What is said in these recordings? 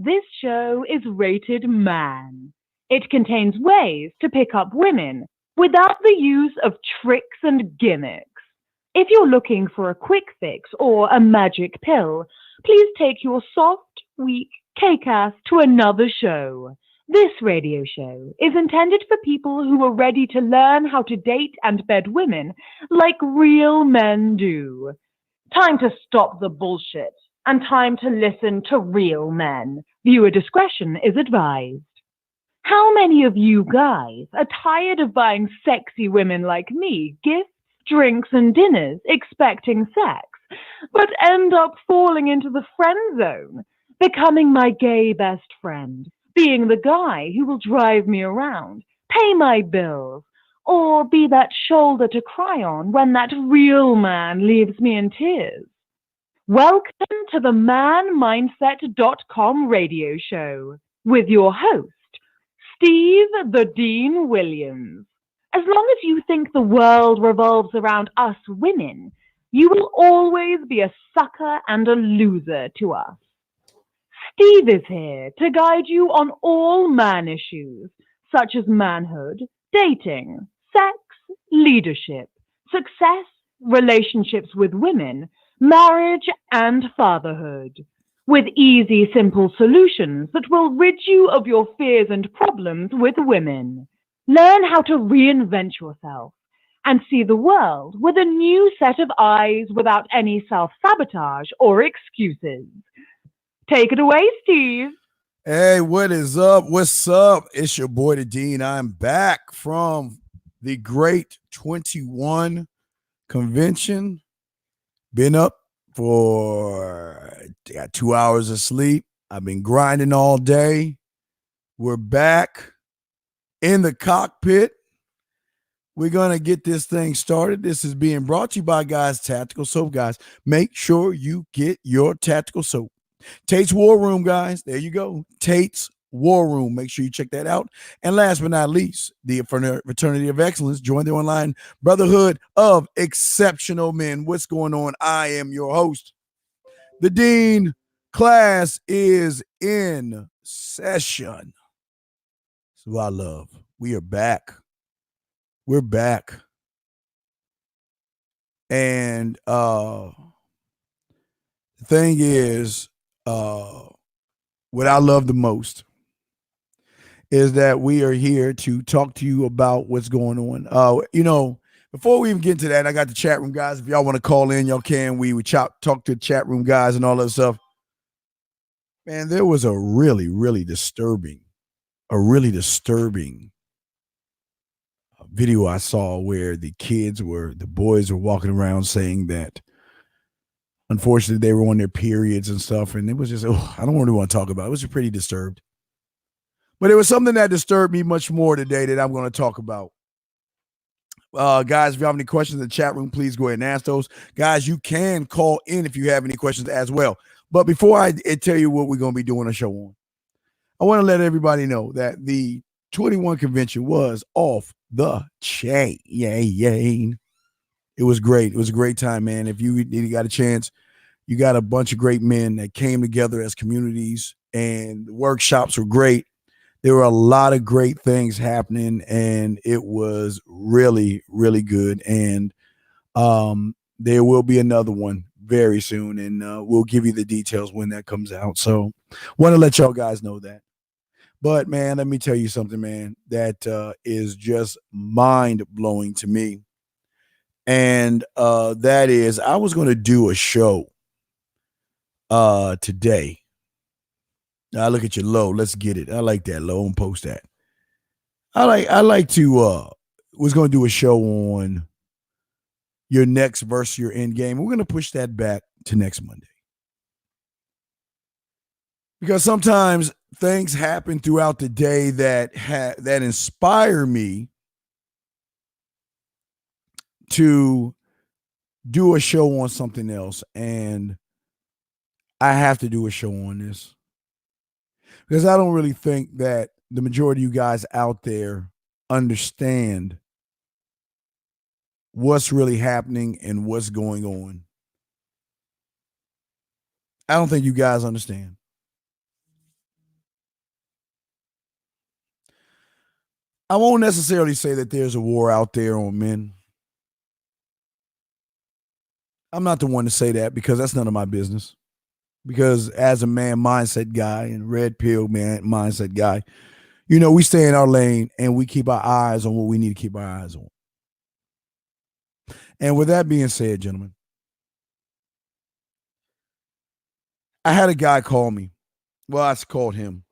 This show is rated man. It contains ways to pick up women without the use of tricks and gimmicks. If you're looking for a quick fix or a magic pill, please take your soft, weak K-Cast to another show. This radio show is intended for people who are ready to learn how to date and bed women like real men do. Time to stop the bullshit and time to listen to real men. Viewer discretion is advised. How many of you guys are tired of buying sexy women like me gifts, drinks, and dinners expecting sex, but end up falling into the friend zone, becoming my gay best friend, being the guy who will drive me around, pay my bills, or be that shoulder to cry on when that real man leaves me in tears? Welcome to the themanmindset.com radio show with your host, Steve the Dean Williams. As long as you think the world revolves around us women, you will always be a sucker and a loser to us. Steve is here to guide you on all man issues, such as manhood, dating, sex, leadership, success, relationships with women, marriage, and fatherhood, with easy, simple solutions that will rid you of your fears and problems with women. Learn how to reinvent yourself and see the world with a new set of eyes without any self-sabotage or excuses. Take it away, Steve. Hey, what is up? What's up? It's your boy, the Dean. I'm back from the Great 21 Convention. Been up for, got 2 hours of sleep. I've been grinding all day. We're back in the cockpit. We're going to get this thing started. This is being brought to you by Guys Tactical Soap. Guys, make sure you get your tactical soap. Tate's War Room, guys. There you go. Tate's War Room. Make sure you check that out. And last but not least, the Fraternity of Excellence. Join the online brotherhood of exceptional men. What's going on? I am your host, the Dean. Class is in session. That's what I love. We are back. We're back. And the thing is, what I love the most is that we are here to talk to you about what's going on. Before we even get into that, I got the chat room guys. If y'all want to call in, y'all can. We would talk to the chat room guys and all that stuff. Man, there was a really, really disturbing video I saw where the boys were walking around saying that unfortunately they were on their periods and stuff. And it was just, I don't really want to talk about it. It was pretty disturbed. But it was something that disturbed me much more today that I'm going to talk about. Guys, if you have any questions in the chat room, please go ahead and ask those. Guys, you can call in if you have any questions as well. But before I tell you what we're going to be doing a show on, I want to let everybody know that the 21 convention was off the chain. Yay. It was great. It was a great time, man. If you got a chance, you got a bunch of great men that came together as communities, and the workshops were great. There were a lot of great things happening, and it was really, really good. And there will be another one very soon, and we'll give you the details when that comes out. So want to let y'all guys know that. But, man, let me tell you something, man, that is just mind-blowing to me. And that is, I was going to do a show today. I look at your low. Let's get it. I like that low and post that. I like to was going to do a show on your next versus your end game. We're going to push that back to next Monday. Because sometimes things happen throughout the day that inspire me to do a show on something else, and I have to do a show on this because I don't really think that the majority of you guys out there understand what's really happening and what's going on. I don't think you guys understand. I won't necessarily say that there's a war out there on men. I'm not the one to say that because that's none of my business. Because as a man mindset guy and red pill man mindset guy, we stay in our lane and we keep our eyes on what we need to keep our eyes on. And with that being said, gentlemen, I had a guy call me. Well, I called him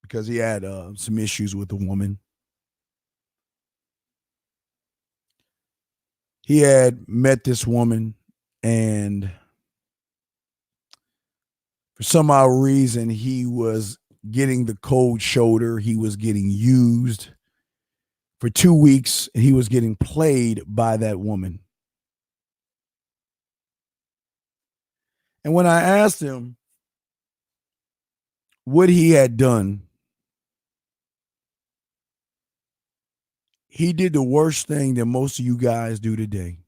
because he had some issues with a woman. He had met this woman, and for some odd reason, he was getting the cold shoulder. He was getting used for 2 weeks, and he was getting played by that woman. And when I asked him what he had done, he did the worst thing that most of you guys do today.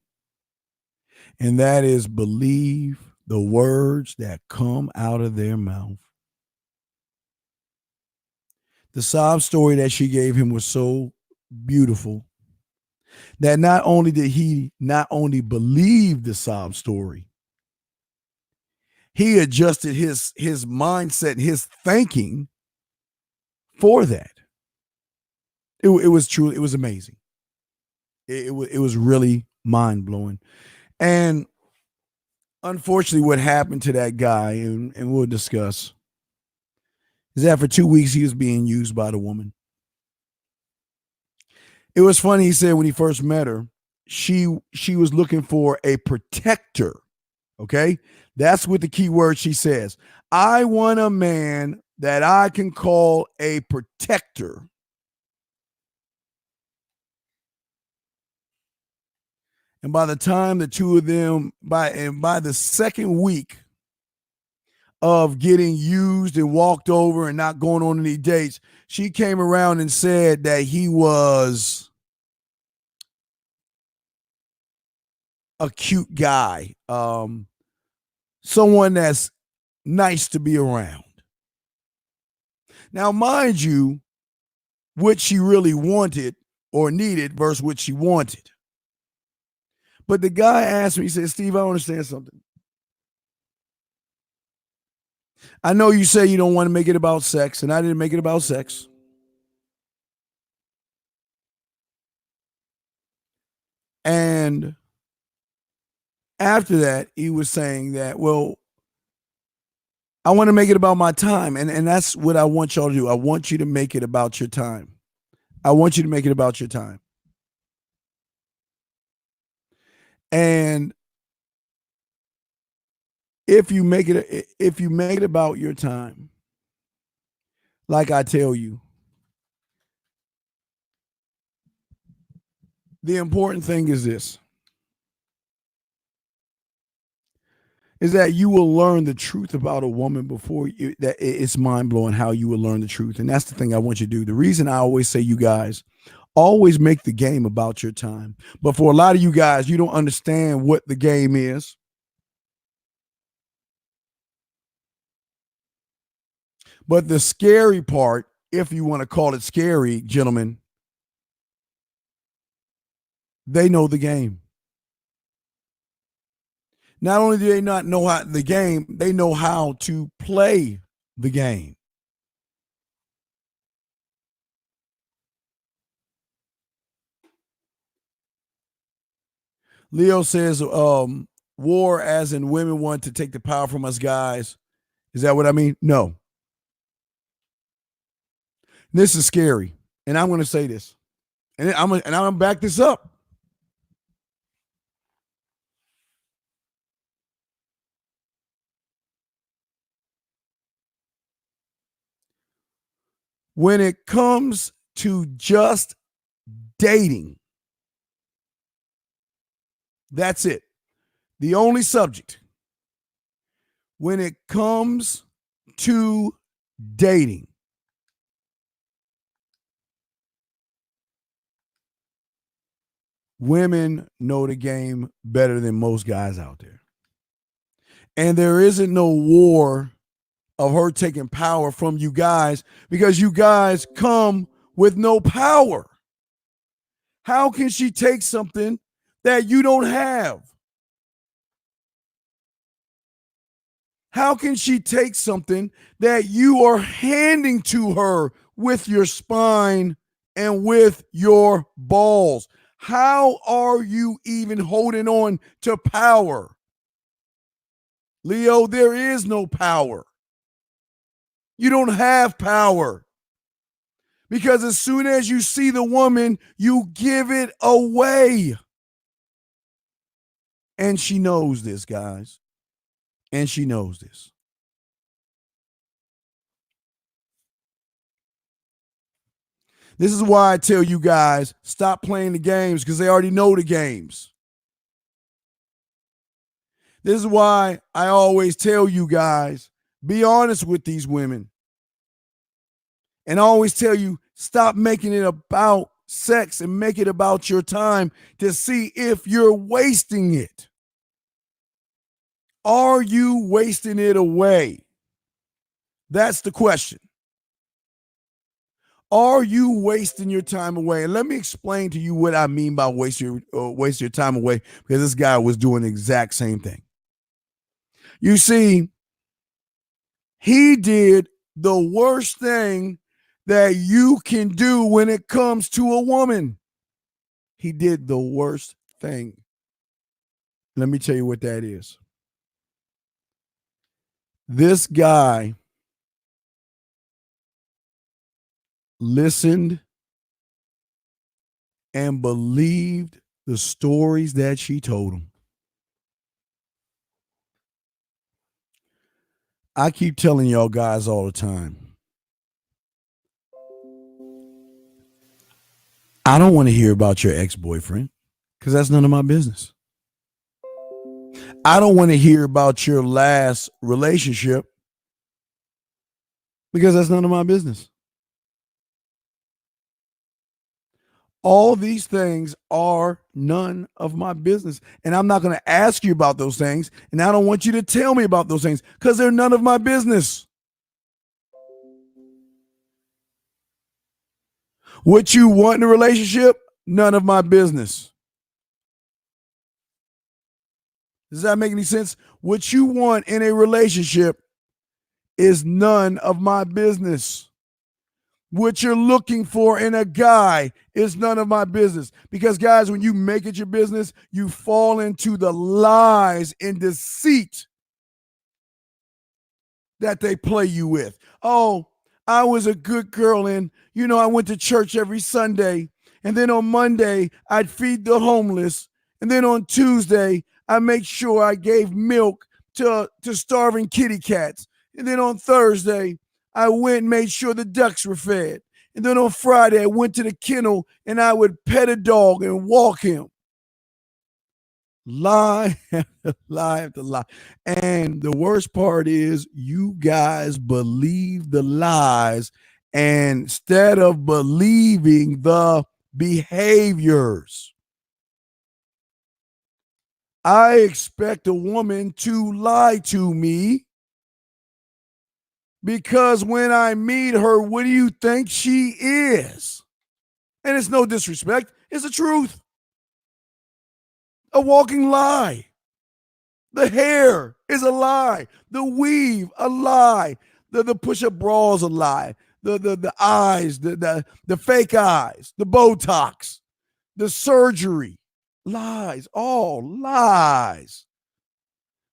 And that is believe the words that come out of their mouth. The sob story that she gave him was so beautiful that not only did he not only believe the sob story, he adjusted his mindset, his thinking for that. It was truly, it was amazing. It was really mind-blowing. And unfortunately, what happened to that guy, and we'll discuss, is that for 2 weeks he was being used by the woman. It was funny, he said when he first met her, she was looking for a protector. Okay? That's what the key word she says. I want a man that I can call a protector. And by the time the two of them, by the second week of getting used and walked over and not going on any dates, she came around and said that he was a cute guy, someone that's nice to be around. Now, mind you, what she really wanted or needed versus what she wanted. But the guy asked me, he said, Steve, I don't understand something. I know you say you don't want to make it about sex, and I didn't make it about sex. And after that, he was saying that, well, I want to make it about my time. And that's what I want y'all to do. I want you to make it about your time. I want you to make it about your time. And if you make it about your time, like I tell you, the important thing is this, is that you will learn the truth about a woman before you, that it's mind-blowing how you will learn the truth. And that's the thing I want you to do. The reason I always say, you guys, always make the game about your time. But for a lot of you guys, you don't understand what the game is. But the scary part, if you want to call it scary, gentlemen, they know the game. Not only do they not know how the game, they know how to play the game. Leo says, war as in women want to take the power from us guys. Is that what I mean? No. This is scary. And I'm going to say this. And I'm going to back this up. When it comes to just dating, that's it. The only subject. When it comes to dating, women know the game better than most guys out there. And there isn't no war of her taking power from you guys, because you guys come with no power? How can she take something that you don't have? How can she take something that you are handing to her with your spine and with your balls? How are you even holding on to power? Leo, there is no power. You don't have power. Because as soon as you see the woman, you give it away. And she knows this, guys. And she knows this. This is why I tell you guys, stop playing the games, because they already know the games. This is why I always tell you guys, be honest with these women. And I always tell you, stop making it about sex and make it about your time to see if you're wasting it. Are you wasting it away? That's the question. Are you wasting your time away? And let me explain to you what I mean by waste your time away, because this guy was doing the exact same thing. You see, he did the worst thing that you can do when it comes to a woman. He did the worst thing. Let me tell you what that is. This guy listened and believed the stories that she told him. I keep telling y'all guys all the time, I don't want to hear about your ex-boyfriend, because that's none of my business. I don't want to hear about your last relationship, because that's none of my business. All these things are none of my business. And I'm not going to ask you about those things. And I don't want you to tell me about those things, because they're none of my business. What you want in a relationship, none of my business. Does that make any sense? What you want in a relationship is none of my business. What you're looking for in a guy is none of my business. Because, guys, when you make it your business, you fall into the lies and deceit that they play you with. Oh, I was a good girl, and, I went to church every Sunday. And then on Monday, I'd feed the homeless. And then on Tuesday, I make sure I gave milk to starving kitty cats. And then on Thursday, I went and made sure the ducks were fed. And then on Friday, I went to the kennel and I would pet a dog and walk him. Lie after lie after lie. And the worst part is, you guys believe the lies instead of believing the behaviors. I expect a woman to lie to me, because when I meet her, what do you think she is? And it's no disrespect. It's the truth. A walking lie. The hair is a lie. The weave, a lie. The push-up bra is a lie. The eyes, the fake eyes, the Botox, the surgery. Lies. All lies.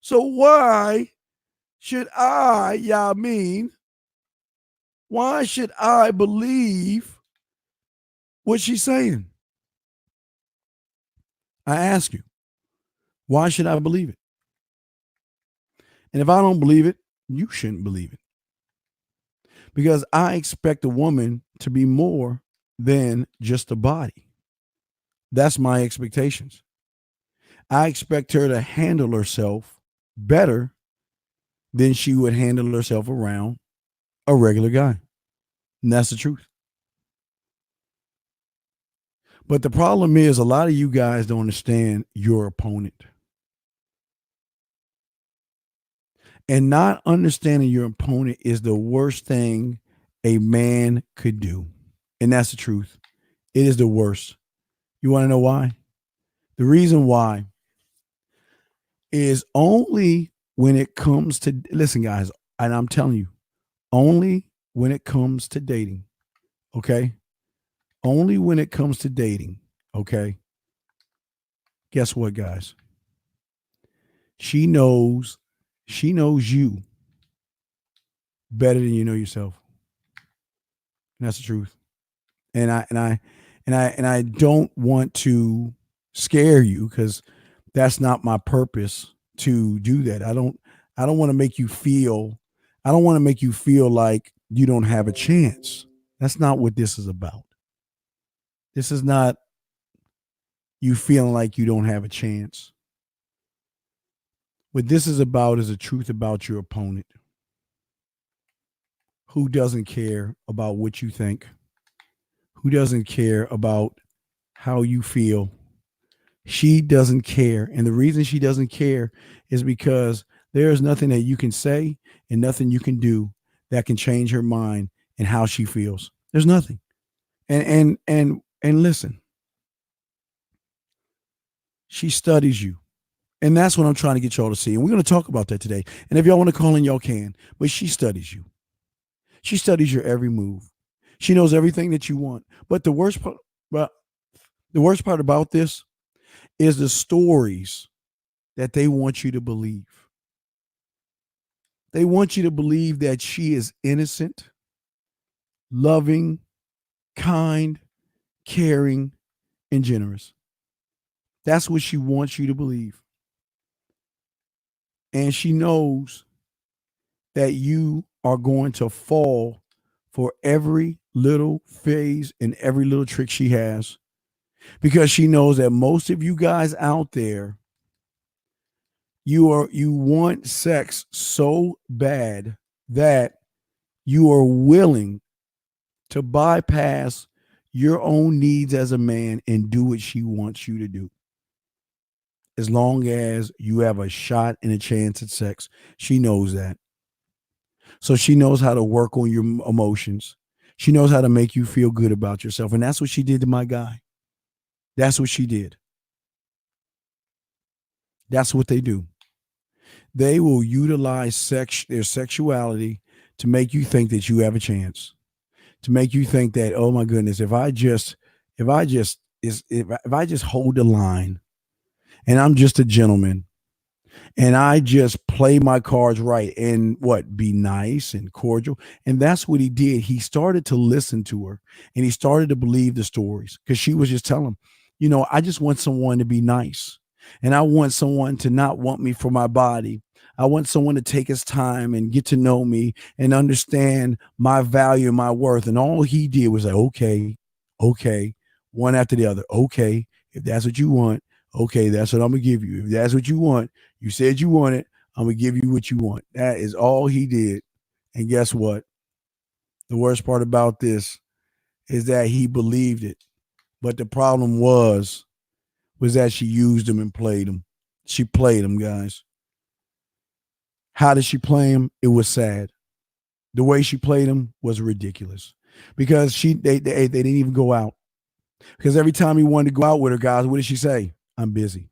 So why should why should I believe what she's saying? I ask you, why should I believe it? And if I don't believe it, you shouldn't believe it. Because I expect a woman to be more than just a body. That's my expectations. I expect her to handle herself better than she would handle herself around a regular guy. And that's the truth. But the problem is, a lot of you guys don't understand your opponent. And not understanding your opponent is the worst thing a man could do. And that's the truth. It is the worst. You want to know why? The reason why is only when it comes to, listen, guys, and I'm telling you, only when it comes to dating, okay? Only when it comes to dating, okay? Guess what, guys? She knows you better than you know yourself. And that's the truth. And I don't want to scare you, because that's not my purpose to do that. I don't want to make you feel like you don't have a chance. That's not what this is about. This is not you feeling like you don't have a chance. What this is about is the truth about your opponent, who doesn't care about what you think, who doesn't care about how you feel. She doesn't care. And the reason she doesn't care is because there is nothing that you can say and nothing you can do that can change her mind and how she feels. There's nothing. And listen, she studies you. And that's what I'm trying to get y'all to see. And we're going to talk about that today. And if y'all want to call in, y'all can. But she studies you. She studies your every move. She knows everything that you want. But the worst part about this is the stories that they want you to believe. They want you to believe that she is innocent, loving, kind, caring, and generous. That's what she wants you to believe. And she knows that you are going to fall for every little phase and every little trick she has, because she knows that most of you guys out there, you want sex so bad that you are willing to bypass your own needs as a man and do what she wants you to do, as long as you have a shot and a chance at sex. She knows that. So she knows how to work on your emotions. She knows how to make you feel good about yourself. And that's what she did to my guy. That's what she did. That's what they do. They will utilize their sexuality to make you think that you have a chance, to make you think that, oh my goodness, if I just hold the line and I'm just a gentleman and I just play my cards right and be nice and cordial. And that's what he did. He started to listen to her and he started to believe the stories, because she was just telling him, I just want someone to be nice. And I want someone to not want me for my body. I want someone to take his time and get to know me and understand my value and my worth. And all he did was like, okay, one after the other. Okay, if that's what you want, okay, that's what I'm going to give you. If that's what you want, you said you want it, I'm going to give you what you want. That is all he did. And guess what? The worst part about this is that he believed it. But the problem was that she used him and played him. She played him, guys. How did she play him? It was sad. The way she played him was ridiculous, because they didn't even go out. Because every time he wanted to go out with her, guys, what did she say? I'm busy.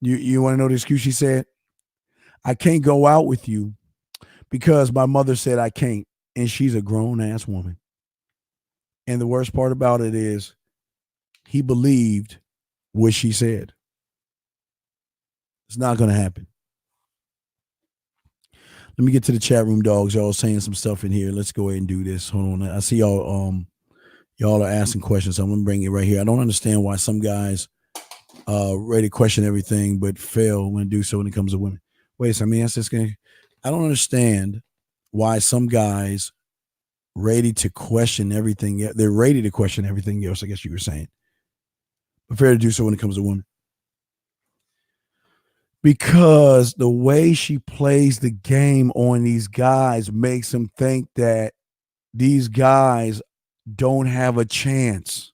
You want to know the excuse she said? I can't go out with you because my mother said I can't. And she's a grown-ass woman. And the worst part about it is he believed what she said. It's not going to happen. Let me get to the chat room, dogs. Y'all saying some stuff in here. Let's go ahead and do this. Hold on. I see y'all are asking questions. So I'm going to bring it right here. I don't understand why some guys ready to question everything but fail when do so when it comes to women. Wait a second. Let me ask this guy. I don't understand why some guys ready to question everything. They're ready to question everything else, I guess you were saying, but fair to do so when it comes to women. Because the way she plays the game on these guys makes them think that these guys don't have a chance.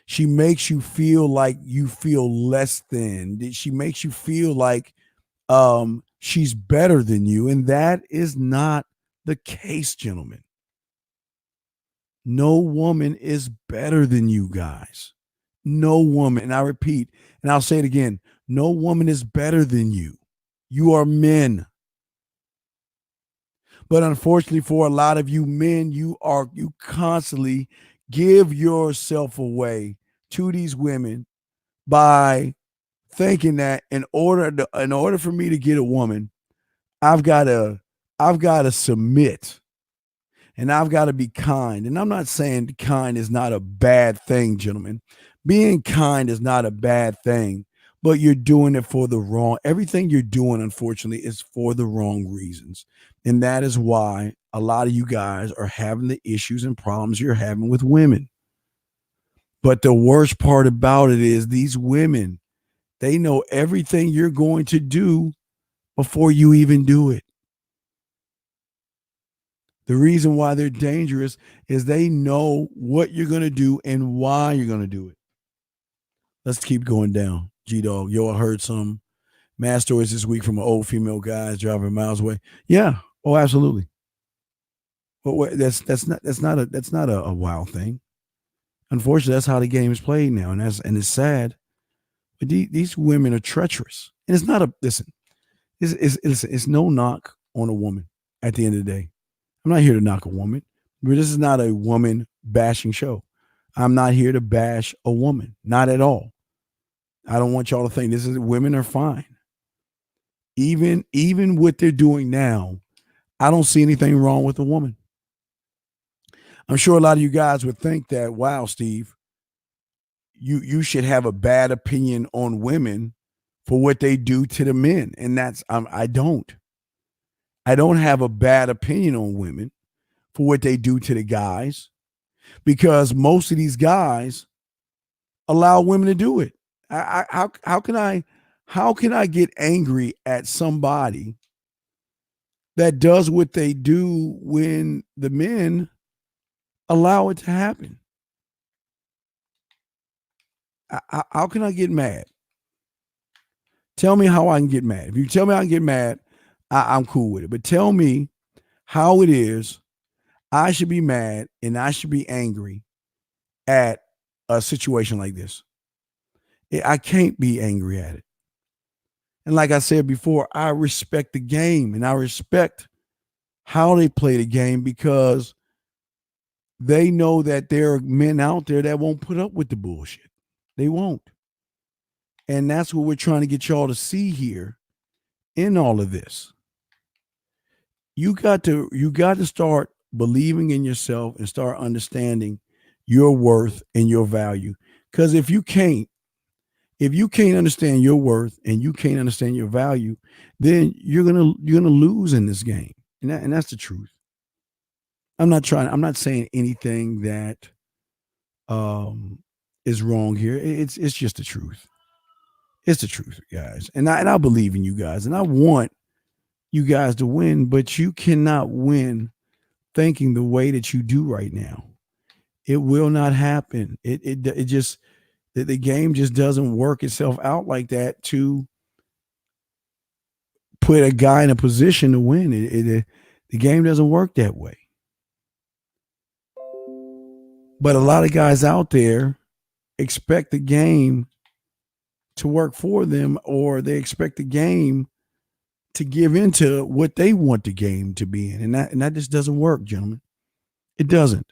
She makes you feel like you feel less than. She makes you feel like she's better than you. And that is not the case, gentlemen. No woman is better than you guys. No woman, and I repeat, and I'll say it again, no woman is better than you. You are men. But unfortunately for a lot of you men, you constantly give yourself away to these women by thinking that in order for me to get a woman, I've got to submit and I've got to be kind. And I'm not saying kind is not a bad thing, gentlemen. Being kind is not a bad thing, but you're doing it for the wrong. Everything you're doing, unfortunately, is for the wrong reasons. And that is why a lot of you guys are having the issues and problems you're having with women. But the worst part about it is these women, they know everything you're going to do before you even do it. The reason why they're dangerous is they know what you're going to do and why you're going to do it. Let's keep going down. G-Dog, yo, I heard some mad stories this week from an old female guys driving miles away. Yeah. Oh, absolutely. But that's not a wild thing. Unfortunately, that's how the game is played now, and it's sad. But these women are treacherous, and it's not it's no knock on a woman. At the end of the day, I'm not here to knock a woman. This is not a woman bashing show. I'm not here to bash a woman, not at all. I don't want y'all to think women are fine. Even what they're doing now, I don't see anything wrong with a woman. I'm sure a lot of you guys would think that, wow, Steve, you should have a bad opinion on women for what they do to the men. And I don't have a bad opinion on women for what they do to the guys, because most of these guys allow women to do it. How can I get angry at somebody that does what they do when the men allow it to happen? How can I get mad? Tell me how I can get mad. If you tell me I can get mad, I'm cool with it. But tell me how it is I should be mad and I should be angry at a situation like this. I can't be angry at it. And like I said before, I respect the game and I respect how they play the game, because they know that there are men out there that won't put up with the bullshit. They won't. And that's what we're trying to get y'all to see here in all of this. You got to start believing in yourself and start understanding your worth and your value. Because if you can't understand your worth and you can't understand your value, then you're gonna lose in this game. And that's the truth. I'm not saying anything that is wrong here. It's just the truth. It's the truth, guys. And I believe in you guys, and I want you guys to win, but you cannot win thinking the way that you do right now. It will not happen. It just, the game just doesn't work itself out like that to put a guy in a position to win. The game doesn't work that way. But a lot of guys out there expect the game to work for them, or they expect the game to give into what they want the game to be in. And that just doesn't work, gentlemen. It doesn't.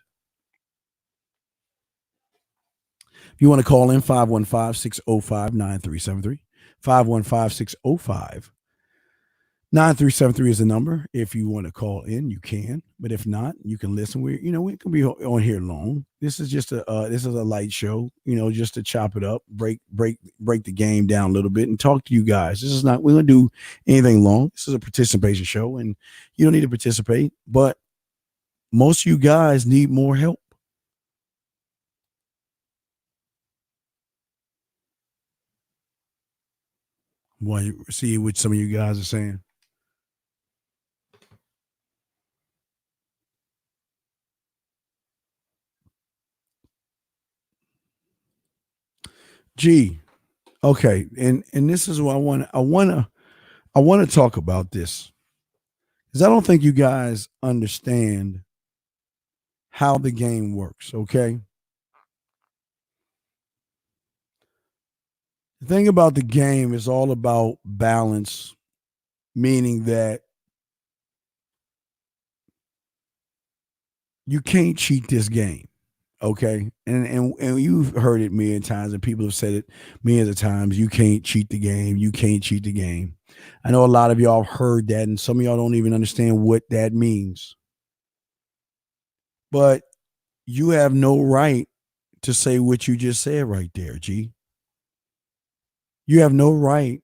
If you want to call in, 515-605-9373. 515-605-9373 is the number. If you want to call in, you can. But if not, you can listen. We can be on here long. This is just a light show, just to chop it up, break the game down a little bit and talk to you guys. We're not going to do anything long. This is a participation show, and you don't need to participate, but most of you guys need more help. Well, you see what some of you guys are saying. Gee, okay, and this is what I want to talk about this, because I don't think you guys understand how the game works, okay? The thing about the game is all about balance, meaning that you can't cheat this game, okay? And you've heard it many times, and people have said it many of the times. You can't cheat the game. You can't cheat the game. I know a lot of y'all have heard that, and some of y'all don't even understand what that means. But you have no right to say what you just said right there, G. You have no right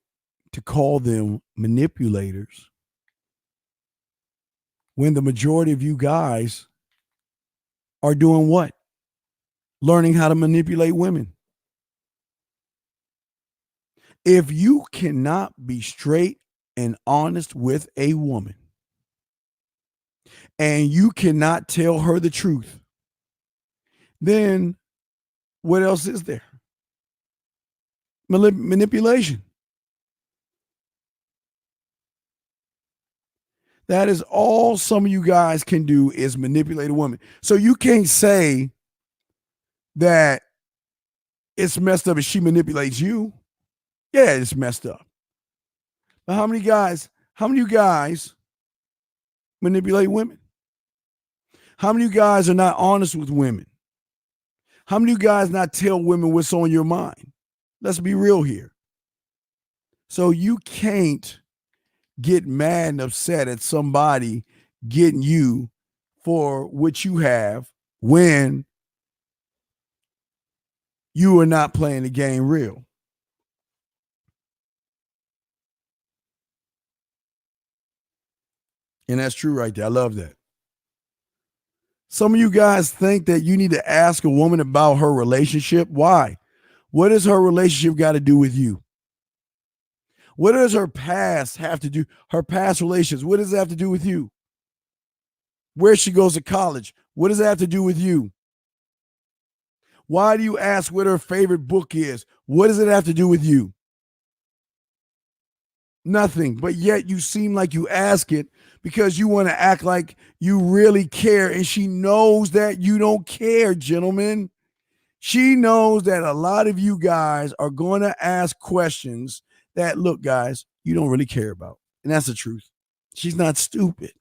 to call them manipulators when the majority of you guys are doing what? Learning how to manipulate women. If you cannot be straight and honest with a woman and you cannot tell her the truth, then what else is there? Manipulation. That is all some of you guys can do, is manipulate a woman. So you can't say that it's messed up if she manipulates you. Yeah, it's messed up. But how many of you guys manipulate women? How many of you guys are not honest with women? How many of you guys not tell women what's on your mind? Let's be real here. So you can't get mad and upset at somebody getting you for what you have when you are not playing the game real. And that's true right there. I love that. Some of you guys think that you need to ask a woman about her relationship. Why? What does her relationship got to do with you? What does her past have to do? Her past relationships, what does it have to do with you? Where she goes to college, what does that have to do with you? Why do you ask what her favorite book is? What does it have to do with you? Nothing, but yet you seem like you ask it because you want to act like you really care, and she knows that you don't care, gentlemen. She knows that a lot of you guys are going to ask questions that, look, guys, you don't really care about. And that's the truth. She's not stupid.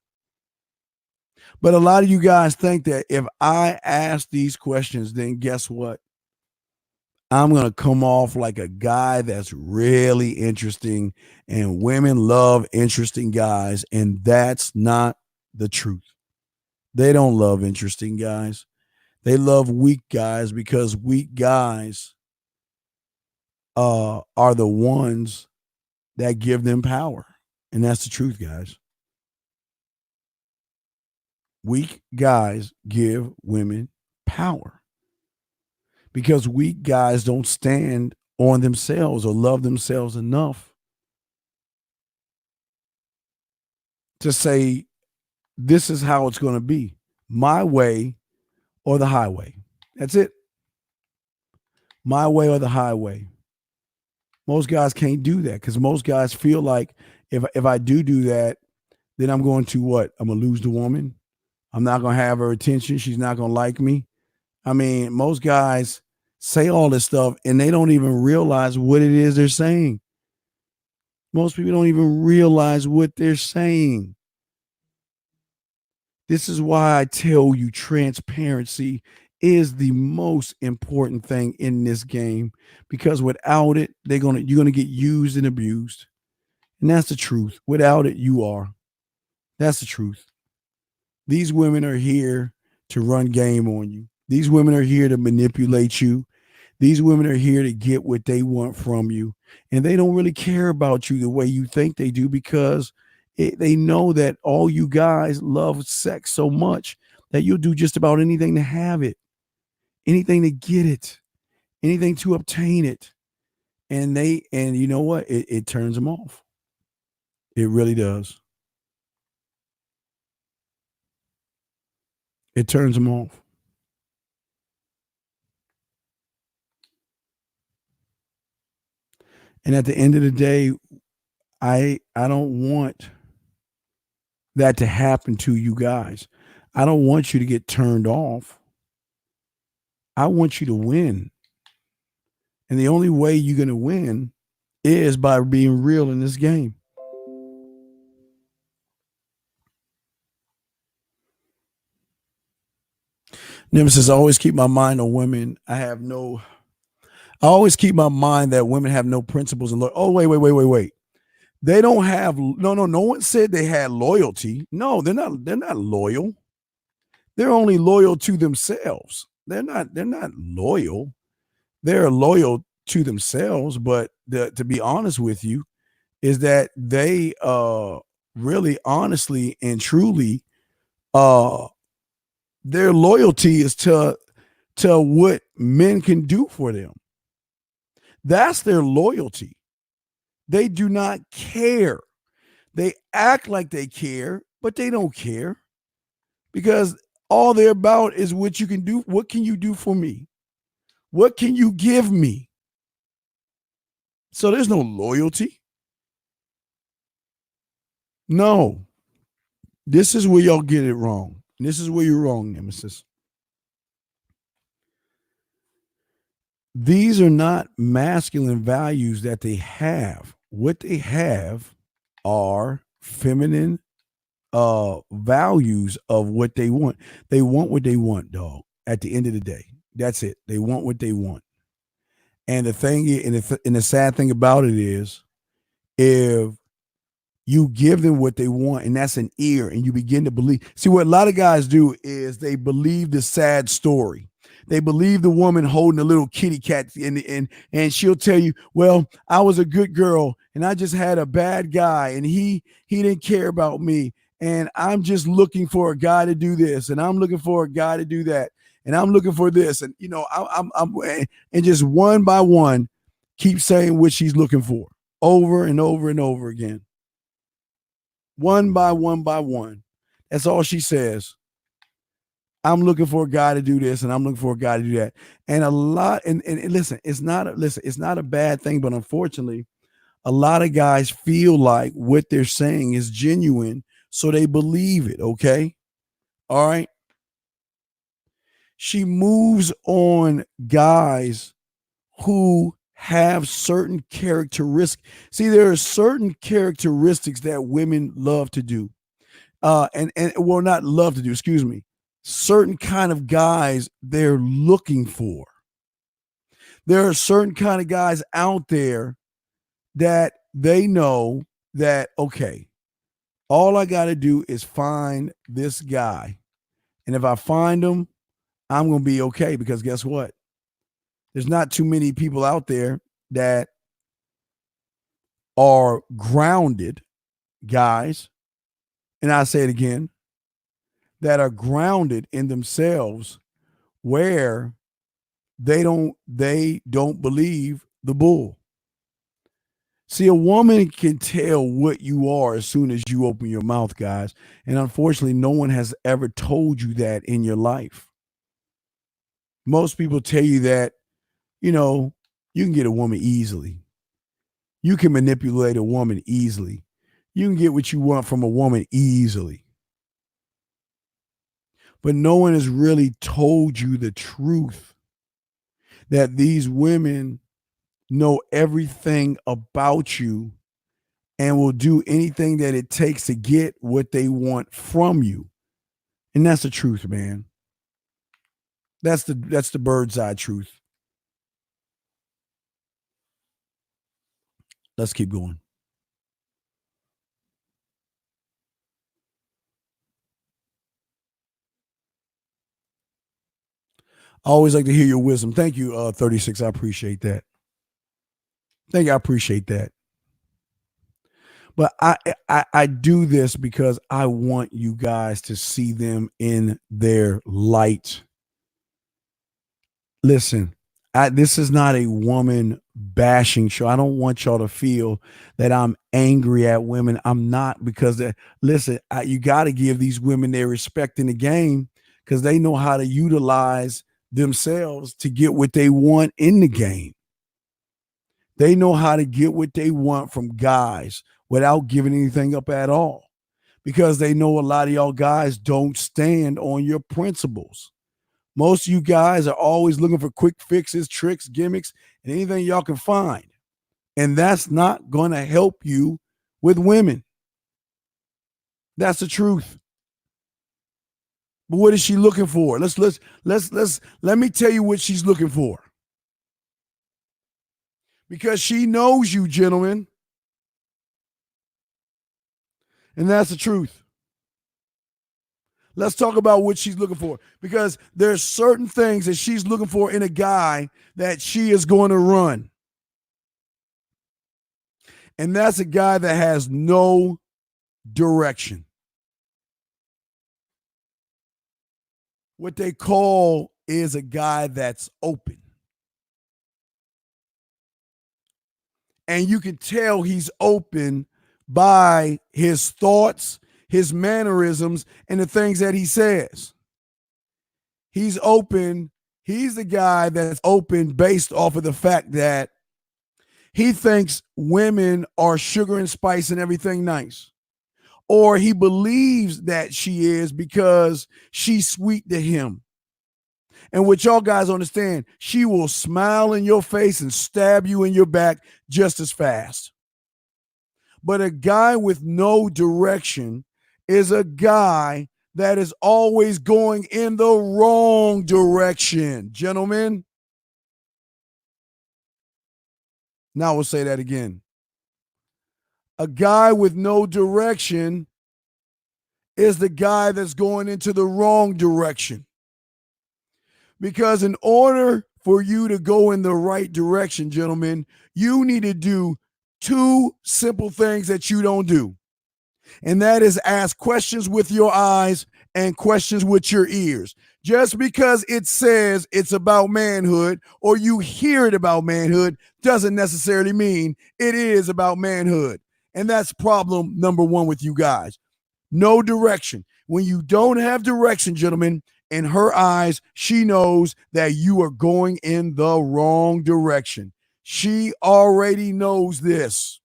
But a lot of you guys think that if I ask these questions, then guess what? I'm going to come off like a guy that's really interesting, and women love interesting guys. And that's not the truth. They don't love interesting guys. They love weak guys, because weak guys are the ones that give them power. And that's the truth, guys. Weak guys give women power because weak guys don't stand on themselves or love themselves enough to say, this is how it's going to be, my way or the highway. That's it. My way or the highway. Most guys can't do that because most guys feel like if I do that, then I'm going to what? I'm going to lose the woman. I'm not going to have her attention. She's not going to like me. I mean, most guys say all this stuff and they don't even realize what it is they're saying. Most people don't even realize what they're saying. This is why I tell you transparency is the most important thing in this game, because without it, you're going to get used and abused. And that's the truth. Without it, you are. That's the truth. These women are here to run game on you. These women are here to manipulate you. These women are here to get what they want from you. And they don't really care about you the way you think they do, because they know that all you guys love sex so much that you'll do just about anything to have it, anything to get it, anything to obtain it. And you know what? It turns them off. It really does. It turns them off. And at the end of the day, I don't want that to happen to you guys. I don't want you to get turned off. I want you to win. And the only way you're going to win is by being real in this game. Nemesis, I always keep my mind on women. I always keep my mind that women have no principles and wait. They don't have no one said they had loyalty. No, they're not loyal. They're only loyal to themselves. They're not loyal. They're loyal to themselves, but to be honest with you is that they really honestly and truly their loyalty is to what men can do for them. That's their loyalty. They do not care. They act like they care, but they don't care because all they're about is what you can do. What can you do for me? What can you give me? So there's no loyalty. No. This is where y'all get it wrong. This is where you're wrong, Nemesis. These are not masculine values that they have. What they have are feminine values of what they want. They want what they want, dog. At the end of the day, that's it. They want what they want. And the thing, and the sad thing about it is, if you give them what they want, and that's an ear, and you begin to believe. See, what a lot of guys do is they believe the sad story. They believe the woman holding a little kitty cat, and she'll tell you, well, I was a good girl, and I just had a bad guy, and he didn't care about me, and I'm just looking for a guy to do this, and I'm looking for a guy to do that, and I'm looking for this, and I'm and just one by one, keep saying what she's looking for over and over and over again. One by one. That's all she says. I'm looking for a guy to do this, and I'm looking for a guy to do that. And a lot, and listen, it's not a bad thing, but unfortunately, a lot of guys feel like what they're saying is genuine, so they believe it. Okay. All right. She moves on guys who have certain characteristics. See, there are certain characteristics that women love to do. Not love to do, excuse me. Certain kind of guys they're looking for. There are certain kind of guys out there that they know that, okay, all I got to do is find this guy. And if I find him, I'm going to be okay, because guess what? There's not too many people out there that are grounded guys. And I say it again, that are grounded in themselves, where they don't believe the bull. See, a woman can tell what you are as soon as you open your mouth, guys. And unfortunately, no one has ever told you that in your life. Most people tell you that, you can get a woman easily. You can manipulate a woman easily. You can get what you want from a woman easily. But no one has really told you the truth, that these women know everything about you and will do anything that it takes to get what they want from you. And that's the truth, man. That's the bird's eye truth. Let's keep going. I always like to hear your wisdom. Thank you, 36. I appreciate that. Thank you. I appreciate that. But I do this because I want you guys to see them in their light. Listen, this is not a woman bashing show. I don't want y'all to feel that I'm angry at women. I'm not, because listen, you got to give these women their respect in the game, because they know how to utilize themselves to get what they want in the game. They know how to get what they want from guys without giving anything up at all. because they know a lot of y'all guys don't stand on your principles. Most of you guys are always looking for quick fixes, tricks, gimmicks, and anything y'all can find. And that's not going to help you with women. That's the truth. But what is she looking for? Let me tell you what she's looking for. Because she knows you, gentlemen. And that's the truth. Let's talk about what she's looking for, because there's certain things that she's looking for in a guy that she is going to run. And that's a guy that has no direction. What they call is a guy that's open. And you can tell he's open by his thoughts, his mannerisms, and the things that he says. He's open. He's the guy that's open based off of the fact that he thinks women are sugar and spice and everything nice. Or he believes that she is because she's sweet to him. And what y'all guys understand, she will smile in your face and stab you in your back just as fast. But a guy with no direction is a guy that is always going in the wrong direction, gentlemen. Now we'll say that again. A guy with no direction is the guy that's going into the wrong direction. Because in order for you to go in the right direction, gentlemen, you need to do two simple things that you don't do. And that is ask questions with your eyes and questions with your ears. Just because it says it's about manhood or you hear it about manhood doesn't necessarily mean it is about manhood. And that's problem number one with you guys. No direction. When you don't have direction, gentlemen, in her eyes, she knows that you are going in the wrong direction. She already knows this.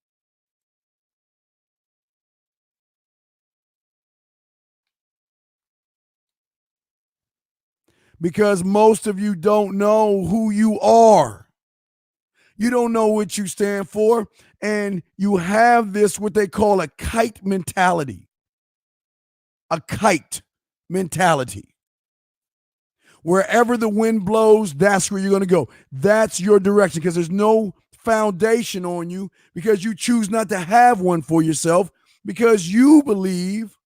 Because most of you don't know who you are. You don't know what you stand for, and you have this, what they call a kite mentality. A kite mentality. Wherever the wind blows, that's where you're going to go. That's your direction, because there's no foundation on you, because you choose not to have one for yourself, because you believe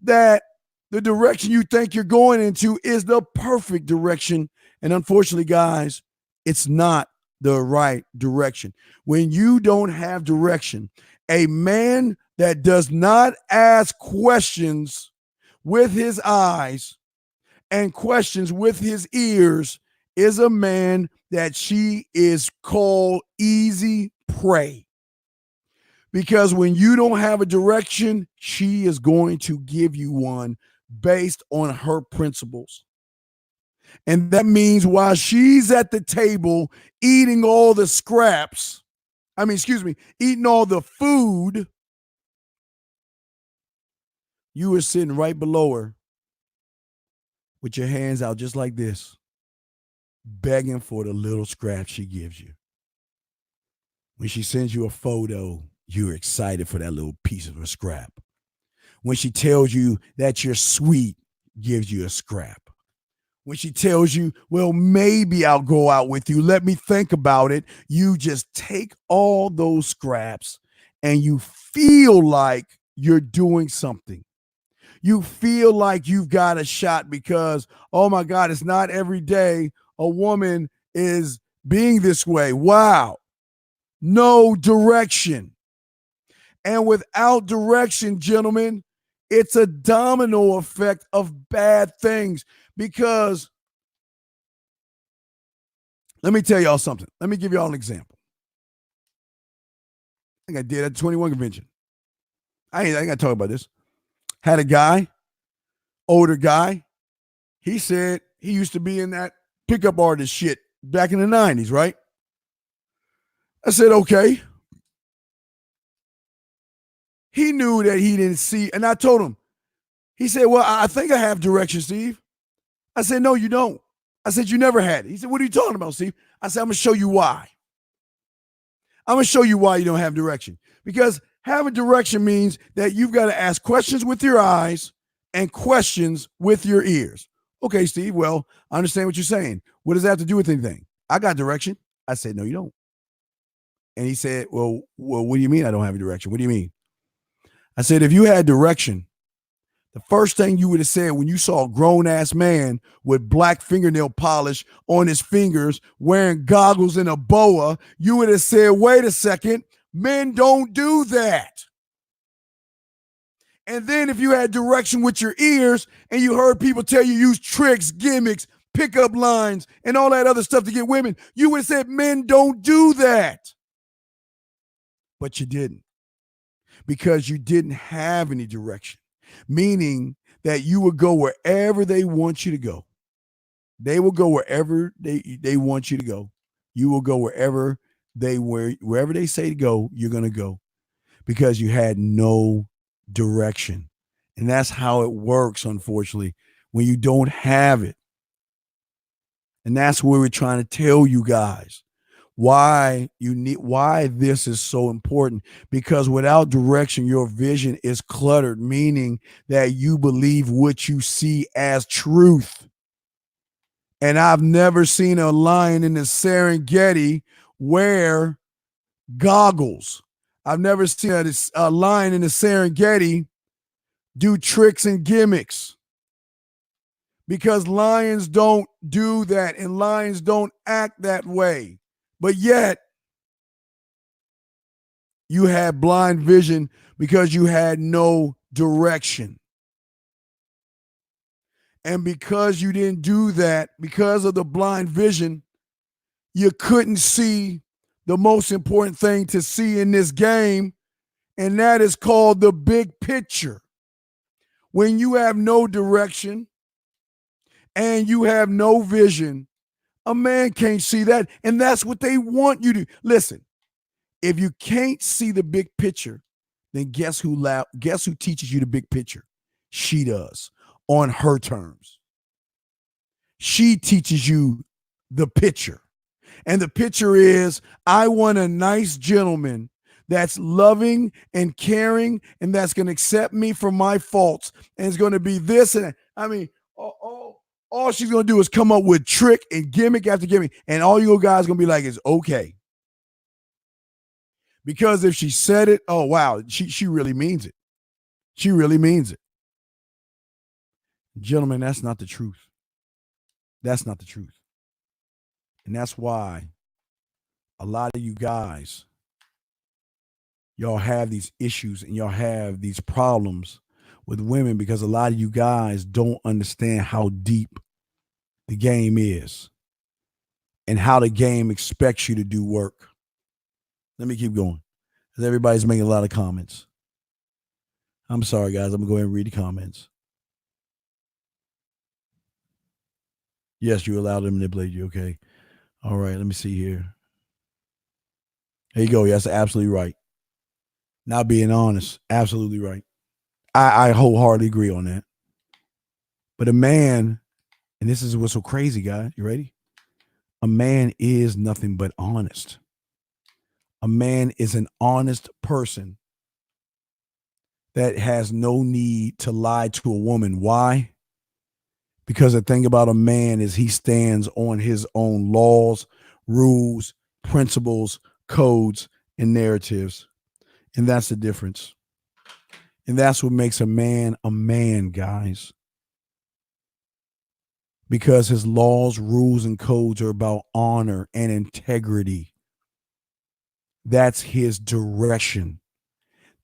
that the direction you think you're going into is the perfect direction. And unfortunately, guys, it's not the right direction. When you don't have direction, a man that does not ask questions with his eyes and questions with his ears is a man that she is called easy prey. Because when you don't have a direction, she is going to give you one based on her principles. And that means while she's at the table eating all the scraps, eating all the food, you are sitting right below her with your hands out just like this, begging for the little scraps she gives you. When she sends you a photo, you're excited for that little piece of a scrap. When she tells you that you're sweet, gives you a scrap. When she tells you, well, maybe I'll go out with you, let me think about it, you just take all those scraps and you feel like you're doing something. You feel like you've got a shot because, oh my God, it's not every day a woman is being this way. Wow. No direction. And without direction, gentlemen, it's a domino effect of bad things. Because let me tell y'all something. Let me give y'all an example. I think I did at the 21 convention. I ain't got to talk about this. Had a guy, older guy. He said he used to be in that pickup artist shit back in the 90s, right? I said, okay. He knew that he didn't see. And I told him, he said, well, I think I have direction, Steve. I said, no, you don't. I said, you never had it. He said, what are you talking about, Steve? I said, I'm going to show you why. I'm going to show you why you don't have direction. Because having direction means that you've got to ask questions with your eyes and questions with your ears. Okay, Steve, well, I understand what you're saying. What does that have to do with anything? I got direction. I said, no, you don't. And he said, well, what do you mean I don't have a direction? What do you mean? I said, if you had direction, the first thing you would have said when you saw a grown-ass man with black fingernail polish on his fingers, wearing goggles and a boa, you would have said, wait a second, men don't do that. And then if you had direction with your ears and you heard people tell you use tricks, gimmicks, pickup lines, and all that other stuff to get women, you would have said, men don't do that. But you didn't, because you didn't have any direction. Meaning that you would go wherever they want you to go. They will go wherever they want you to go. You will go wherever they say to go, you're going to go, because you had no direction. And that's how it works, unfortunately, when you don't have it. And that's what we're trying to tell you guys. Why this is so important, because without direction, your vision is cluttered, meaning that you believe what you see as truth. And I've never seen a lion in the Serengeti wear goggles. I've never seen a lion in the Serengeti do tricks and gimmicks, because lions don't do that and lions don't act that way. But yet, you had blind vision because you had no direction. And because you didn't do that, because of the blind vision, you couldn't see the most important thing to see in this game, and that is called the big picture. When you have no direction and you have no vision, a man can't see that, and that's what they want you to. Listen, if you can't see the big picture, then guess who teaches you the big picture? She does, on her terms. She teaches you the picture. And the picture is, I want a nice gentleman that's loving and caring and that's going to accept me for my faults, and it's going to be this and that. I mean, all she's going to do is come up with trick and gimmick after gimmick. And all you guys going to be like, is okay. Because if she said it, oh, wow, she really means it. She really means it. Gentlemen, that's not the truth. That's not the truth. And that's why a lot of you guys, y'all have these issues and y'all have these problems with women, because a lot of you guys don't understand how deep the game is and how the game expects you to do work. Let me keep going, because everybody's making a lot of comments. I'm sorry, guys. I'm going to go ahead and read the comments. Yes, you allowed them to manipulate you. Okay. All right. Let me see here. There you go. Yes, absolutely right. Not being honest. Absolutely right. I wholeheartedly agree on that. But a man, and this is what's so crazy, guys. You ready? A man is nothing but honest. A man is an honest person that has no need to lie to a woman. Why? Because the thing about a man is he stands on his own laws, rules, principles, codes, and narratives. And that's the difference. And that's what makes a man, guys. Because his laws, rules, and codes are about honor and integrity. That's his direction.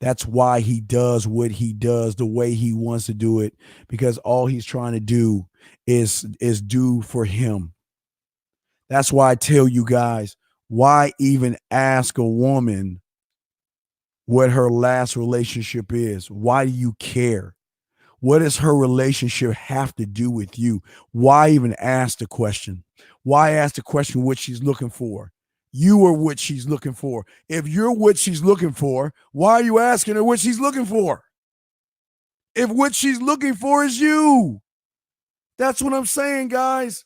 That's why he does what he does the way he wants to do it, because all he's trying to do is do for him. That's why I tell you guys, why even ask a woman what her last relationship is? Why do you care? What does her relationship have to do with you? Why even ask the question? Why ask the question what she's looking for? you are what she's looking for. If you're what she's looking for, why are you asking her what she's looking for? If what she's looking for is you. That's what I'm saying, guys.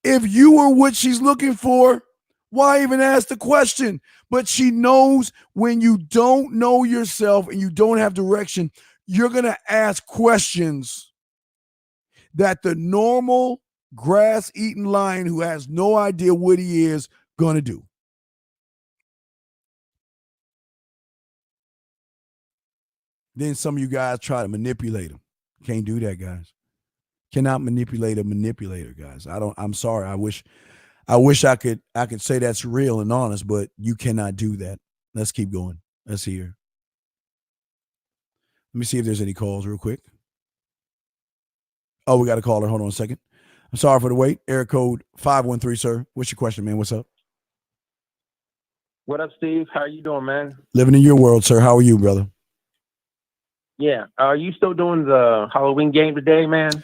If you are what she's looking for, why even ask the question? But she knows when you don't know yourself and you don't have direction, you're going to ask questions that the normal grass-eating lion who has no idea what he is going to do. Then some of you guys try to manipulate him. Can't do that, guys. Cannot manipulate a manipulator, guys. I'm sorry. I wish I could say that's real and honest, but you cannot do that. Let's keep going. Let's hear. Let me see if there's any calls real quick. Oh, we got a caller. Hold on a second. I'm sorry for the wait. Area code 513, sir. What's your question, man? What's up? What up, Steve? How are you doing, man? Living in your world, sir. How are you, brother? Yeah. Are you still doing the Halloween game today, man?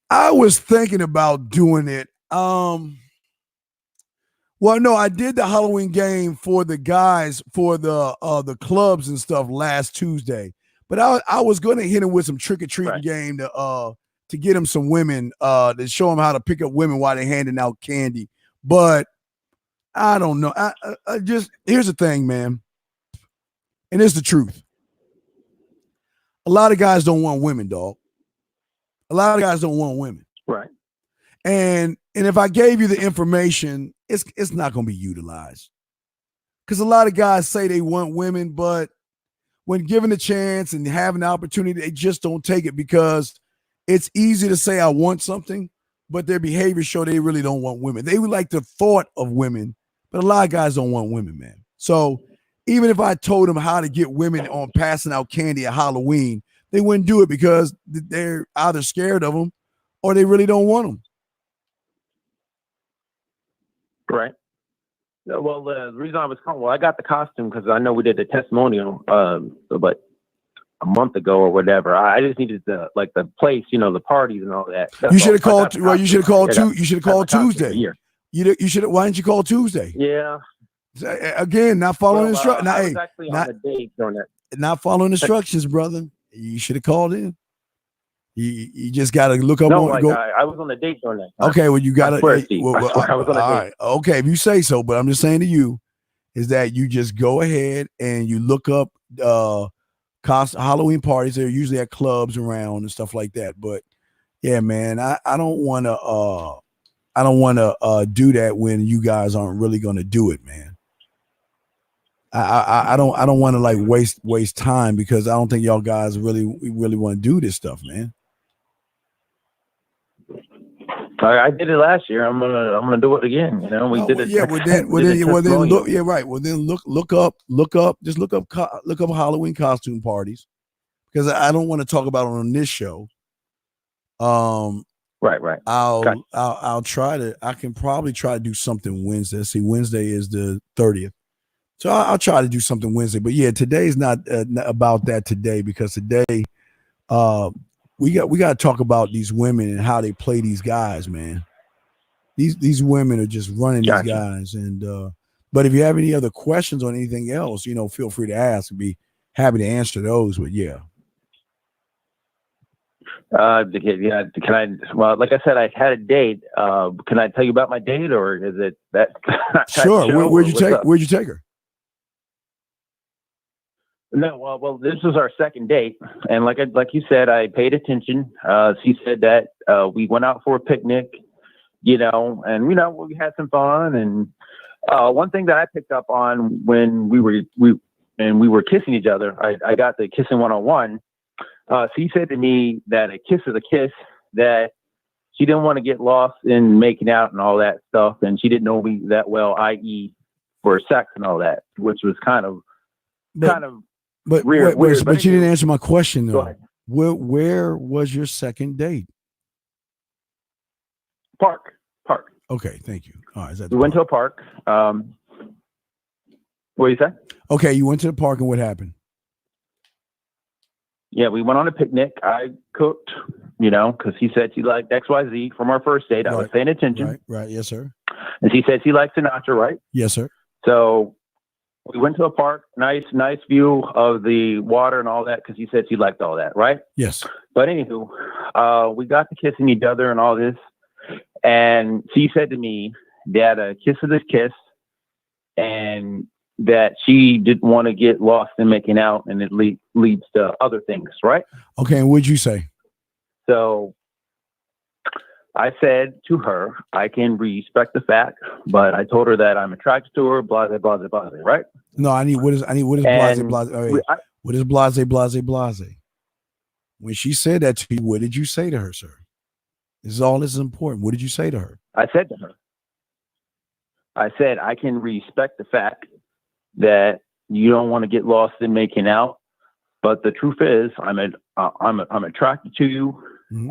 I was thinking about doing it. Well, no, I did the Halloween game for the guys for the clubs and stuff last Tuesday. But I was going to hit him with some trick-or-treating game to get him some women, to show him how to pick up women while they're handing out candy. But I don't know. I just, here's the thing, man. And it's the truth. A lot of guys don't want women, dog. A lot of guys don't want women. Right. And if I gave you the information, it's not going to be utilized. Because a lot of guys say they want women, but when given a chance and having the opportunity, they just don't take it because it's easy to say I want something, but their behavior show they really don't want women. They would like the thought of women, but a lot of guys don't want women, man. So even if I told them how to get women on passing out candy at Halloween, they wouldn't do it because they're either scared of them or they really don't want them. Right. Well, the reason I was calling, I got the costume because I know we did the testimonial, but a month ago or whatever. I just needed the place, the parties and all that. You should have called. Well, you should have called You should have called Tuesday. You should. Why didn't you call Tuesday? Yeah. Again, not following instructions. I was actually on a date during that. Not following instructions, brother. You should have called in. You just got to look up. No, I was on a date during that time. Okay, well, you got to. I was on a date. Right. Okay, if you say so, but I'm just saying to you is that you just go ahead and you look up Halloween parties. They're usually at clubs around and stuff like that. But yeah, man, I don't want to do that when you guys aren't really going to do it, man. I don't want to waste time because I don't think y'all guys really want to do this stuff, man. I did it last year. I'm gonna do it again. We did it. Yeah, look up Halloween costume parties because I don't want to talk about it on this show. Right. I'll try to. I can probably try to do something Wednesday. See, Wednesday is the 30th. So I'll try to do something Wednesday, but yeah, today's not about that today because today we got to talk about these women and how they play these guys, man. These women are just running these guys, and but if you have any other questions on anything else, feel free to ask. I'd be happy to answer those. But yeah. Can I? Well, like I said, I had a date. Can I tell you about my date, or is it that? Sure. Where'd you take her? No, well, this was our second date, and like you said, I paid attention. She said that we went out for a picnic, and we had some fun. And one thing that I picked up on when we were kissing each other, I got the kissing 101. She said to me that a kiss is a kiss, that she didn't want to get lost in making out and all that stuff, and she didn't know me that well, i.e., for sex and all that, which was kind of. But weird, but you didn't answer my question though. Where was your second date? Park. Okay, thank you. All right, we went to a park. What do you say? Okay, you went to the park and what happened? Yeah, we went on a picnic. I cooked, because he said she liked XYZ from our first date. I was paying attention. Right, yes, sir. And she said she likes Sinatra, right? Yes, sir. So we went to a park, nice view of the water and all that, because she said she liked all that, right? Yes. But anywho, we got to kissing each other and all this. And she said to me that a kiss is a kiss, and that she didn't want to get lost in making out, and it leads to other things, right? Okay, and what'd you say? So I said to her, I can respect the fact, but I told her that I'm attracted to her, blah, blah, blah, blah, right? No, what is blase, blase? Right. What is blase, blase, blase? When she said that to you, what did you say to her, sir? This is important. What did you say to her? I said to her, I said, I can respect the fact that you don't want to get lost in making out, but the truth is, I'm attracted to you,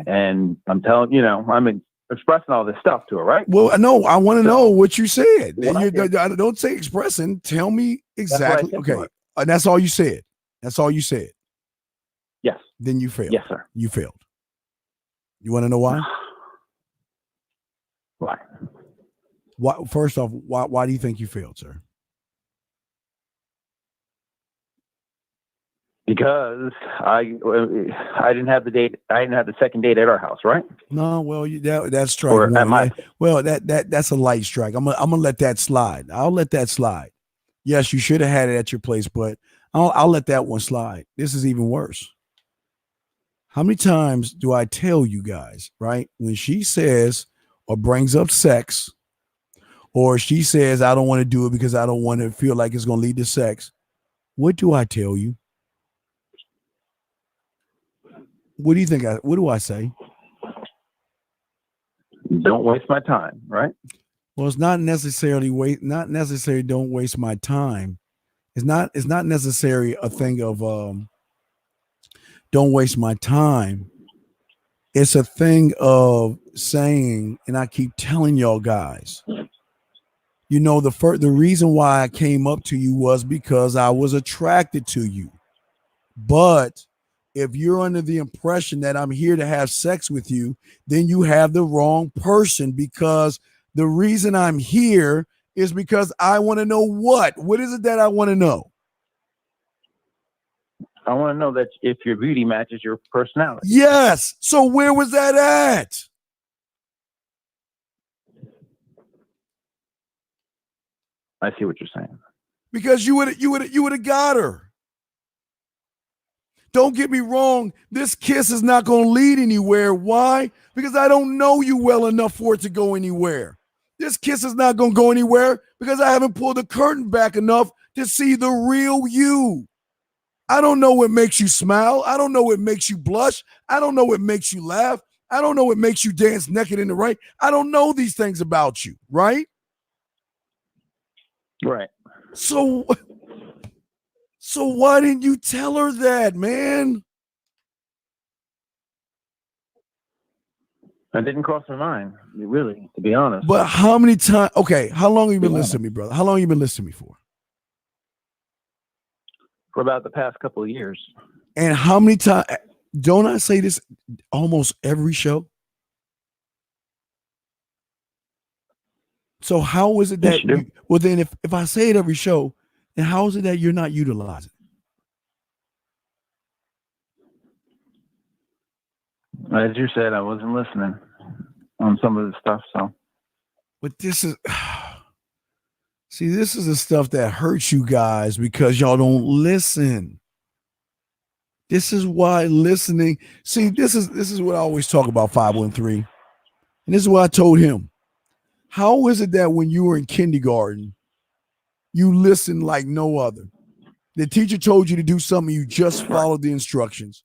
and I'm telling I'm expressing all this stuff to her, right? Well, no, I want to know what you said. Don't say expressing. Tell me exactly. Okay, that's all you said. That's all you said. Yes. Then you failed. Yes, sir. You failed. You want to know why? Why? First off, why do you think you failed, sir? Because I didn't have the date. I didn't have the second date at our house, right? No, well, that's strike one. Well, that's a light strike. I'm gonna let that slide. I'll let that slide. Yes, you should have had it at your place, but I'll let that one slide. This is even worse. How many times do I tell you guys, right? When she says or brings up sex, or she says, I don't want to do it because I don't want to feel like it's going to lead to sex. What do I tell you? What do you think? What do I say? Don't waste my time, right? Well, it's not necessarily don't waste my time. It's not necessarily a thing of don't waste my time. It's a thing of saying, and I keep telling y'all guys, the reason why I came up to you was because I was attracted to you. But if you're under the impression that I'm here to have sex with you, then you have the wrong person, because the reason I'm here is because I want to know what is it that I want to know? I want to know that if your beauty matches your personality. Yes. So where was that at? I see what you're saying. Because you would have got her. Don't get me wrong. This kiss is not going to lead anywhere. Why? Because I don't know you well enough for it to go anywhere. This kiss is not going to go anywhere because I haven't pulled the curtain back enough to see the real you. I don't know what makes you smile. I don't know what makes you blush. I don't know what makes you laugh. I don't know what makes you dance naked in the rain. I don't know these things about you, right? Right. So why didn't you tell her that, man? That didn't cross my mind, really, to be honest. But how many times? Okay, how long have you been listening to me, brother? How long have you been listening to me for? For about the past couple of years. And how many times? Don't I say this almost every show? So how is it that? Well, then if I say it every show, then how is it that you're not utilizing it? As you said, I wasn't listening on some of the stuff. So, but this is this is the stuff that hurts you guys because y'all don't listen. This is why listening. See, this is what I always talk about 513, and this is what I told him. How is it that when you were in kindergarten, you listened like no other? The teacher told you to do something, you just followed the instructions.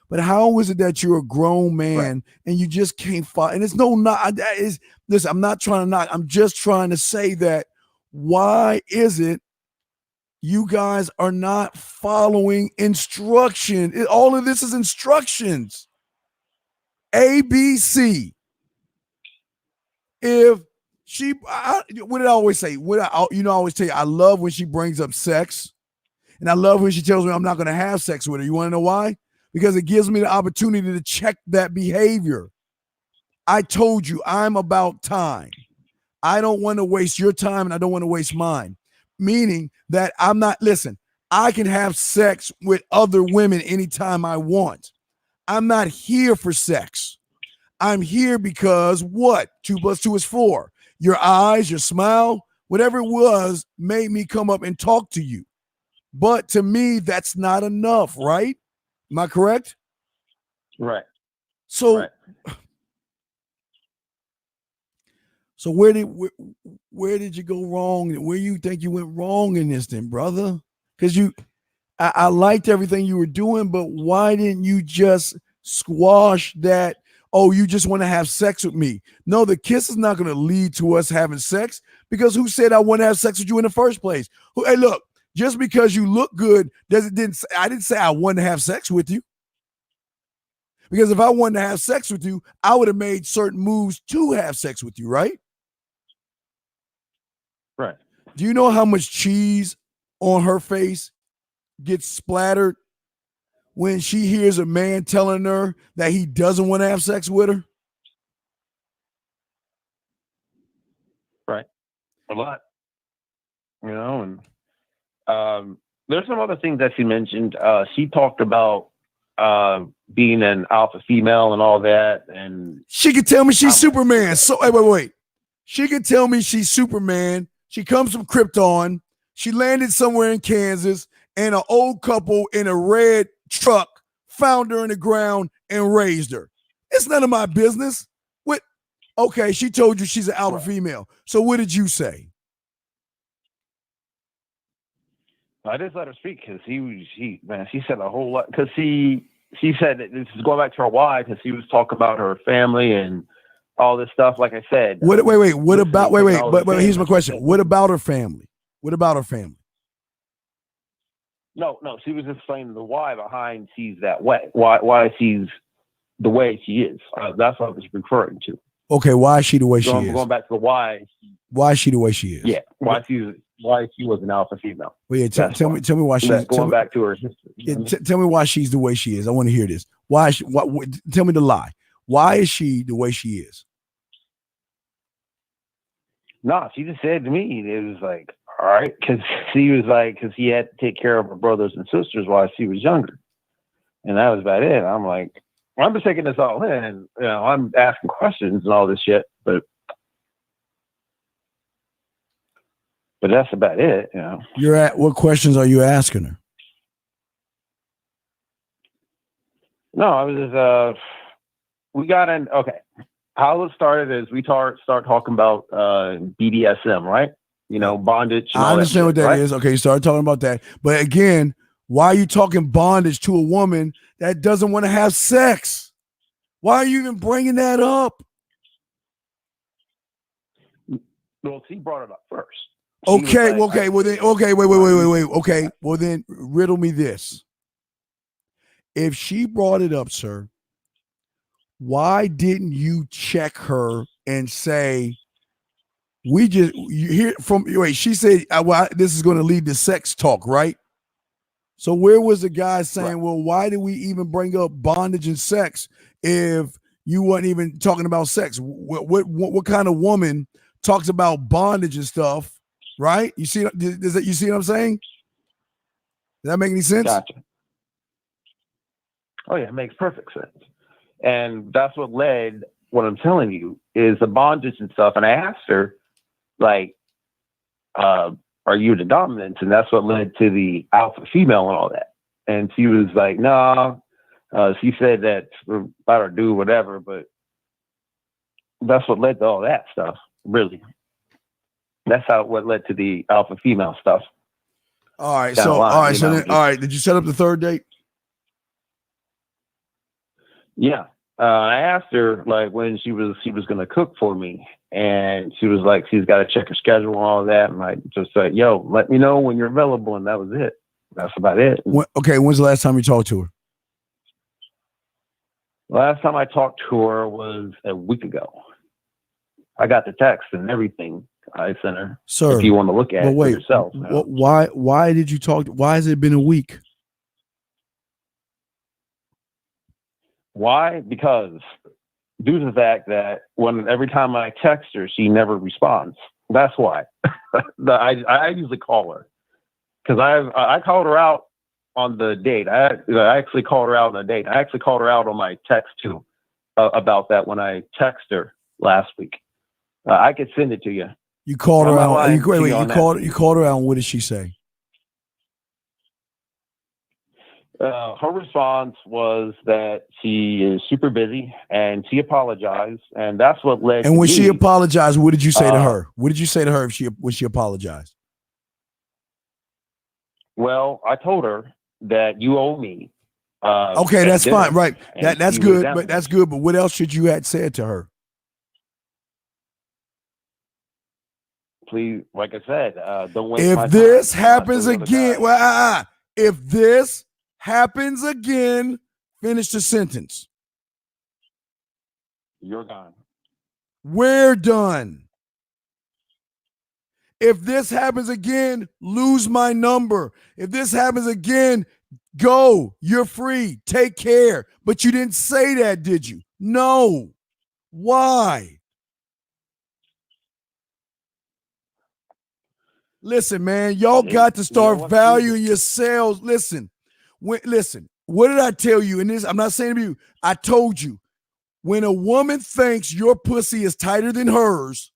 But how is it that you're a grown man and you just can't follow? And it's listen, I'm not trying to knock. I'm just trying to say that why is it you guys are not following instruction? All of this is instructions. A, B, C. What did I always say? I always tell you, I love when she brings up sex. And I love when she tells me I'm not going to have sex with her. You want to know why? Because it gives me the opportunity to check that behavior. I told you I'm about time. I don't want to waste your time and I don't want to waste mine. Meaning that I'm not, listen, I can have sex with other women anytime I want. I'm not here for sex. I'm here because what? 2 + 2 is 4. Your eyes, your smile, whatever it was, made me come up and talk to you. But to me, that's not enough, right? Am I correct? Right. So, Right. so where did you go wrong? Where you think you went wrong in this then, brother? Because I liked everything you were doing, but why didn't you just squash that? Oh, you just want to have sex with me. No, the kiss is not going to lead to us having sex, because who said I want to have sex with you in the first place? Hey, look, just because you look good, I didn't say I wanted to have sex with you. Because if I wanted to have sex with you, I would have made certain moves to have sex with you, right? Right. Do you know how much cheese on her face gets splattered when she hears a man telling her that he doesn't want to have sex with her? Right. A lot. And there's some other things that she mentioned. She talked about being an alpha female and all that. And she could tell me she's Superman. So wait. She could tell me she's Superman. She comes from Krypton. She landed somewhere in Kansas, and an old couple in a red truck found her in the ground and raised her. It's none of my business. What? Okay, she told you she's an alpha female. So what did you say? I just let her speak because she said a whole lot, because she said that this is going back to her why, because she was talking about her family and all this stuff. Like I said, But here's my question. What about her family? What about her family? No, she was explaining the why behind she's that way. Why she's the way she is. That's what I was referring to. Okay, why is she the way she is? Going back to the why. Why is she the way she is? Yeah, why she was an alpha female. Well, yeah, tell me why she's going back to her history. Yeah, tell me why she's the way she is. I want to hear this. Tell me the lie. Why is she the way she is? No, she just said to me, it was like, all right, because she was like, because he had to take care of her brothers and sisters while she was younger, and that was about it. I'm like, I'm just taking this all in, and I'm asking questions and all this shit, but that's about it. You're at what questions are you asking her? No, I was just we got in. Okay, how it started is we start talking about BDSM, right? Bondage. I understand what that is. Okay, you started talking about that, but again, why are you talking bondage to a woman that doesn't want to have sex? Why are you even bringing that up? Well, she brought it up first. Okay, wait. Okay, well then riddle me this. If she brought it up, sir, why didn't you check her and say, she said, well, this is going to lead to sex talk, right? So where was the guy saying, right, well, why did we even bring up bondage and sex if you weren't even talking about sex? What kind of woman talks about bondage and stuff? Right? You see what I'm saying? Does that make any sense? Gotcha. Oh yeah, it makes perfect sense. And that's what led, what I'm telling you, is the bondage and stuff. And I asked her, like, are you the dominant? And that's what led to the alpha female and all that. And she was like, no. She said that about her do whatever, but that's what led to all that stuff, really. That's what led to the alpha female stuff. All right. So, all right. Did you set up the third date? Yeah. I asked her like when she was going to cook for me, and she was like, she's got to check her schedule and all that. And I just said, yo, let me know when you're available. And that was it. That's about it. Okay. When's the last time you talked to her? Last time I talked to her was a week ago. I got the text and everything I sent her. Sir, if you want to look at it for yourself. Why did you talk? Why has it been a week? Why? Because due to the fact that every time I text her, she never responds. That's why. I usually call her because I called her out on the date. I actually called her out on the date. I actually called her out on my text too about that when I texted her last week. I could send it to you. You called her out. You called her out. And what did she say? Her response was that she is super busy and she apologized, and that's what led. And when she apologized, what did you say to her? What did you say to her when she apologized? Well, I told her that you owe me. Okay, that's fine, right? That's good, but that's good. But what else should you had said to her? Please, like I said, don't waste my if time. This happens again, if this happens again, finish the sentence. You're gone. We're done. If this happens again, lose my number. If this happens again, go. You're free. Take care. But you didn't say that, did you? No. Why? Listen, man, y'all got to start valuing yourselves. Listen, what did I tell you in this? I'm not saying to you, I told you, when a woman thinks your pussy is tighter than hers,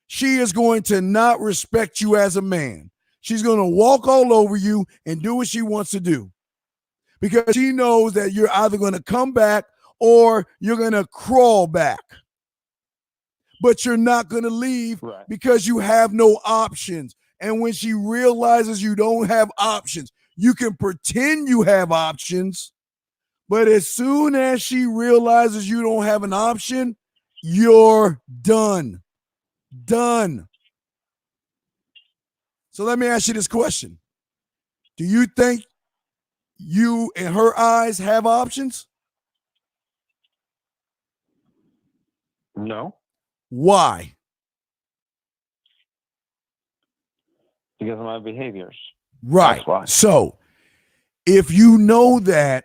she is going to not respect you as a man. She's going to walk all over you and do what she wants to do because she knows that you're either going to come back or you're going to crawl back. But you're not going to leave because you have no options. And when she realizes you don't have options, you can pretend you have options, but as soon as she realizes you don't have an option, you're done. Done. So let me ask you this question. Do you think you, in her eyes, have options? No. Why? Because of my behaviors. Right. That's why. So if you know that,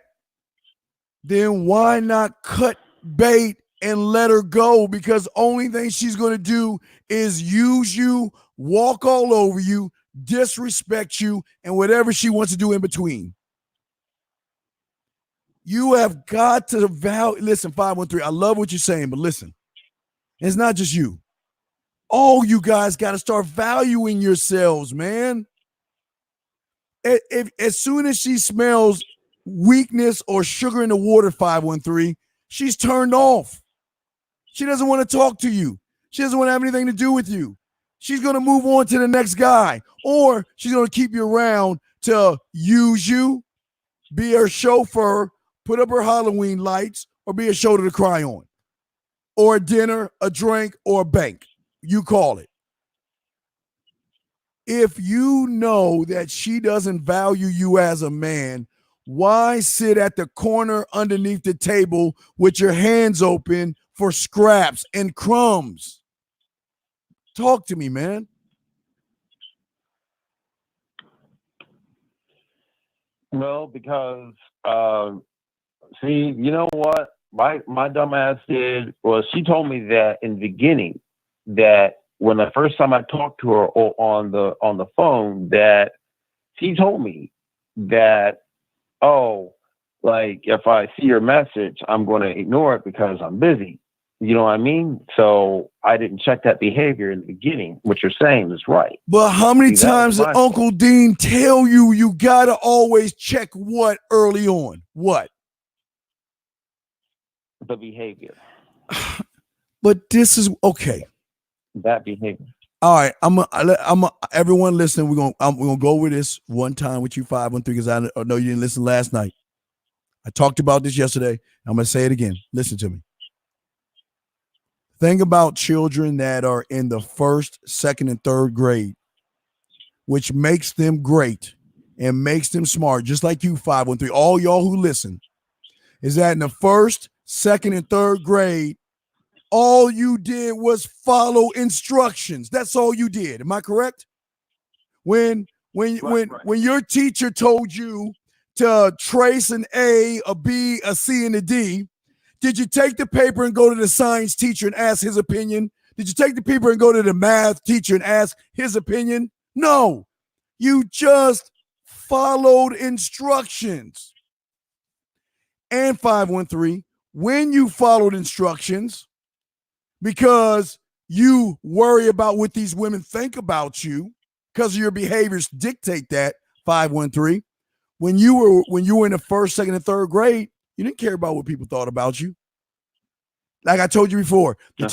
then why not cut bait and let her go? Because only thing she's going to do is use you, walk all over you, disrespect you, and whatever she wants to do in between. You have got to value. Listen, 513, I love what you're saying, but listen, it's not just you. All you guys got to start valuing yourselves, man. As soon as she smells weakness or sugar in the water, 513, she's turned off. She doesn't want to talk to you. She doesn't want to have anything to do with you. She's going to move on to the next guy, or she's going to keep you around to use you, be her chauffeur, put up her Halloween lights, or be a shoulder to cry on, or a dinner, a drink, or a bank. You call it. If you know that she doesn't value you as a man, why sit at the corner underneath the table with your hands open for scraps and crumbs? Talk to me, man. Well, because see, you know what my dumb ass did was she told me that in the beginning that when the first time I talked to her on the phone, that she told me that, oh, like if I see your message, I'm going to ignore it because I'm busy. You know what I mean? So I didn't check that behavior in the beginning. What you're saying is right. But how many times did Uncle Dean tell you you got to always check what early on? What? The behavior. But this is okay. That behavior. All right, I'm everyone listening. We're gonna go over this one time with you, 513, because I know you didn't listen last night. I talked about this yesterday. I'm gonna say it again. Listen to me. Think about children that are in the first, second, and third grade, which makes them great and makes them smart, just like you, 513. All y'all who listen, is that in the first, second, and third grade, all you did was follow instructions. That's all you did. Am I correct? When your teacher told you to trace an A, a B, a C, and a D, Did you take the paper and go to the science teacher and ask his opinion? Did you take the paper and go to the math teacher and ask his opinion? No. You just followed instructions. And 513, when you followed instructions, because you worry about what these women think about you, because your behaviors dictate that, 513, when you were in the first, second, and third grade, you didn't care about what people thought about you. Like I told you before, the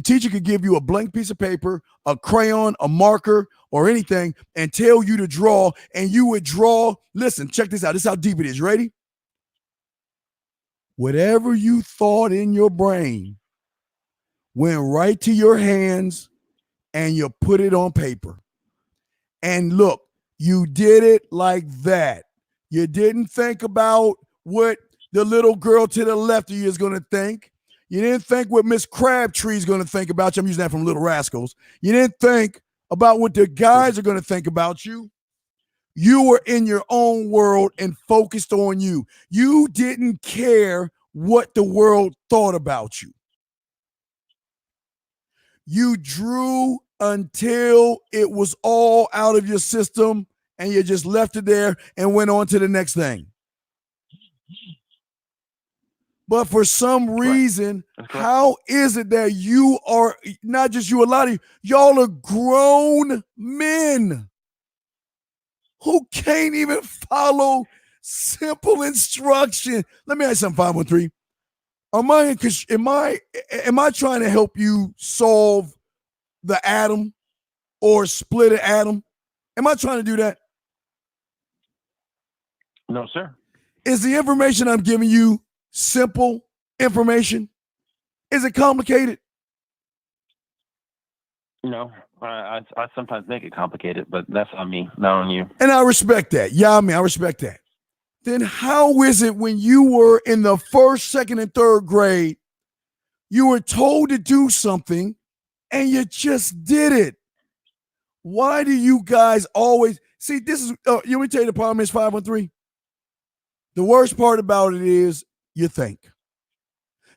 teacher could give you a blank piece of paper, a crayon, a marker, or anything, and tell you to draw, and you would draw. Listen, check this out. This is how deep it is. Ready? Whatever you thought in your brain went right to your hands, and you put it on paper. And look, you did it like that. You didn't think about what the little girl to the left of you is going to think. You didn't think what Miss Crabtree is going to think about you. I'm using that from Little Rascals. You didn't think about what the guys are going to think about you. You were in your own world and focused on you. You didn't care what the world thought about you. You drew until it was all out of your system, and you just left it there and went on to the next thing. But for some reason, how is it that you are, not just you, a lot of you, y'all are grown men who can't even follow simple instruction? Let me ask you something, 513. Am I trying to help you solve the atom or split an atom? Am I trying to do that? No, sir. Is the information I'm giving you simple information? Is it complicated? No, I sometimes make it complicated, but that's on me, not on you. And I respect that. Yeah, I mean, I respect that. Then how is it when you were in the first, second, and third grade, you were told to do something and you just did it? Why do you guys always see this is let me tell you the problem is 513. The worst part about it is you think.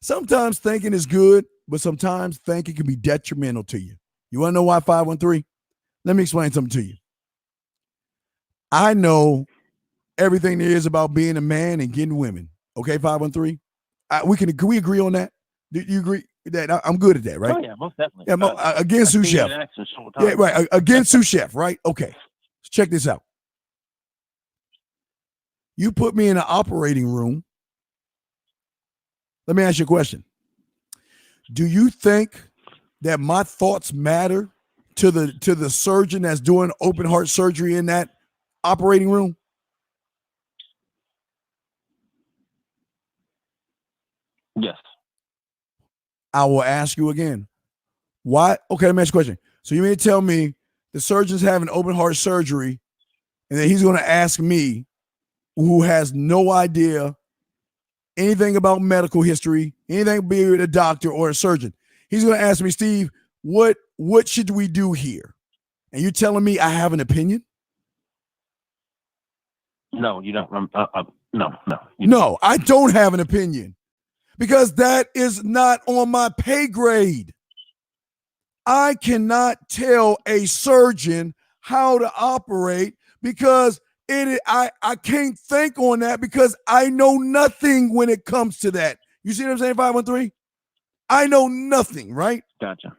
Sometimes thinking is good, but sometimes thinking can be detrimental to you. You want to know why, 513? Let me explain something to you. I know everything there is about being a man and getting women. Okay, 513? Can we agree on that? Do you agree that I'm good at that, right? Oh, yeah, most definitely. Yeah, against 𝐄𝐶HEF. Yeah, right. Against 𝐄𝐶HEF, right? Okay. Check this out. You put me in an operating room. Let me ask you a question. Do you think that my thoughts matter to the surgeon that's doing open heart surgery in that operating room? Yes. I will ask you again. Why? Okay, let me ask you a question. So you may tell me the surgeon's having open heart surgery, and then he's going to ask me, who has no idea anything about medical history, anything being a doctor or a surgeon. He's going to ask me, Steve, what should we do here? And you're telling me I have an opinion? No, you don't. No. No, I don't have an opinion because that is not on my pay grade. I cannot tell a surgeon how to operate because I can't think on that because I know nothing when it comes to that. You see what I'm saying, 513? I know nothing, right? Gotcha.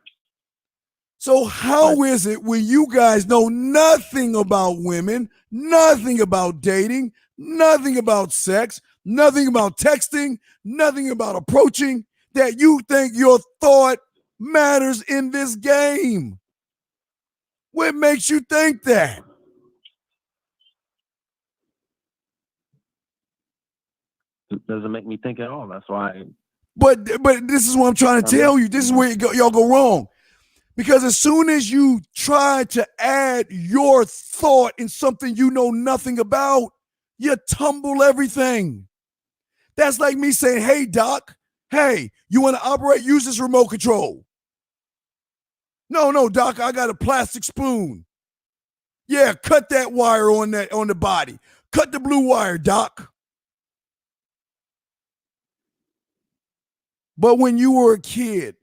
So how is it when you guys know nothing about women, nothing about dating, nothing about sex, nothing about texting, nothing about approaching, that you think your thought matters in this game? What makes you think that? It doesn't make me think at all. That's why. But this is what I'm trying to tell you. This is where y'all go wrong. Because as soon as you try to add your thought in something you know nothing about, you tumble everything. That's like me saying, hey, doc, hey, you want to operate? Use this remote control. No, doc, I got a plastic spoon. Yeah, cut that wire on the body. Cut the blue wire, doc. But when you were a kid,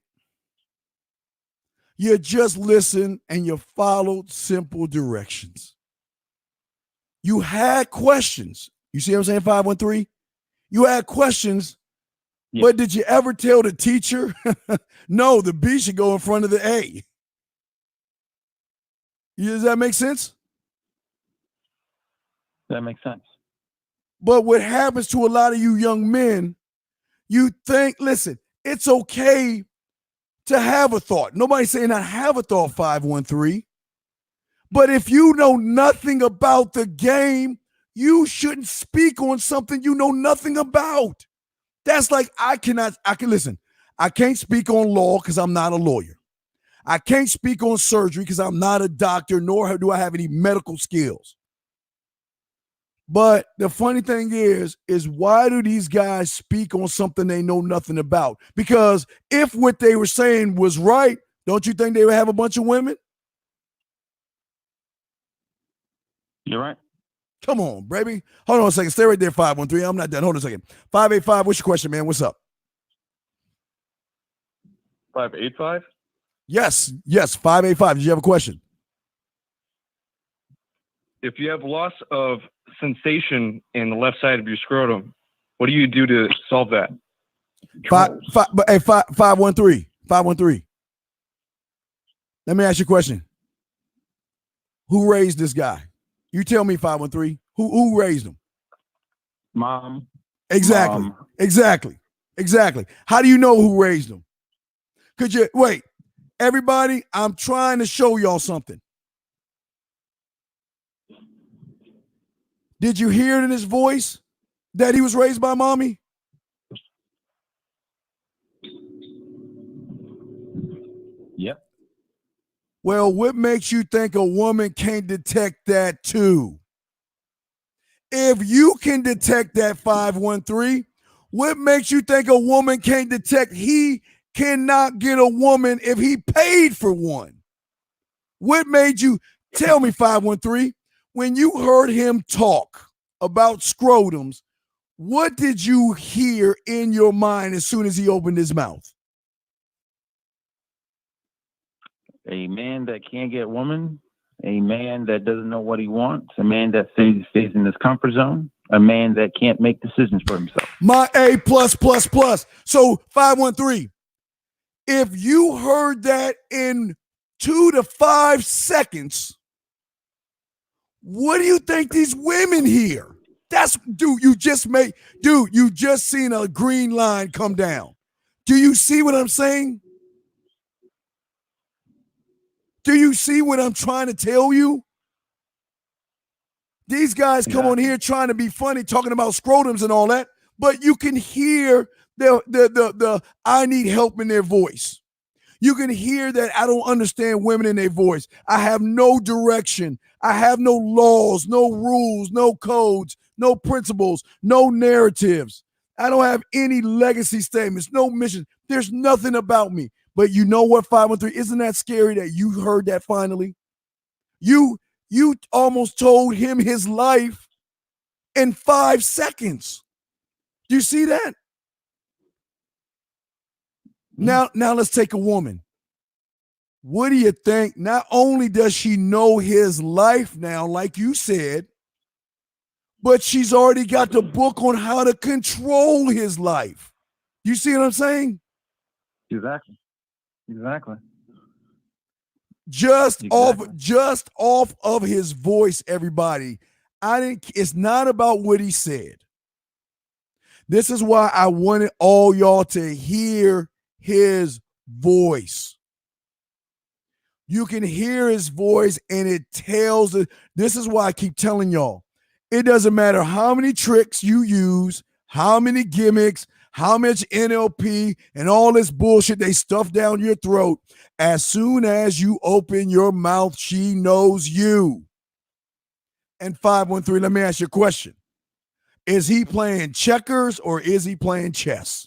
you just listened and you followed simple directions. You had questions. You see what I'm saying, 513? You had questions, but did you ever tell the teacher, no, the B should go in front of the A? Does that make sense? That makes sense. But what happens to a lot of you young men, you think, listen, it's okay to have a thought. Nobody's saying I have a thought, 513. But if you know nothing about the game, you shouldn't speak on something you know nothing about. That's like I can't speak on law because I'm not a lawyer. I can't speak on surgery because I'm not a doctor, nor do I have any medical skills. But the funny thing is why do these guys speak on something they know nothing about? Because if what they were saying was right, don't you think they would have a bunch of women? You're right. Come on, baby. Hold on a second. Stay right there, 513. I'm not done. Hold on a second. 585, what's your question, man? What's up? 585? Yes, 585. Did you have a question? If you have loss of sensation in the left side of your scrotum, what do you do to solve that? 513. 513. Let me ask you a question. Who raised this guy? You tell me, 513. Who raised him? Mom. Exactly. Mom. Exactly. How do you know who raised him? Could you wait? Everybody, I'm trying to show y'all something. Did you hear it in his voice that he was raised by mommy? Yep. Well, what makes you think a woman can't detect that too? If you can detect that, 513, what makes you think a woman can't detect he cannot get a woman if he paid for one? What made you tell me, 513, when you heard him talk about scrotums, what did you hear in your mind as soon as he opened his mouth? A man that can't get woman, a man that doesn't know what he wants, a man that stays in his comfort zone, a man that can't make decisions for himself. My A+++. So 513, if you heard that in 2 to 5 seconds, what do you think these women hear? You just seen a green line come down. Do you see what I'm saying? Do you see what I'm trying to tell you? These guys come on here trying to be funny, talking about scrotums and all that, but you can hear the I need help in their voice. You can hear that I don't understand women in their voice. I have no direction. I have no laws, no rules, no codes, no principles, no narratives. I don't have any legacy statements, no mission. There's nothing about me. But you know what, 513? Isn't that scary that you heard that finally? You almost told him his life in 5 seconds. Do you see that? Now let's take a woman. What do you think? Not only does she know his life now, like you said, but she's already got the book on how to control his life. You see what I'm saying? Exactly. Just off of his voice, everybody. It's not about what he said. This is why I wanted all y'all to hear his voice. You can hear his voice and it tells this is why I keep telling y'all. It doesn't matter how many tricks you use, how many gimmicks, how much NLP and all this bullshit they stuff down your throat. As soon as you open your mouth, she knows you. And 513, let me ask you a question. Is he playing checkers or is he playing chess?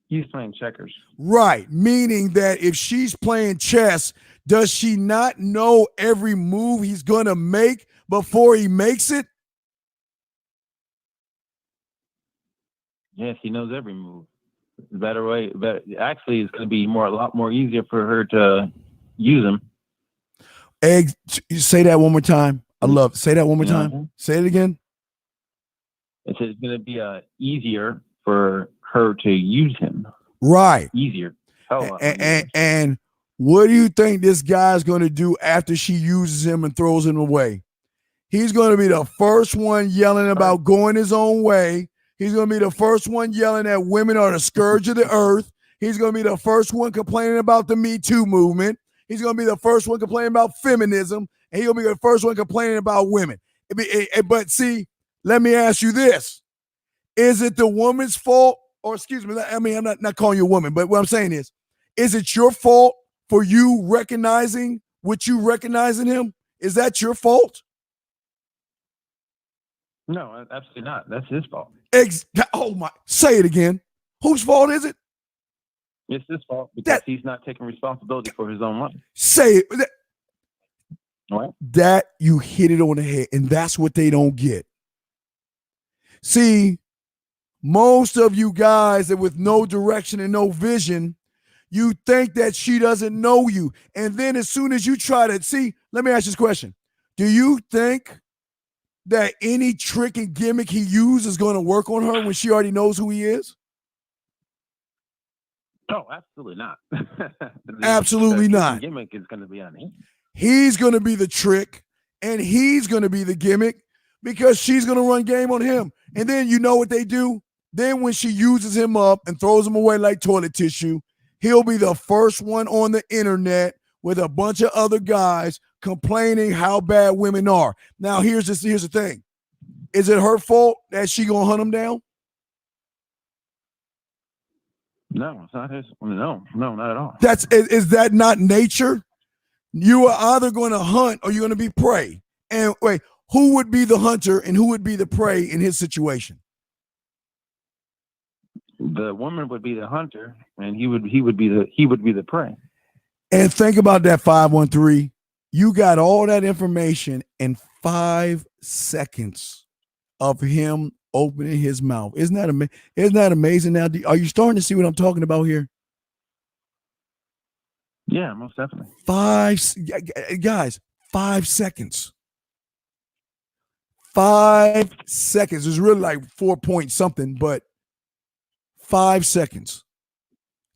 He's playing checkers. Right, meaning that if she's playing chess, does she not know every move he's going to make before he makes it? Yes, he knows every move. Better way, but actually, it's going to be a lot more easier for her to use him. Egg, say that one more time. I love. Say that one more time. Mhm. Say it again. It's going to be easier for her to use him. Right. Easier. And what do you think this guy's going to do after she uses him and throws him away? He's going to be the first one yelling about going his own way. He's going to be the first one yelling that women are the scourge of the earth. He's going to be the first one complaining about the Me Too movement. He's going to be the first one complaining about feminism. And he'll be the first one complaining about women. But see, let me ask you this. Is it the woman's fault? Or excuse me, I mean, I'm not calling you a woman, but what I'm saying is it your fault for you recognizing what you recognize in him? Is that your fault? No, absolutely not. That's his fault. Oh my! Say it again. Whose fault is it? It's his fault because he's not taking responsibility for his own life. Say it. What? That you hit it on the head, and that's what they don't get. See, most of you guys that with no direction and no vision, you think that she doesn't know you, and then as soon as you try to see, let me ask you this question: do you think that any trick and gimmick he uses is going to work on her when she already knows who he is? No, absolutely not. Absolutely not. The gimmick is going to be on him. He's going to be the trick, and he's going to be the gimmick because she's going to run game on him. And then you know what they do? Then when she uses him up and throws him away like toilet tissue, he'll be the first one on the internet with a bunch of other guys complaining how bad women are. Now, here's the thing. Is it her fault that she gonna hunt him down? No, it's not his. No, not at all. Is that not nature? You are either going to hunt or you're going to be prey. And wait, who would be the hunter and who would be the prey in his situation? The woman would be the hunter, and he would be the prey. And think about that 513. You got all that information in 5 seconds of him opening his mouth. Isn't that amazing? Now, are you starting to see what I'm talking about here? Yeah, most definitely. 5 seconds. 5 seconds. It's really like 4 point something, but 5 seconds.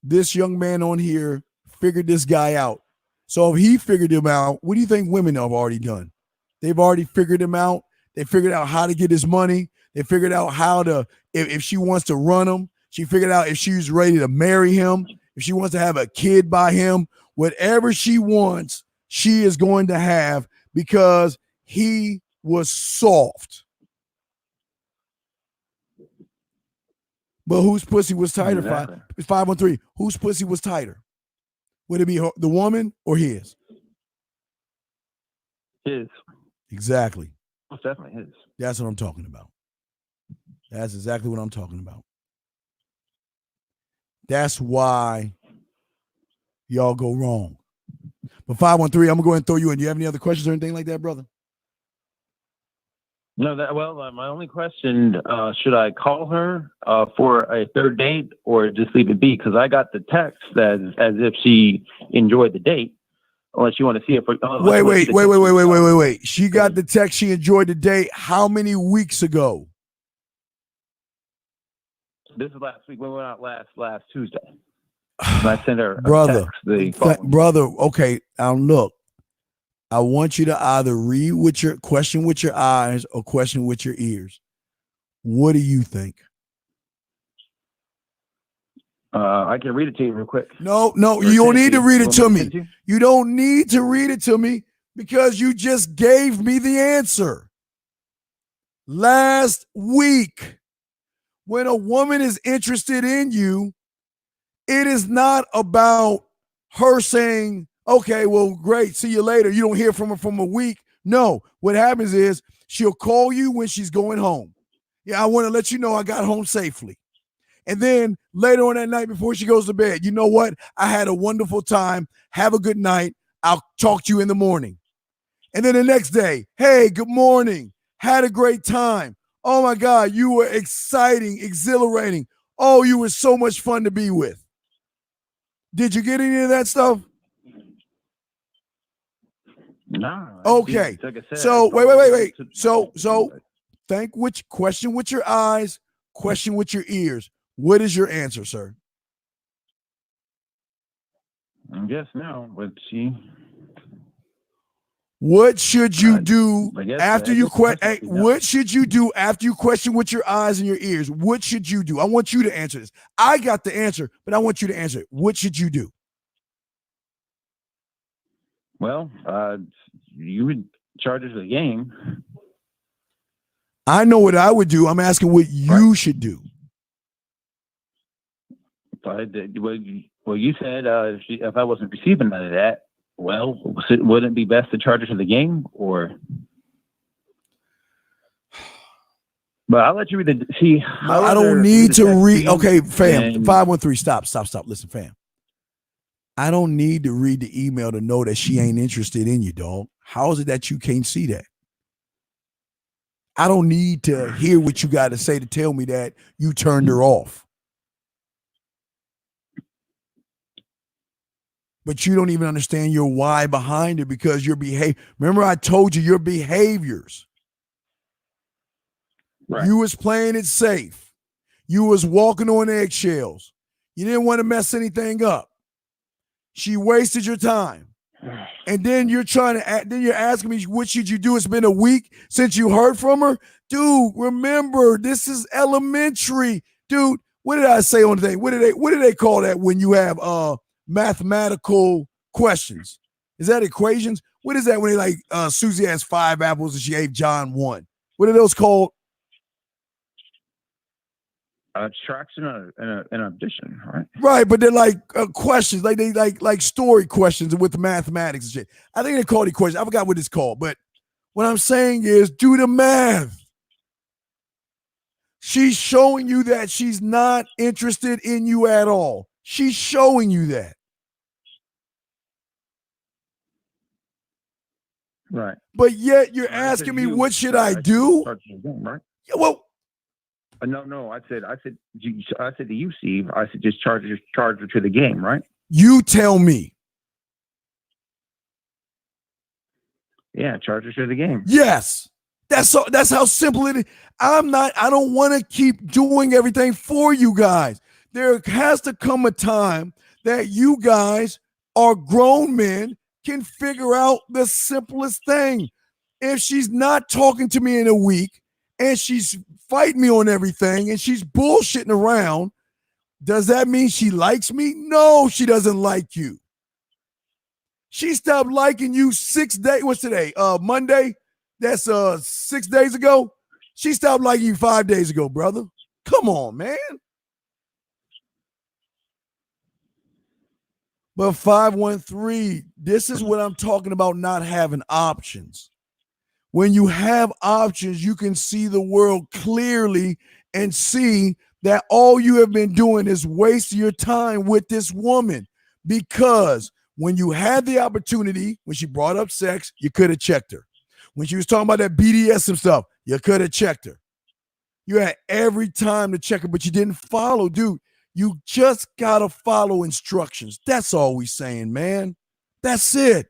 This young man on here figured this guy out. So if he figured him out, what do you think women have already done? They've already figured him out. They figured out how to get his money. They figured out how to, if she wants to run him, she figured out if she's ready to marry him, if she wants to have a kid by him, whatever she wants, she is going to have because he was soft. But whose pussy was tighter? Exactly. 513. Whose pussy was tighter? Would it be the woman or his? His. Exactly. Most definitely his. That's what I'm talking about. That's exactly what I'm talking about. That's why y'all go wrong. But 513, I'm going to go ahead and throw you in. Do you have any other questions or anything like that, brother? No, my only question, should I call her for a third date or just leave it be? Because I got the text as if she enjoyed the date, unless you want to see it. Wait. She got the text she enjoyed the date how many weeks ago? This is last week. We went out last Tuesday. And I sent her brother, a text. Brother, okay, now look. I want you to either read with your question with your eyes or question with your ears. What do you think? I can read it to you real quick. No, you don't need to read it to me. You don't need to read it to me because you just gave me the answer. Last week, when a woman is interested in you, it is not about her saying, okay, well, great, see you later. You don't hear from her from a week. No, what happens is she'll call you when she's going home. Yeah, I want to let you know I got home safely. And then later on that night before she goes to bed, you know what? I had a wonderful time. Have a good night. I'll talk to you in the morning. And then the next day, hey, good morning. Had a great time. Oh my God, you were exciting, exhilarating. Oh, you were so much fun to be with. Did you get any of that stuff? No. Okay. Like I said, So wait. So question with your eyes, question with your ears. What is your answer, sir? I guess now, but see. What should you do after you question? What should you do after you question with your eyes and your ears? What should you do? I want you to answer this. I got the answer, but I want you to answer it. What should you do? Well, you would charge us a game. I know what I would do. I'm asking what you should do. Well, you said if I wasn't receiving none of that, well, wouldn't it be best to charge her to the game, or? But I'll let you read the. See, I don't need to read. Okay, fam. 513. Stop. Listen, fam. I don't need to read the email to know that she ain't interested in you, dog. How is it that you can't see that? I don't need to hear what you got to say to tell me that you turned her off. But you don't even understand your why behind it, because your behavior. Remember, I told you your behaviors. Right. You was playing it safe. You was walking on eggshells. You didn't want to mess anything up. She wasted your time. And then you're asking me, what should you do? It's been a week since you heard from her. Dude, remember, this is elementary. Dude, what did I say on the thing? What do they call that when you have mathematical questions? Is that equations? What is that when they Susie has 5 apples and she gave John 1? What are those called? Subtraction and addition, right? Right, but they're like questions, like story questions with the mathematics and shit. I think they call it equations. I forgot what it's called, but what I'm saying is do the math. She's showing you that she's not interested in you at all. She's showing you that. Right. But yet you're asking me, what should I do? Right? Well, no. I said to you, Steve. I said just charge her to the game, right? You tell me. Yeah, charge her to the game. Yes, that's how simple it is. I don't want to keep doing everything for you guys. There has to come a time that you guys are grown men can figure out the simplest thing. If she's not talking to me in a week and she's fighting me on everything and she's bullshitting around, does that mean she likes me? No, she doesn't like you. She stopped liking you 6 days. What's today? Monday? That's 6 days ago. She stopped liking you 5 days ago, brother. Come on, man. But 513, this is what I'm talking about, not having options. When you have options, you can see the world clearly and see that all you have been doing is wasting your time with this woman. Because when you had the opportunity, when she brought up sex, you could have checked her. When she was talking about that BDSM stuff, you could have checked her. You had every time to check her, but you didn't follow, dude. You just got to follow instructions. That's all we saying, man. That's it.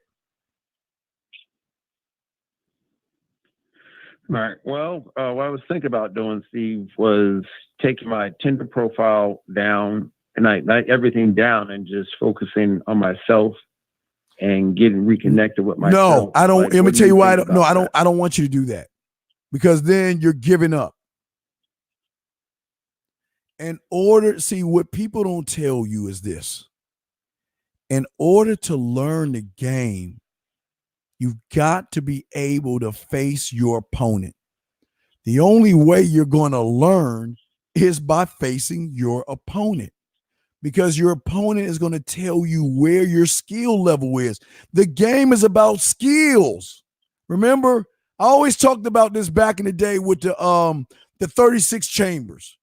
Right. Well, what I was thinking about doing, Steve, was taking my Tinder profile down and everything down and just focusing on myself and getting reconnected with myself. No, I don't. Let me tell you why. I don't want you to do that, because then you're giving up. What people don't tell you is this. In order to learn the game, you've got to be able to face your opponent. The only way you're going to learn is by facing your opponent, because your opponent is going to tell you where your skill level is. The game is about skills. Remember, I always talked about this back in the day with the 36 chambers.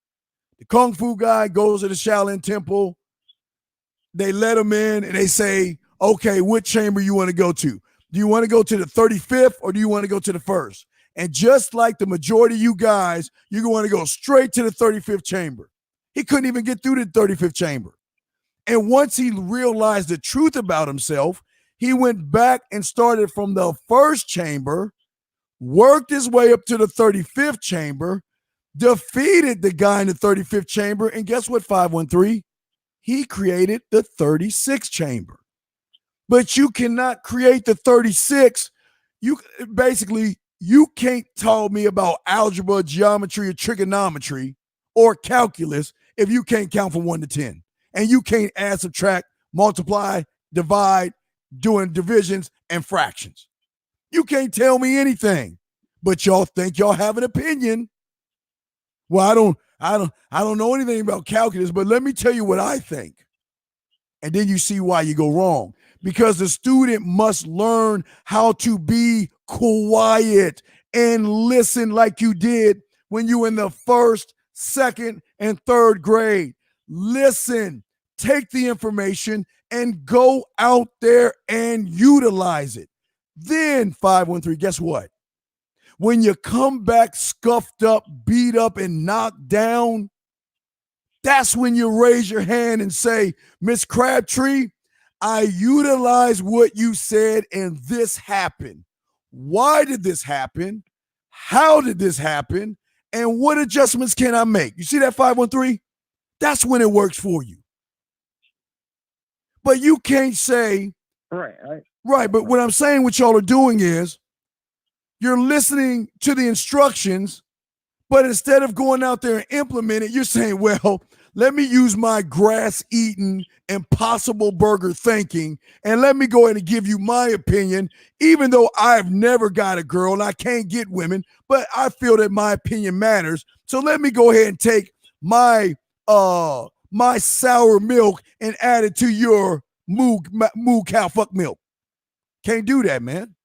The Kung Fu guy goes to the Shaolin temple. They let him in and they say, okay, what chamber you want to go to? Do you want to go to the 35th or do you want to go to the first? And just like the majority of you guys, you're going to go straight to the 35th chamber. He couldn't even get through the 35th chamber. And once he realized the truth about himself, he went back and started from the first chamber, worked his way up to the 35th chamber, defeated the guy in the 35th chamber, and guess what, 513? He created the 36th chamber. But you cannot create the 36. You can't tell me about algebra, geometry, or trigonometry, or calculus if you can't count from 1 to 10. And you can't add, subtract, multiply, divide, doing divisions and fractions. You can't tell me anything, but y'all think y'all have an opinion. Well, I don't know anything about calculus, but let me tell you what I think. And then you see why you go wrong. Because the student must learn how to be quiet and listen like you did when you were in the first, second, and third grade. Listen, take the information, and go out there and utilize it. Then, 513, guess what? When you come back scuffed up, beat up, and knocked down, that's when you raise your hand and say, Miss Crabtree, I utilized what you said and this happened. Why did this happen? How did this happen? And what adjustments can I make? You see that, 513? That's when it works for you. But you can't say, right. But what I'm saying, what y'all are doing is you're listening to the instructions, but instead of going out there and implement it, you're saying, well, let me use my grass-eating, impossible burger thinking, and let me go ahead and give you my opinion, even though I've never got a girl and I can't get women, but I feel that my opinion matters. So let me go ahead and take my sour milk and add it to your moo cow fuck milk. Can't do that, man.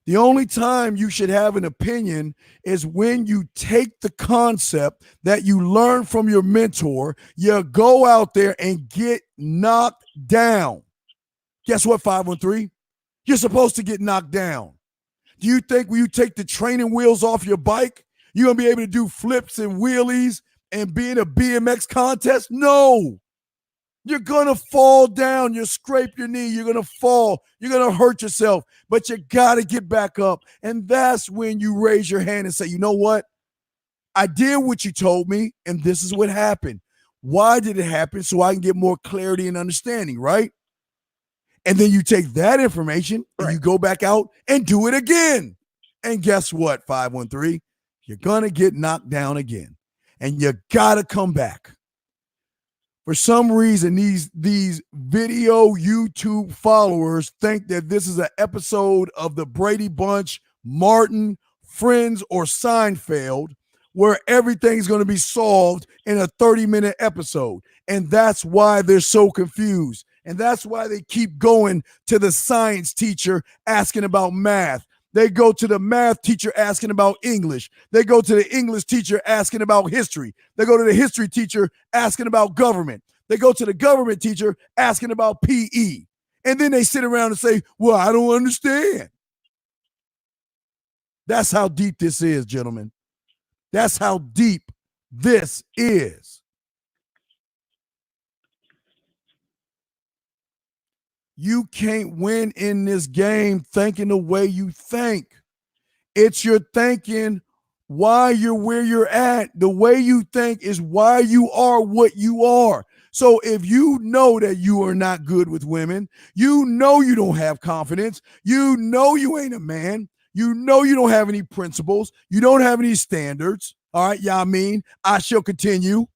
The only time you should have an opinion is when you take the concept that you learn from your mentor, you go out there and get knocked down. Guess what, 513? You're supposed to get knocked down. Do you think when you take the training wheels off your bike, you're going to be able to do flips and wheelies and be in a BMX contest? No. You're going to fall down. You scrape your knee. You're going to fall. You're going to hurt yourself. But you got to get back up. And that's when you raise your hand and say, you know what? I did what you told me, and this is what happened. Why did it happen? So I can get more clarity and understanding, right? And then you take that information and you go back out and do it again. And guess what, 513? You're going to get knocked down again. And you got to come back. For some reason, these video YouTube followers think that this is an episode of the Brady Bunch, Martin, Friends, or Seinfeld, where everything's going to be solved in a 30-minute episode. And that's why they're so confused. And that's why they keep going to the science teacher asking about math. They go to the math teacher asking about English. They go to the English teacher asking about history. They go to the history teacher asking about government. They go to the government teacher asking about PE. And then they sit around and say, well, I don't understand. That's how deep this is, gentlemen. That's how deep this is. You can't win in this game thinking the way you think. It's your thinking why you're where you're at. The way you think is why you are what you are. So if you know that you are not good with women, you know you don't have confidence, you know you ain't a man, you know you don't have any principles, you don't have any standards, all right, y'all mean, I shall continue.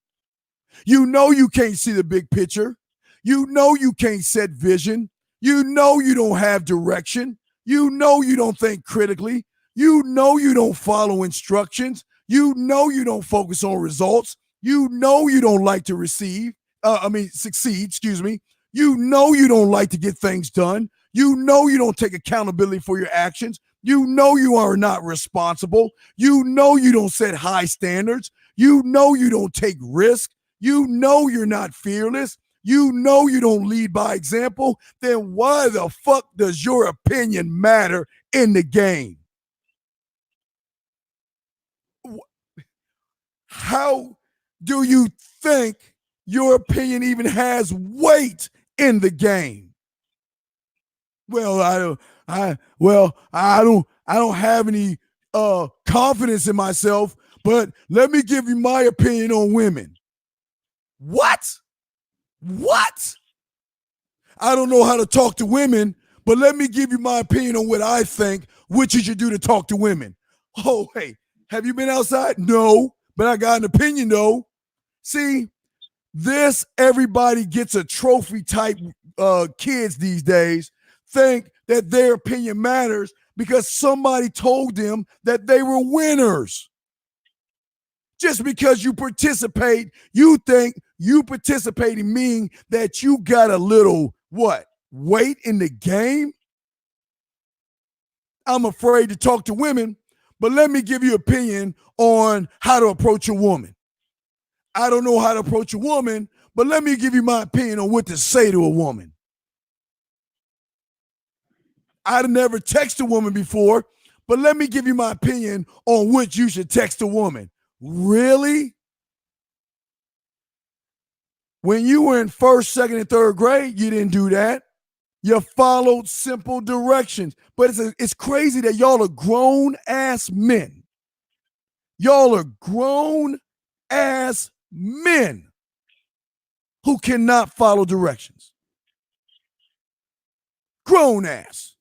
You know you can't see the big picture. You know you can't set vision. You know you don't have direction. You know you don't think critically. You know you don't follow instructions. You know you don't focus on results. You know you don't like to succeed, You know you don't like to get things done. You know you don't take accountability for your actions. You know you are not responsible. You know you don't set high standards. You know you don't take risks. You know you're not fearless. You know you don't lead by example. Then why the fuck does your opinion matter in the game? How do you think your opinion even has weight in the game? Well, I don't have any confidence in myself, but let me give you my opinion on women. What? I don't know how to talk to women, but let me give you my opinion on what I think what you should do to talk to women. Oh, hey, have you been outside? No, but I got an opinion though. See, this everybody gets a trophy type kids these days think that their opinion matters because somebody told them that they were winners. Just because you participate, you think you participating mean that you got a little, what, weight in the game? I'm afraid to talk to women, but let me give you an opinion on how to approach a woman. I don't know how to approach a woman, but let me give you my opinion on what to say to a woman. I've never texted a woman before, but let me give you my opinion on what you should text a woman. Really? When you were in first, second, and third grade, you didn't do that. You followed simple directions. But it's crazy that y'all are grown-ass men. Y'all are grown-ass men who cannot follow directions. Grown-ass.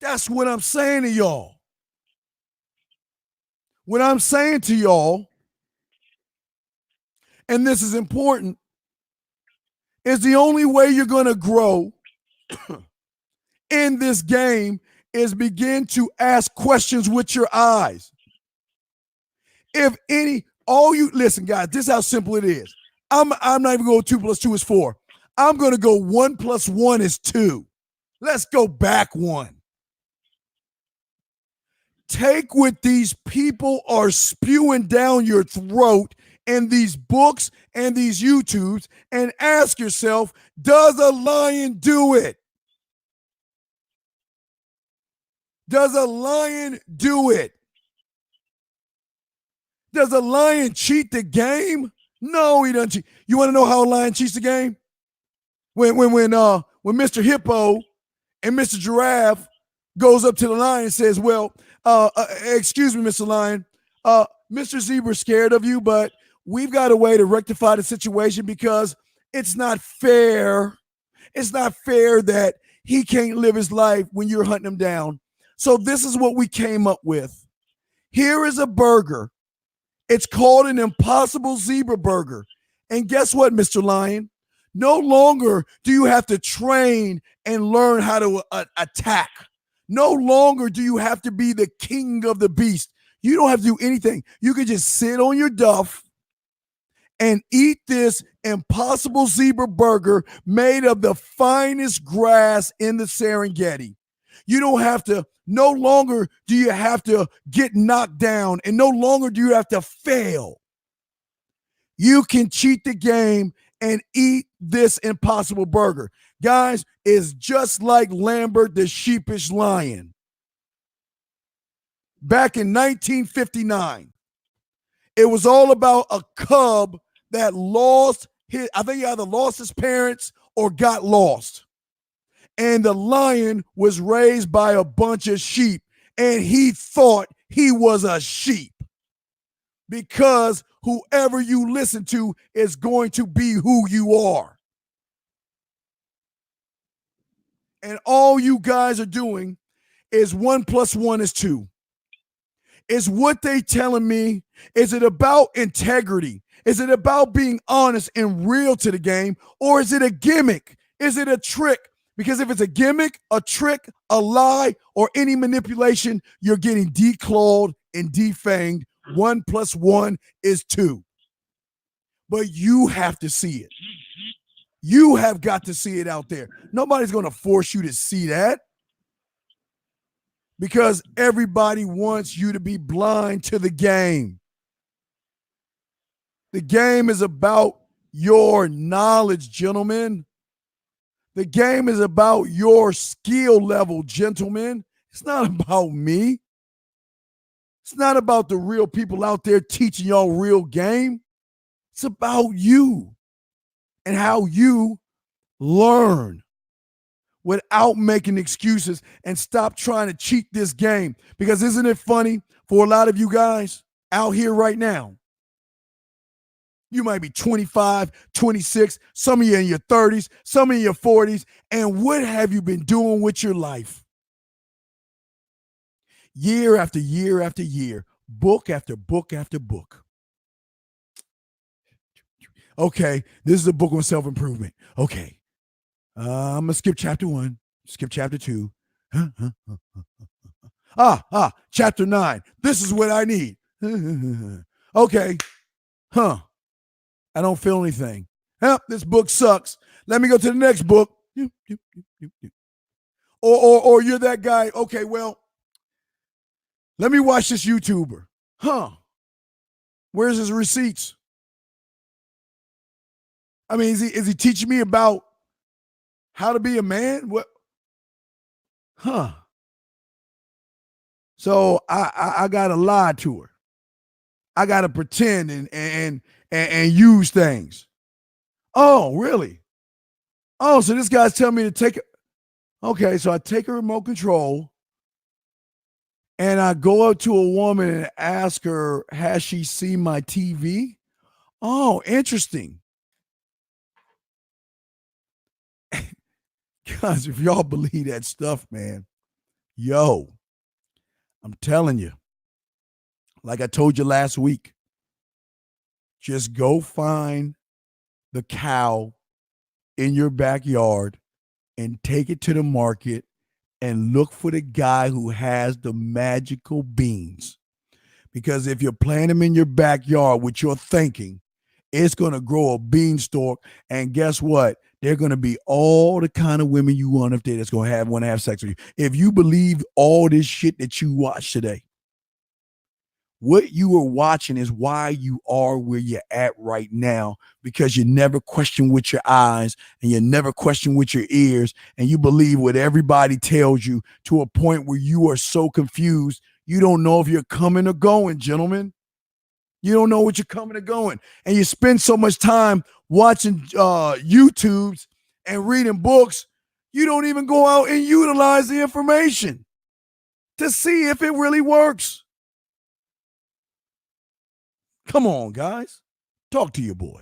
That's what I'm saying to y'all. What I'm saying to y'all, and this is important, is the only way you're going to grow in this game is begin to ask questions with your eyes. Listen, guys, this is how simple it is. I'm not even going 2 + 2 is 4. I'm going to go 1 + 1 is 2. Let's go back one. Take what these people are spewing down your throat in these books and these YouTubes and ask yourself, does a lion do it? Does a lion do it? Does a lion cheat the game? No, he doesn't cheat. You want to know how a lion cheats the game? When Mr. Hippo and Mr. Giraffe goes up to the lion and says, well, excuse me, Mr. Lion, Mr. Zebra's scared of you, but we've got a way to rectify the situation because it's not fair. It's not fair that he can't live his life when you're hunting him down. So this is what we came up with. Here is a burger. It's called an Impossible Zebra Burger. And guess what, Mr. Lion? No longer do you have to train and learn how to attack. No longer do you have to be the king of the beast. You don't have to do anything. You can just sit on your duff and eat this Impossible Zebra Burger made of the finest grass in the Serengeti. You don't have to, no longer do you have to get knocked down, and no longer do you have to fail. You can cheat the game and eat this Impossible Burger. Guys, it's just like Lambert the Sheepish Lion. Back in 1959, it was all about a cub that lost his, I think he either lost his parents or got lost. And the lion was raised by a bunch of sheep, and he thought he was a sheep because whoever you listen to is going to be who you are. And all you guys are doing is 1 + 1 is 2. Is what they telling me? Is it about integrity? Is it about being honest and real to the game? Or is it a gimmick? Is it a trick? Because if it's a gimmick, a trick, a lie, or any manipulation, you're getting declawed and defanged. 1 + 1 is 2. But you have to see it. You have got to see it out there. Nobody's going to force you to see that because everybody wants you to be blind to the game. The game is about your knowledge, gentlemen. The game is about your skill level, gentlemen. It's not about me. It's not about the real people out there teaching y'all real game. It's about you and how you learn without making excuses and stop trying to cheat this game. Because isn't it funny for a lot of you guys out here right now? You might be 25, 26, some of you in your 30s, some in your 40s, and what have you been doing with your life? Year after year after year, book after book after book. Okay, this is a book on self-improvement. Okay, I'm going to skip chapter 1, skip chapter 2. Chapter 9. This is what I need. Okay, I don't feel anything. This book sucks. Let me go to the next book. Or you're that guy. Okay, well, let me watch this YouTuber. Where's his receipts? I mean, is he teaching me about how to be a man? What? So I gotta lie to her. I gotta pretend and use things. Oh, really? Oh, so this guy's telling me to take it. Okay, so I take a remote control and I go up to a woman and ask her, has she seen my TV? Oh, interesting. Guys, if y'all believe that stuff, man, yo, I'm telling you, like I told you last week, just go find the cow in your backyard and take it to the market and look for the guy who has the magical beans. Because if you're planting them in your backyard with your thinking, it's going to grow a beanstalk. And guess what? They're going to be all the kind of women you want up there that's going to want to have sex with you. If you believe all this shit that you watch today, what you are watching is why you are where you're at right now, because you never question with your eyes and you never question with your ears, and you believe what everybody tells you to a point where you are so confused, you don't know if you're coming or going, gentlemen. You don't know what you're coming or going. And you spend so much time watching YouTubes and reading books, you don't even go out and utilize the information to see if it really works. Come on, guys. Talk to your boy.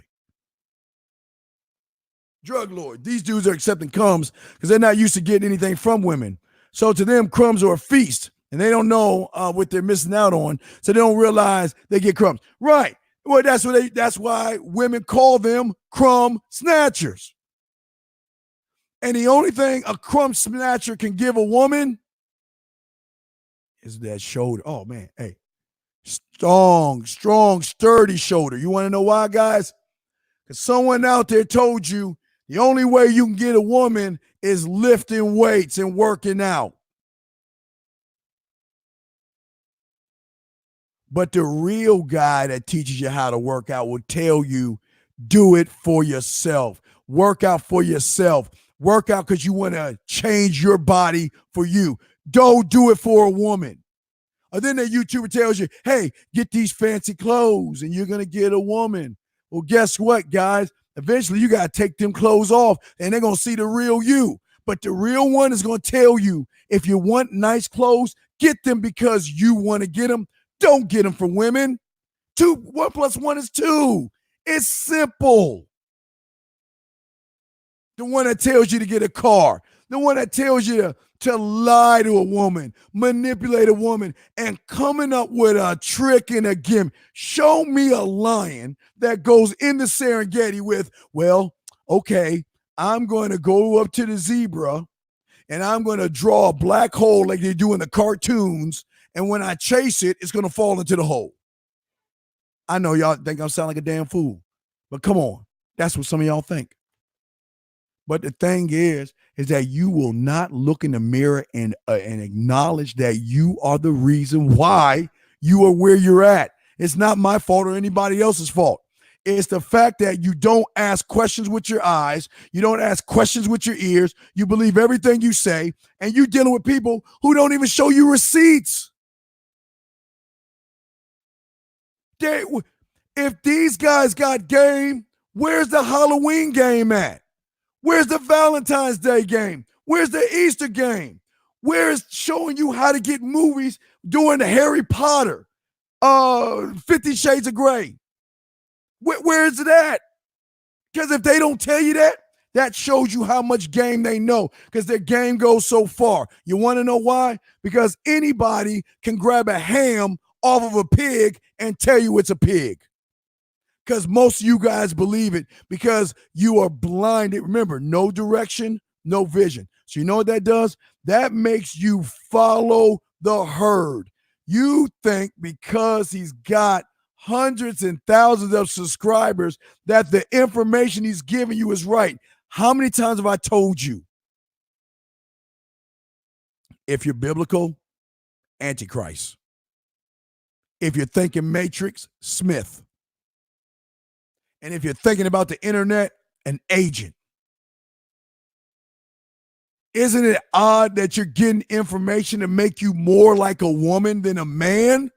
Drug lord. These dudes are accepting crumbs because they're not used to getting anything from women. So to them, crumbs are a feast, and they don't know what they're missing out on. So they don't realize they get crumbs. Right. Well, that's why women call them crumb snatchers. And the only thing a crumb snatcher can give a woman is that shoulder. Oh, man. Hey. Strong, sturdy shoulder. You want to know why, guys? Because someone out there told you the only way you can get a woman is lifting weights and working out. But the real guy that teaches you how to work out will tell you, do it for yourself. Work out for yourself. Work out because you want to change your body for you. Don't do it for a woman. Or then the YouTuber tells you, hey, get these fancy clothes and you're going to get a woman. Well, guess what, guys? Eventually, you got to take them clothes off and they're going to see the real you. But the real one is going to tell you, if you want nice clothes, get them because you want to get them. Don't get them for women. 1 + 1 is 2. It's simple. The one that tells you to get a car. The one that tells you to lie to a woman, manipulate a woman, and coming up with a trick and a gimmick. Show me a lion that goes into Serengeti with, well, okay, I'm going to go up to the zebra and I'm going to draw a black hole like they do in the cartoons, and when I chase it, it's going to fall into the hole. I know y'all think I sound like a damn fool, but come on. That's what some of y'all think. But the thing is that you will not look in the mirror and acknowledge that you are the reason why you are where you're at. It's not my fault or anybody else's fault. It's the fact that you don't ask questions with your eyes. You don't ask questions with your ears. You believe everything you say, and you're dealing with people who don't even show you receipts. If these guys got game, where's the Halloween game at? Where's the Valentine's Day game? Where's the Easter game? Where's showing you how to get movies doing the Harry Potter, 50 Shades of Grey? Where is it at? Because if they don't tell you that, that shows you how much game they know, because their game goes so far. You want to know why? Because anybody can grab a ham off of a pig and tell you it's a pig. Because most of you guys believe it because you are blinded. Remember, no direction, no vision. So you know what that does? That makes you follow the herd. You think because he's got hundreds and thousands of subscribers that the information he's giving you is right. How many times have I told you? If you're biblical, Antichrist. If you're thinking Matrix, Smith. And if you're thinking about the internet, an agent. Isn't it odd that you're getting information to make you more like a woman than a man?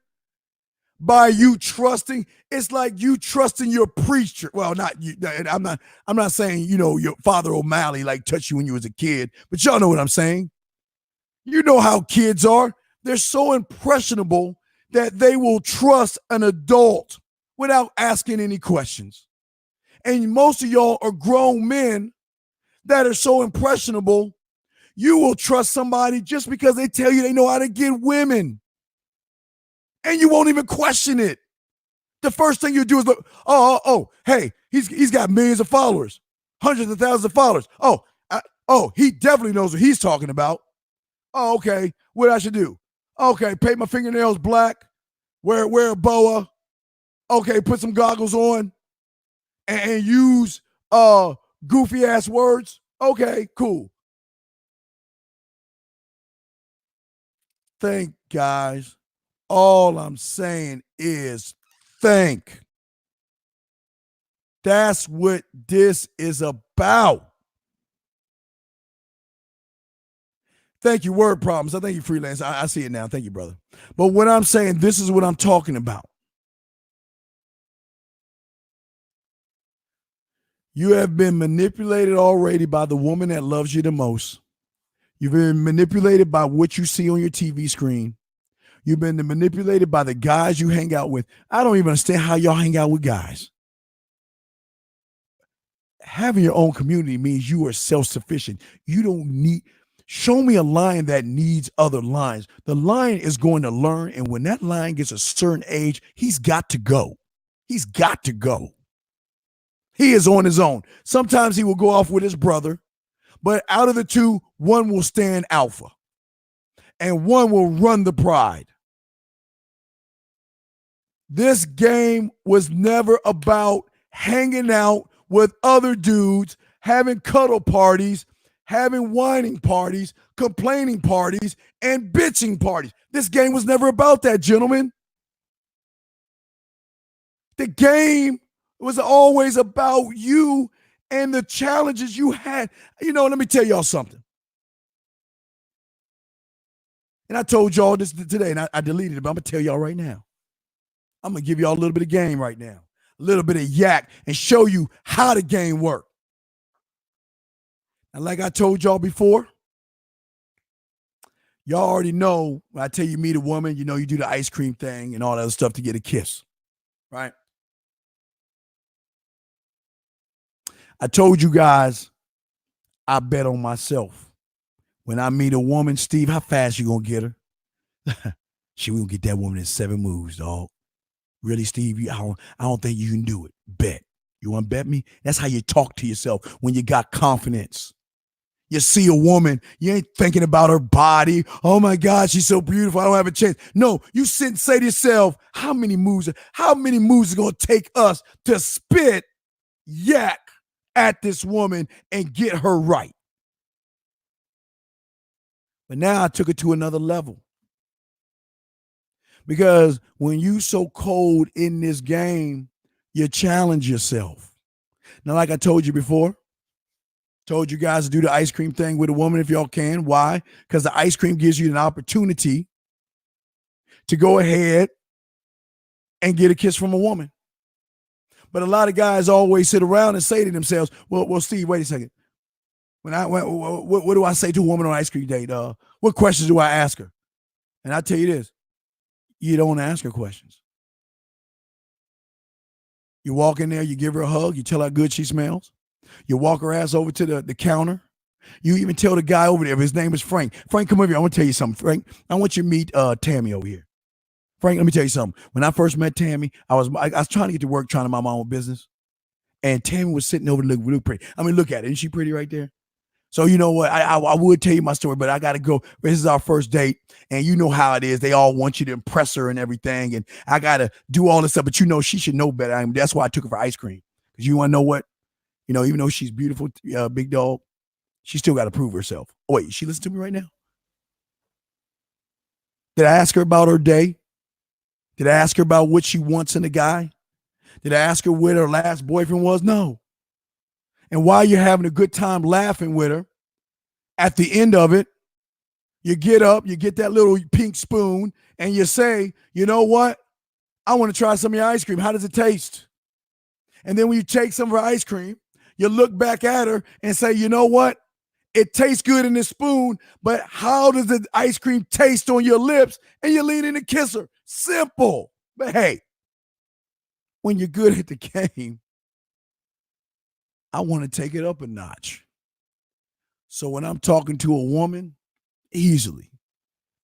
By you trusting, it's like you trusting your preacher. Well, not you. I'm not saying, your Father O'Malley like touched you when you was a kid, but y'all know what I'm saying. You know how kids are. They're so impressionable that they will trust an adult without asking any questions. And most of y'all are grown men that are so impressionable, you will trust somebody just because they tell you they know how to get women. And you won't even question it. The first thing you do is look, hey, he's got millions of followers, hundreds of thousands of followers. He definitely knows what he's talking about. Oh, okay, what I should do? Okay, paint my fingernails black, wear a boa. Okay, put some goggles on. And use goofy ass words. Okay, cool. Think, guys. All I'm saying is think. That's what this is about. Thank you, Word Problems. I thank you, Freelance. I see it now. Thank you, brother. But what I'm saying, this is what I'm talking about. You have been manipulated already by the woman that loves you the most. You've been manipulated by what you see on your TV screen. You've been manipulated by the guys you hang out with. I don't even understand how y'all hang out with guys. Having your own community means you are self-sufficient. You don't need, show me a lion that needs other lions. The lion is going to learn, and when that lion gets a certain age, he's got to go. He's got to go. He is on his own. Sometimes he will go off with his brother, but out of the two, one will stand alpha and one will run the pride. This game was never about hanging out with other dudes, having cuddle parties, having whining parties, complaining parties, and bitching parties. This game was never about that, gentlemen. The game was always about you and the challenges you had. Let me tell y'all something. And I told y'all this today, and I deleted it, but I'm going to tell y'all right now. I'm going to give y'all a little bit of game right now, a little bit of yak, and show you how the game works. And like I told y'all before, y'all already know when I tell you meet a woman, you do the ice cream thing and all that other stuff to get a kiss, right? I told you guys, I bet on myself. When I meet a woman, Steve, how fast you gonna get her? She will get that woman in 7 moves, dog. Really, Steve? I don't think you can do it. Bet. You want to bet me? That's how you talk to yourself when you got confidence. You see a woman, you ain't thinking about her body. Oh my God, she's so beautiful. I don't have a chance. No, you sit and say to yourself, how many moves is it gonna take us to spit yak at this woman and get her right? But now I took it to another level. Because when you so cold in this game, You challenge yourself. Now, like I told you before, told you guys to do the ice cream thing with a woman if y'all can. Why? Because the ice cream gives you an opportunity to go ahead and get a kiss from a woman. But a lot of guys always sit around and say to themselves, well, Steve, wait a second. What do I say to a woman on an ice cream date? What questions do I ask her? And I tell you this, you don't ask her questions. You walk in there, you give her a hug, you tell her how good she smells. You walk her ass over to the counter. You even tell the guy over there, his name is Frank. Frank, come over here. I want to tell you something, Frank. I want you to meet Tammy over here. Frank, let me tell you something. When I first met Tammy, I was trying to get to work, trying to mind my own business. And Tammy was sitting over there, look pretty. I mean, look at it. Isn't she pretty right there? So you know what? I would tell you my story, but I got to go. This is our first date, and you know how it is. They all want you to impress her and everything, and I got to do all this stuff. But you know she should know better. I mean, that's why I took her for ice cream. Because you want to know what? You know, even though she's beautiful, big dog, she still got to prove herself. Oh, wait, she listen to me right now? Did I ask her about her day? Did I ask her about what she wants in a guy? Did I ask her what her last boyfriend was? No. And while you're having a good time laughing with her, at the end of it, you get up, you get that little pink spoon, and you say, you know what? I want to try some of your ice cream. How does it taste? And then when you take some of her ice cream, you look back at her and say, you know what? It tastes good in this spoon, but how does the ice cream taste on your lips? And you lean in and kiss her. Simple. But hey, when you're good at the game, I want to take it up a notch. So when I'm talking to a woman, easily,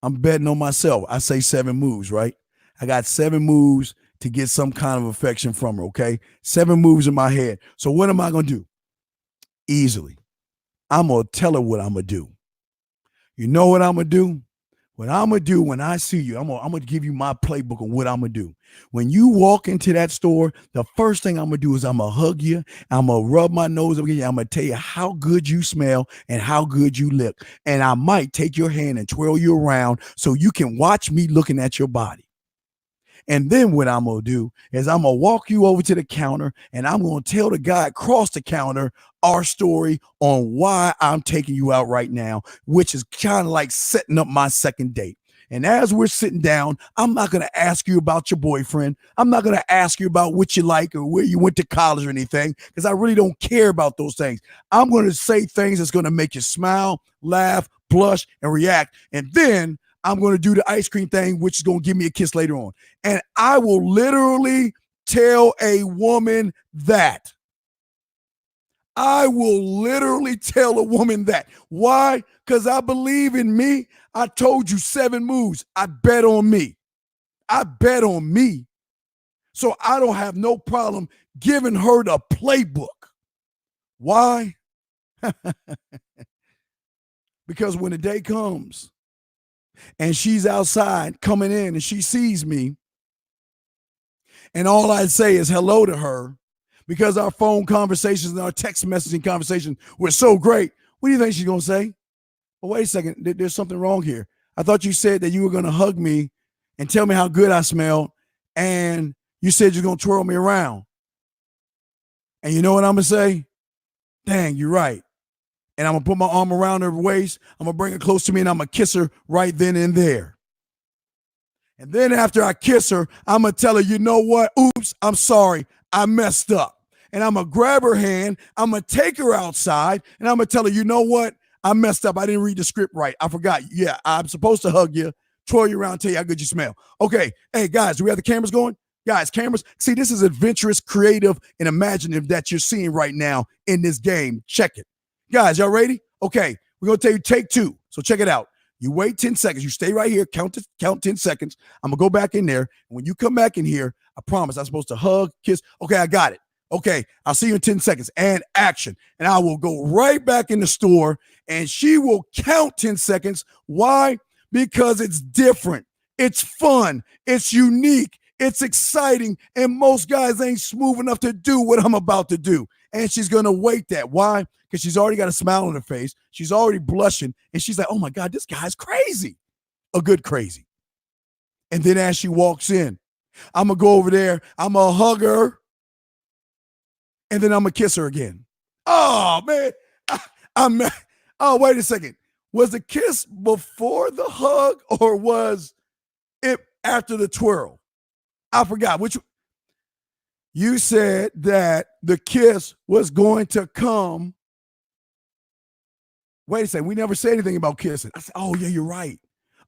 I'm betting on myself. I say 7 moves, right? I got 7 moves to get some kind of affection from her, okay? 7 moves in my head. So what am I going to do? Easily. I'm going to tell her what I'm going to do. You know what I'm going to do? What I'm going to do when I see you, I'm going to give you my playbook on what I'm going to do. When you walk into that store, the first thing I'm going to do is I'm going to hug you. I'm going to rub my nose up against you. I'm going to tell you how good you smell and how good you look. And I might take your hand and twirl you around so you can watch me looking at your body. And then what I'm going to do is I'm going to walk you over to the counter and I'm going to tell the guy across the counter our story on why I'm taking you out right now, which is kind of like setting up my second date. And as we're sitting down, I'm not going to ask you about your boyfriend. I'm not going to ask you about what you like or where you went to college or anything, because I really don't care about those things. I'm going to say things that's going to make you smile, laugh, blush, and react. And then I'm going to do the ice cream thing, which is going to give me a kiss later on. And I will literally tell a woman that. I will literally tell a woman that. Why? Because I believe in me. I told you 7 moves. I bet on me. I bet on me. So I don't have no problem giving her the playbook. Why? Because when the day comes and she's outside coming in and she sees me, and all I say is hello to her, because our phone conversations and our text messaging conversations were so great, what do you think she's going to say? Well, wait a second. There's something wrong here. I thought you said that you were going to hug me and tell me how good I smelled, and you said you're going to twirl me around. And you know what I'm going to say? Dang, you're right. And I'm going to put my arm around her waist. I'm going to bring her close to me, and I'm going to kiss her right then and there. And then after I kiss her, I'm going to tell her, you know what? Oops, I'm sorry. I messed up. And I'm going to grab her hand. I'm going to take her outside, and I'm going to tell her, you know what? I messed up. I didn't read the script right. I forgot. Yeah, I'm supposed to hug you, twirl you around, tell you how good you smell. Okay. Hey, guys, do we have the cameras going? Guys, cameras. See, this is adventurous, creative, and imaginative that you're seeing right now in this game. Check it. Guys, y'all ready? Okay. We're going to tell you take 2. So check it out. You wait 10 seconds. You stay right here. Count 10 seconds. I'm going to go back in there. And when you come back in here, I promise I'm supposed to hug, kiss. Okay, I got it. Okay, I'll see you in 10 seconds. And action. And I will go right back in the store, and she will count 10 seconds. Why? Because it's different. It's fun. It's unique. It's exciting. And most guys ain't smooth enough to do what I'm about to do. And she's going to wait that. Why? Because she's already got a smile on her face. She's already blushing. And she's like, oh, my God, this guy's crazy. A good crazy. And then as she walks in, I'm going to go over there. I'm going to hug her. and then I'm gonna kiss her again. Oh man, oh wait a second. Was the kiss before the hug or was it after the twirl? I forgot which. You said that the kiss was going to come. Wait a second. We never said anything about kissing. I said, oh, yeah, you're right.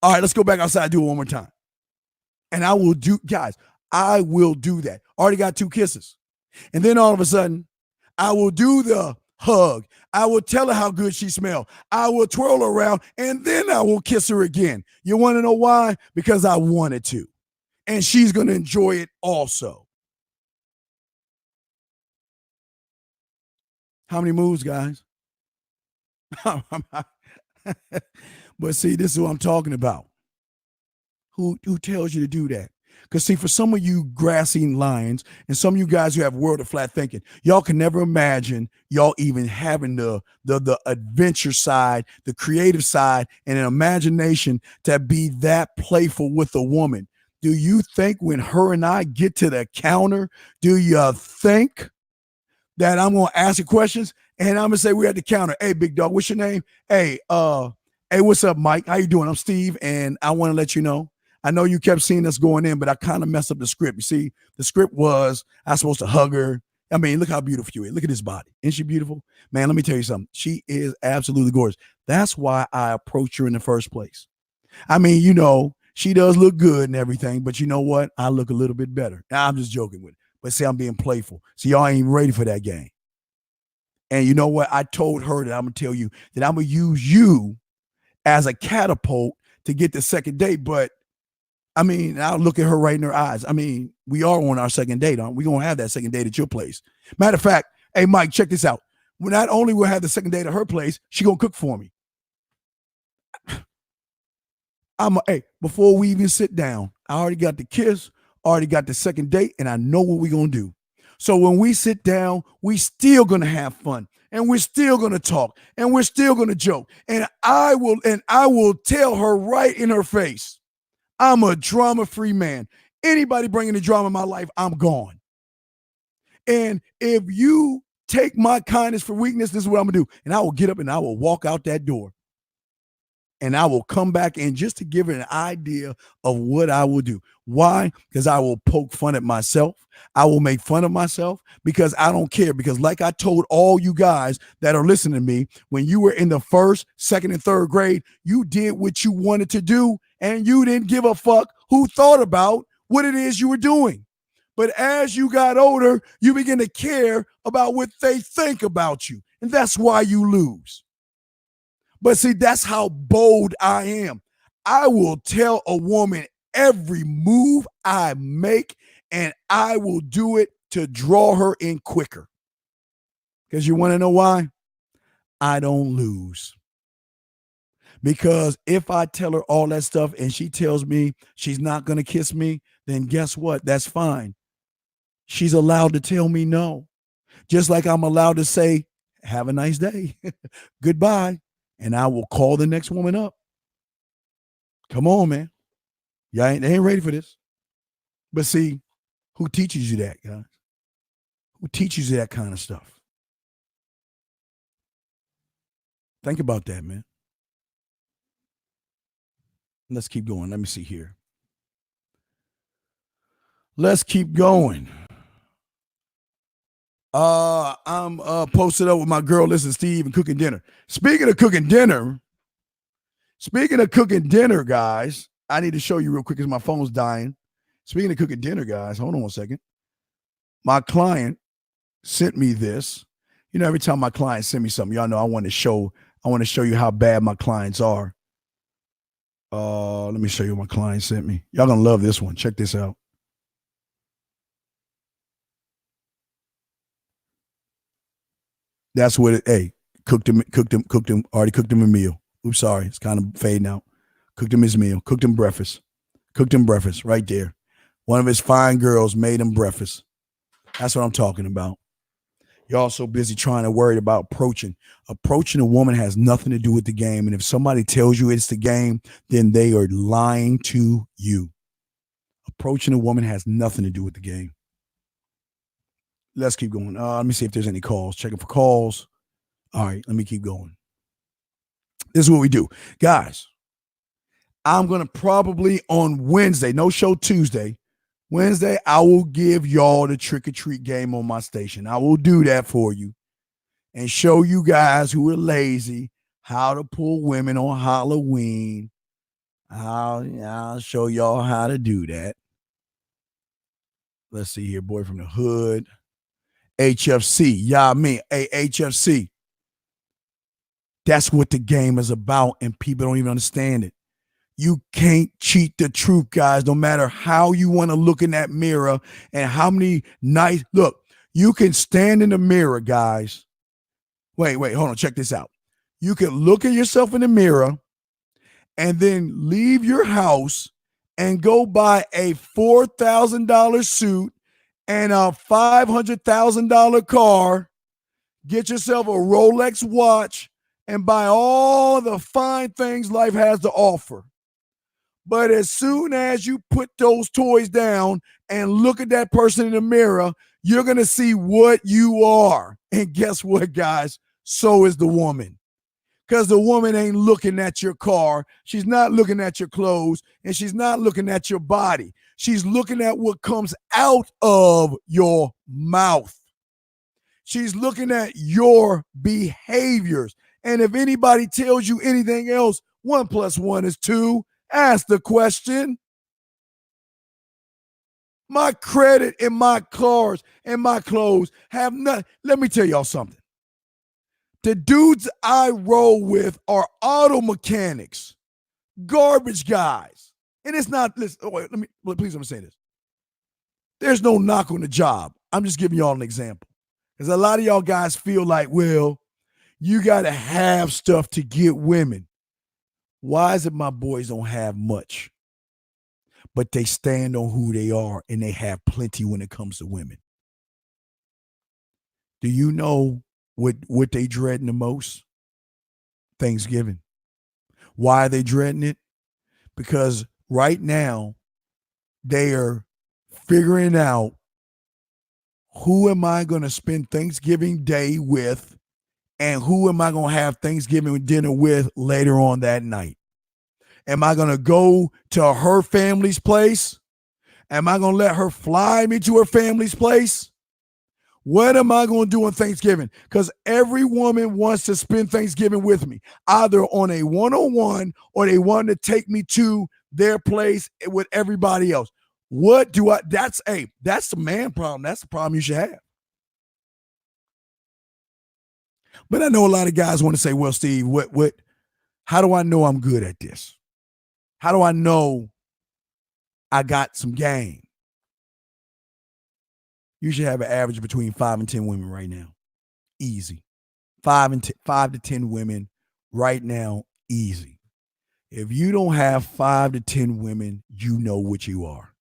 All right, let's go back outside and do it one more time. And I will do, guys, I will do that. Already got 2 kisses. And then all of a sudden, I will do the hug. I will tell her how good she smells. I will twirl her around, and then I will kiss her again. You want to know why? Because I wanted to. And she's going to enjoy it also. How many moves, guys? But see, this is what I'm talking about. Who tells you to do that? Because see, for some of you grassy lions and some of you guys who have world of flat thinking, y'all can never imagine y'all even having the adventure side, the creative side, and an imagination to be that playful with a woman. Do you think when her and I get to the counter, do you think that I'm going to ask you questions and I'm going to say we're at the counter? Hey, big dog, what's your name? Hey, what's up, Mike? How you doing? I'm Steve, and I want to let you know, I know you kept seeing us going in, but I kind of messed up the script. You see, the script was I was supposed to hug her. I mean, look how beautiful you is. Look at this body. Isn't she beautiful? Man, let me tell you something. She is absolutely gorgeous. That's why I approached her in the first place. I mean, you know, she does look good and everything, but you know what? I look a little bit better. Now, I'm just joking with it. But see, I'm being playful. See, y'all ain't even ready for that game. And you know what? I told her that I'm going to tell you that I'm going to use you as a catapult to get the second date. But, I mean, I'll look at her right in her eyes. I mean, we are on our second date, aren't we? We're going to have that second date at your place. Matter of fact, hey, Mike, check this out. Not only will I have the second date at her place, she going to cook for me. Before we even sit down, I already got the kiss, already got the second date, and I know what we're going to do. So when we sit down, we still going to have fun, and we're still going to talk, and we're still going to joke. And I will tell her right in her face, I'm a drama-free man. Anybody bringing the drama in my life, I'm gone. And if you take my kindness for weakness, this is what I'm going to do. And I will get up and I will walk out that door. And I will come back in just to give her an idea of what I will do. Why? Because I will poke fun at myself. I will make fun of myself because I don't care. Because like I told all you guys that are listening to me, when you were in the 1st, 2nd, and 3rd grade, you did what you wanted to do and you didn't give a fuck who thought about what it is you were doing. But as you got older, you begin to care about what they think about you. And that's why you lose. But see, that's how bold I am. I will tell a woman every move I make, and I will do it to draw her in quicker. Because you want to know why? I don't lose. Because if I tell her all that stuff and she tells me she's not going to kiss me, then guess what? That's fine. She's allowed to tell me no. Just like I'm allowed to say, have a nice day. Goodbye. And I will call the next woman up. Come on, man. They ain't ready for this. But see, who teaches you that, guys? Who teaches you that kind of stuff? Think about that, man. Let's keep going. Let me see here. Let's keep going. I'm posted up with my girl, listen, Steve, and cooking dinner. Speaking of cooking dinner, guys, I need to show you real quick because my phone's dying. Speaking of cooking dinner, guys, hold on one second. My client sent me this. You know, every time my clients send me something, y'all know I want to show you how bad my clients are. Let me show you what my client sent me. Y'all gonna love this one. Check this out. That's what it, hey, already cooked him a meal. Oops, sorry, it's kind of fading out. Cooked him his meal, cooked him breakfast right there. One of his fine girls made him breakfast. That's what I'm talking about. You're so busy trying to worry about approaching. Approaching a woman has nothing to do with the game. And if somebody tells you it's the game, then they are lying to you. Approaching a woman has nothing to do with the game. let's keep going. Let me see if there's any calls. Checking for calls. All right, let me keep going. This is what we do. Guys, I'm going to probably on Wednesday, no show Tuesday, Wednesday, I will give y'all the trick-or-treat game on my station. I will do that for you and show you guys who are lazy how to pull women on Halloween. I'll show y'all how to do that. Let's see here, boy from the hood. HFC, y'all mean, hey, HFC. That's what the game is about, and people don't even understand it. You can't cheat the truth, guys, no matter how you want to look in that mirror and how many nice, look, you can stand in the mirror, guys. Wait, hold on, check this out. You can look at yourself in the mirror and then leave your house and go buy a $4,000 suit and a $500,000 car, get yourself a Rolex watch, and buy all the fine things life has to offer. But as soon as you put those toys down and look at that person in the mirror, you're going to see what you are. And guess what, guys? So is the woman. Because the woman ain't looking at your car. She's not looking at your clothes. And she's not looking at your body. She's looking at what comes out of your mouth. She's looking at your behaviors. And if anybody tells you anything else, 1 + 1 is 2. Ask the question. My credit and my cars and my clothes have not. Let me tell y'all something. The dudes I roll with are auto mechanics, garbage guys. And it's not, listen, wait, please let me say this. There's no knock on the job. I'm just giving y'all an example. Because a lot of y'all guys feel like, well, you got to have stuff to get women. Why is it my boys don't have much, but they stand on who they are and they have plenty when it comes to women? Do you know what they dreading the most? Thanksgiving. Why are they dreading it? Because right now they are figuring out, who am I going to spend Thanksgiving Day with, and who am I going to have Thanksgiving dinner with later on that night? Am I going to go to her family's place? Am I going to let her fly me to her family's place? What am I going to do on Thanksgiving? Because every woman wants to spend Thanksgiving with me, either on a one-on-one or they want to take me to their place with everybody else. What do I, that's the man problem. That's the problem you should have. But I know a lot of guys want to say, well, Steve, how do I know I'm good at this? How do I know I got some game? You should have an average between 5 and 10 women right now. Easy. 5 to 10 women right now, easy. If you don't have 5 to 10 women, you know what you are.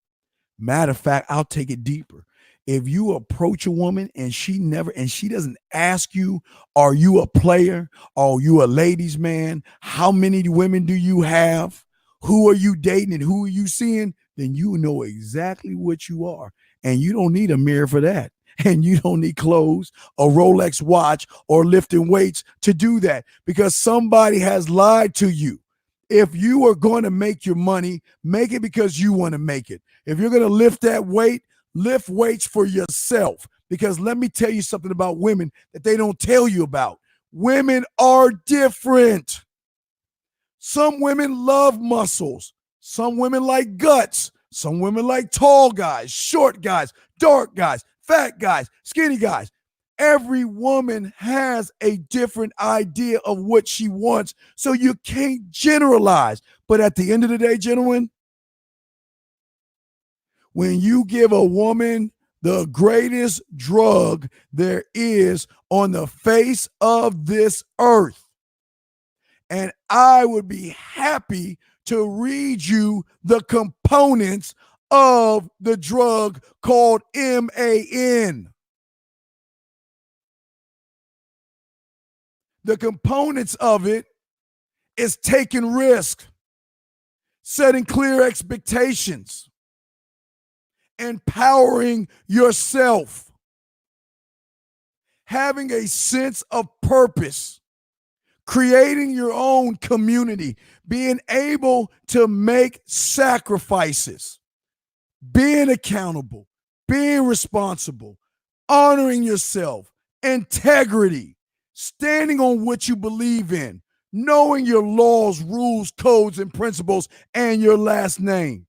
Matter of fact, I'll take it deeper. If you approach a woman and she doesn't ask you, are you a player? Are you a ladies' man? How many women do you have? Who are you dating and who are you seeing? Then you know exactly what you are. And you don't need a mirror for that. And you don't need clothes, a Rolex watch, or lifting weights to do that, because somebody has lied to you. If you are going to make your money, make it because you want to make it. If you're going to lift that weight, lift weights for yourself. Because let me tell you something about women that they don't tell you about. Women are different. Some women love muscles. Some women like guts. Some women like tall guys, short guys, dark guys, fat guys, skinny guys. Every woman has a different idea of what she wants, so you can't generalize. But at the end of the day, gentlemen, when you give a woman the greatest drug there is on the face of this earth, and I would be happy to read you the components of the drug called MAN. The components of it is taking risk, setting clear expectations, empowering yourself, having a sense of purpose, creating your own community, being able to make sacrifices, being accountable, being responsible, honoring yourself, integrity, standing on what you believe in, knowing your laws, rules, codes, and principles, and your last name,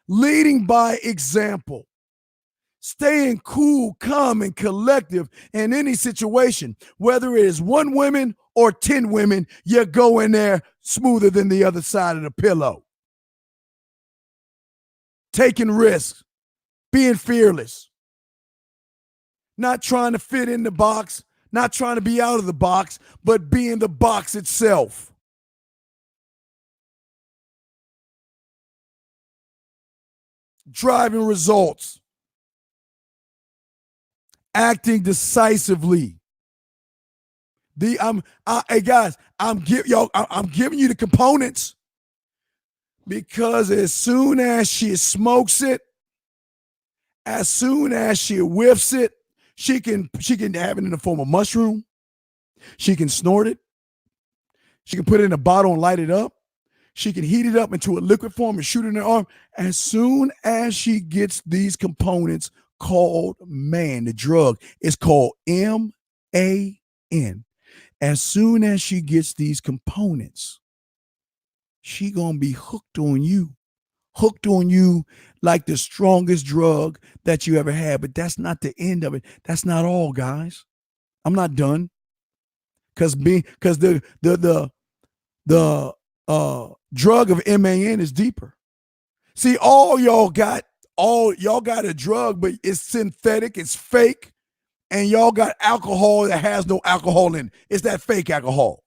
leading by example, staying cool, calm, and collective in any situation, whether it is 1 woman or 10 women, you go in there smoother than the other side of the pillow. Taking risks, being fearless, not trying to fit in the box, not trying to be out of the box, but being the box itself. Driving results, acting decisively. Hey guys, I'm giving you the components, because as soon as she smokes it, as soon as she whiffs it, she can have it in the form of mushroom. She can snort it. She can put it in a bottle and light it up. She can heat it up into a liquid form and shoot it in her arm. As soon as she gets these components called man, the drug is called MAN. As soon as she gets these components, she gonna be hooked on you like the strongest drug that you ever had. But that's not the end of it. That's not all, guys. I'm not done. Because the drug of MAN is deeper. See, y'all got a drug, but it's synthetic, it's fake, and y'all got alcohol that has no alcohol in it. It's that fake alcohol.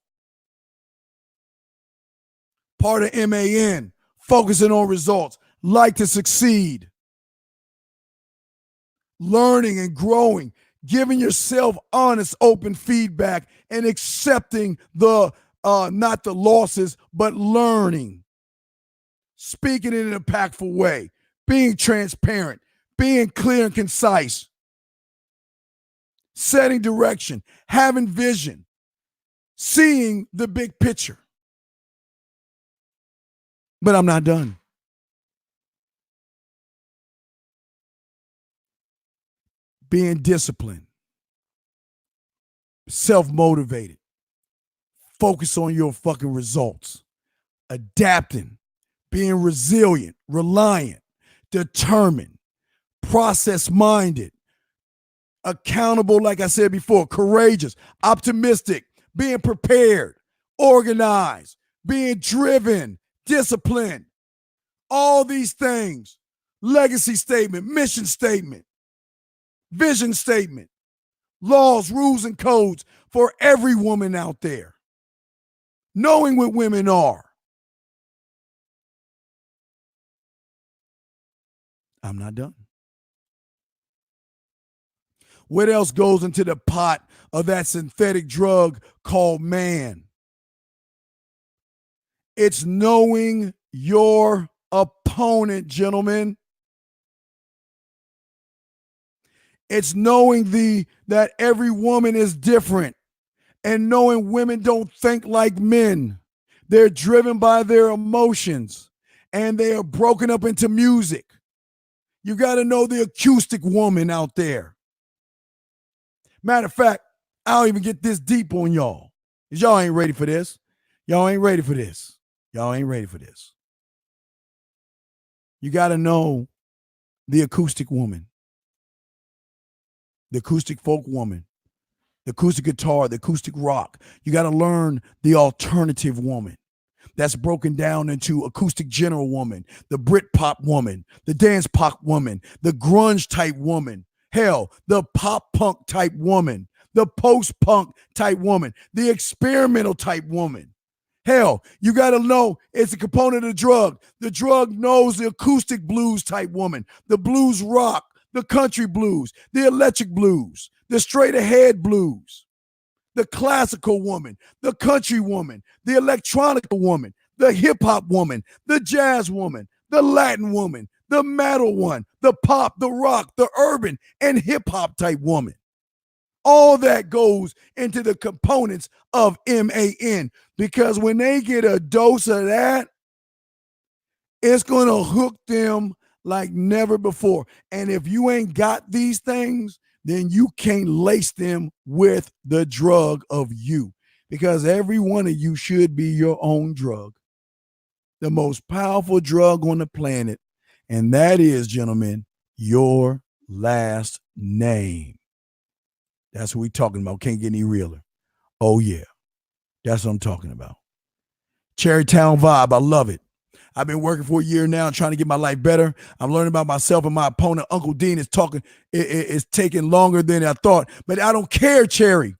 Part of MAN, focusing on results, like to succeed, learning and growing, giving yourself honest, open feedback, and accepting not the losses, but learning, speaking in an impactful way, being transparent, being clear and concise, setting direction, having vision, seeing the big picture. But I'm not done. Being disciplined, self-motivated, focus on your fucking results, adapting, being resilient, reliant, determined, process-minded, accountable, like I said before, courageous, optimistic, being prepared, organized, being driven, disciplined, all these things, legacy statement, mission statement, vision statement, laws, rules, and codes for every woman out there. Knowing what women are. I'm not done. What else goes into the pot of that synthetic drug called man? It's knowing your opponent, gentlemen. It's knowing that every woman is different, and knowing women don't think like men. They're driven by their emotions, and they are broken up into music. You got to know the acoustic woman out there. Matter of fact, I'll even get this deep on y'all, because y'all ain't ready for this. Y'all ain't ready for this. Y'all ain't ready for this. You got to know the acoustic woman, the acoustic folk woman, the acoustic guitar, the acoustic rock. You got to learn the alternative woman. That's broken down into acoustic general woman, the Brit pop woman, the dance pop woman, the grunge type woman, hell, the pop punk type woman, the post punk type woman, the experimental type woman. Hell, you got to know it's a component of the drug. The drug knows the acoustic blues type woman, the blues rock, the country blues, the electric blues, the straight ahead blues, the classical woman, the country woman, the electronic woman, the hip hop woman, the jazz woman, the Latin woman, the metal one, the pop, the rock, the urban, and hip hop type woman. All that goes into the components of MAN, because when they get a dose of that, it's going to hook them like never before. And if you ain't got these things, then you can't lace them with the drug of you, because every one of you should be your own drug, the most powerful drug on the planet. And that is, gentlemen, your last name. That's what we talking about. Can't get any realer. Oh, yeah. That's what I'm talking about. Cherrytown vibe. I love it. I've been working for a year now, trying to get my life better. I'm learning about myself and my opponent. Uncle Dean is talking. It's taking longer than I thought. But I don't care, Cherry.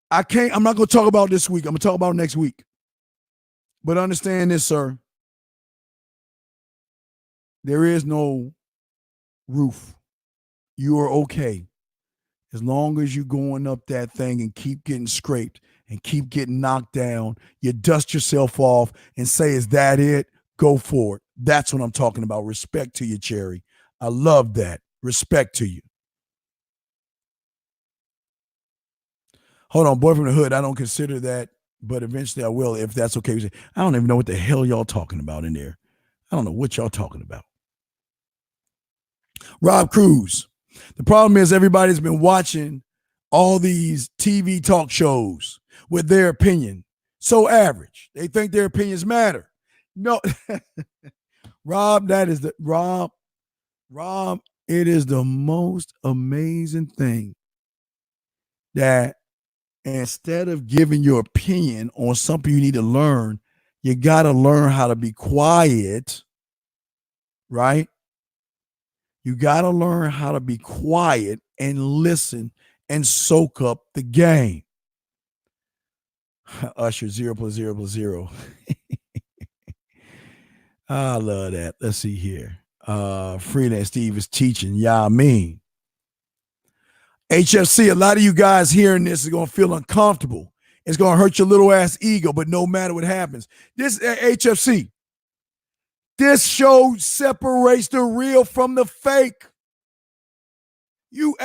I'm not going to talk about this week. I'm going to talk about next week. But understand this, sir. There is no roof. You are okay. As long as you're going up that thing and keep getting scraped and keep getting knocked down, you dust yourself off and say, is that it? Go for it. That's what I'm talking about. Respect to you, Cherry. I love that. Respect to you. Hold on, boy from the hood. I don't consider that, but eventually I will, if that's okay. I don't even know what the hell y'all talking about in there. I don't know what y'all talking about. Rob Cruz. The problem is everybody's been watching all these TV talk shows with their opinion. So average. They think their opinions matter. No. Rob, it is the most amazing thing that instead of giving your opinion on something you need to learn, you got to learn how to be quiet, right? You got to learn how to be quiet and listen and soak up the game. Usher 0 + 0 + 0. I love that. Let's see here. Freelance Steve is teaching. Yeah, I mean. HFC, a lot of you guys hearing this is going to feel uncomfortable. It's going to hurt your little ass ego, but no matter what happens. This HFC, this show separates the real from the fake. You,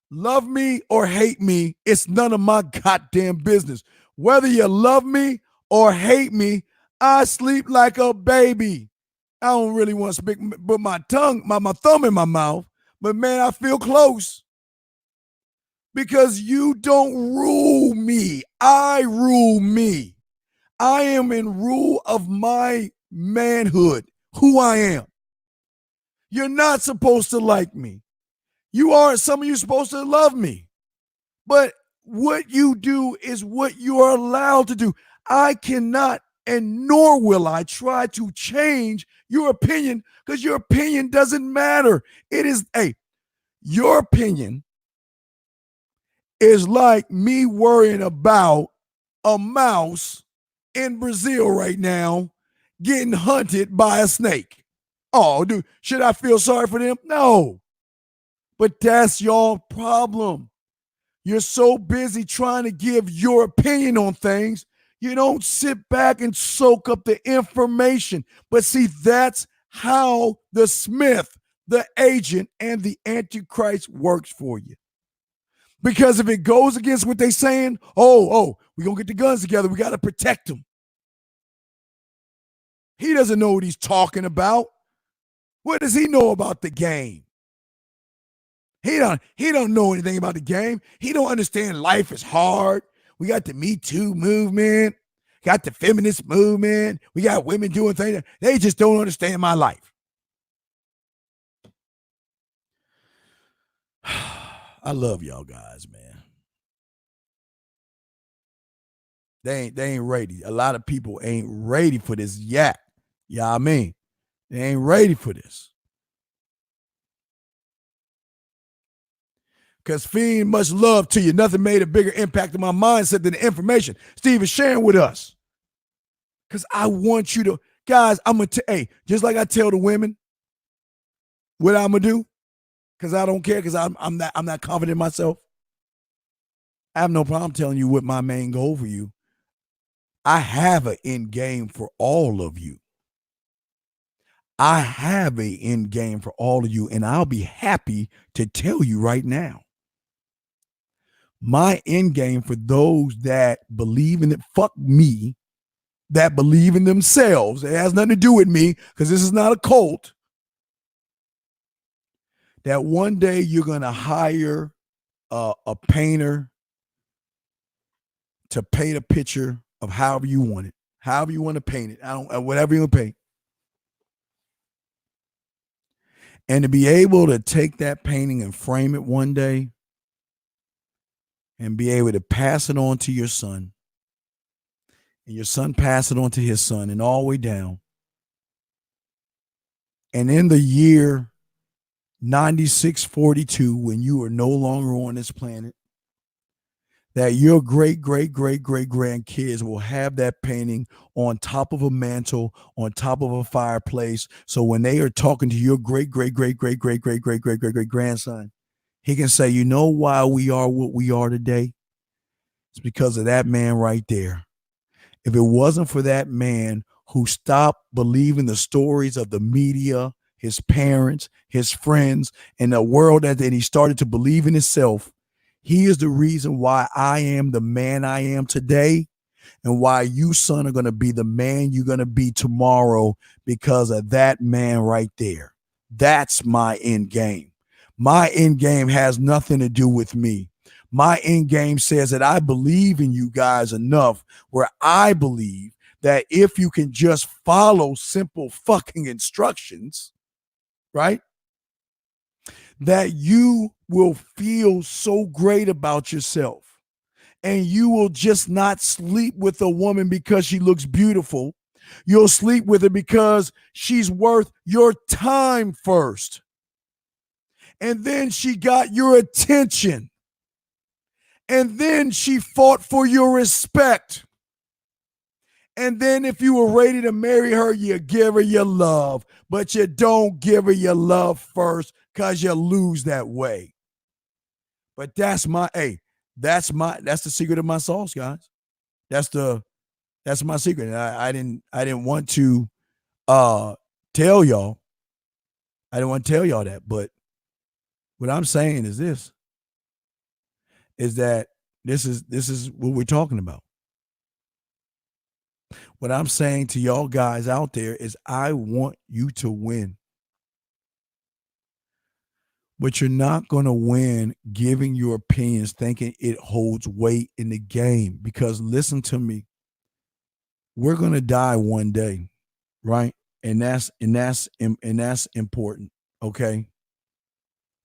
love me or hate me, it's none of my goddamn business. Whether you love me or hate me, I sleep like a baby. I don't really want to speak, but my thumb in my mouth, but man, I feel close. Because you don't rule me. I rule me. I am in rule of my manhood, who I am. You're not supposed to like me. Some of you supposed to love me. But what you do is what you are allowed to do. I cannot, and nor will I, try to change your opinion, because your opinion doesn't matter. It is, your opinion is like me worrying about a mouse in Brazil right now getting hunted by a snake. Oh, dude, should I feel sorry for them? No. But that's your problem. You're so busy trying to give your opinion on things, you don't sit back and soak up the information. But see, that's how the Smith, the agent, and the Antichrist works for you. Because if it goes against what they're saying, we're going to get the guns together. We got to protect them. He doesn't know what he's talking about. What does he know about the game? He don't know anything about the game. He don't understand life is hard. We got the Me Too movement, got the feminist movement. We got women doing things. They just don't understand my life. I love y'all guys, man. They ain't ready. A lot of people ain't ready for this yet. Yeah, I mean, they ain't ready for this. Because Fiend, much love to you. Nothing made a bigger impact on my mindset than the information Steve is sharing with us. Because I want you to, guys, I'm going to, just like I tell the women what I'm going to do, because I don't care, because I'm not confident in myself. I have no problem telling you what my main goal for you. I have an end game for all of you. I have a end game for all of you, and I'll be happy to tell you right now. My end game for those that believe in it, fuck me, that believe in themselves. It has nothing to do with me because this is not a cult. That one day you're going to hire a painter to paint a picture of however you want it, however you want to paint it. Whatever you want to paint. And to be able to take that painting and frame it one day and be able to pass it on to your son, and your son pass it on to his son, and all the way down. And in the year 9642, when you are no longer on this planet, that your great grandkids will have that painting on top of a mantle, on top of a fireplace. So when they are talking to your great grandson, he can say, you know why we are what we are today? It's because of that man right there. If it wasn't for that man who stopped believing the stories of the media, his parents, his friends, and the world, and he started to believe in himself, he is the reason why I am the man I am today, and why you, son, are going to be the man you're going to be tomorrow because of that man right there. That's my end game. My end game has nothing to do with me. My end game says that I believe in you guys enough where I believe that if you can just follow simple fucking instructions, right, that you will feel so great about yourself, and you will just not sleep with a woman because she looks beautiful. You'll sleep with her because she's worth your time first. And then she got your attention. And then she fought for your respect. And then if you were ready to marry her, you give her your love, but you don't give her your love first because you lose that way. But that's the secret of my sauce, guys. That's my secret. I didn't want to tell y'all. I didn't want to tell y'all that, but what I'm saying is this. Is that this is what we're talking about. What I'm saying to y'all guys out there is I want you to win. But you're not going to win giving your opinions thinking it holds weight in the game, because listen to me. We're going to die one day, right? And that's important, okay?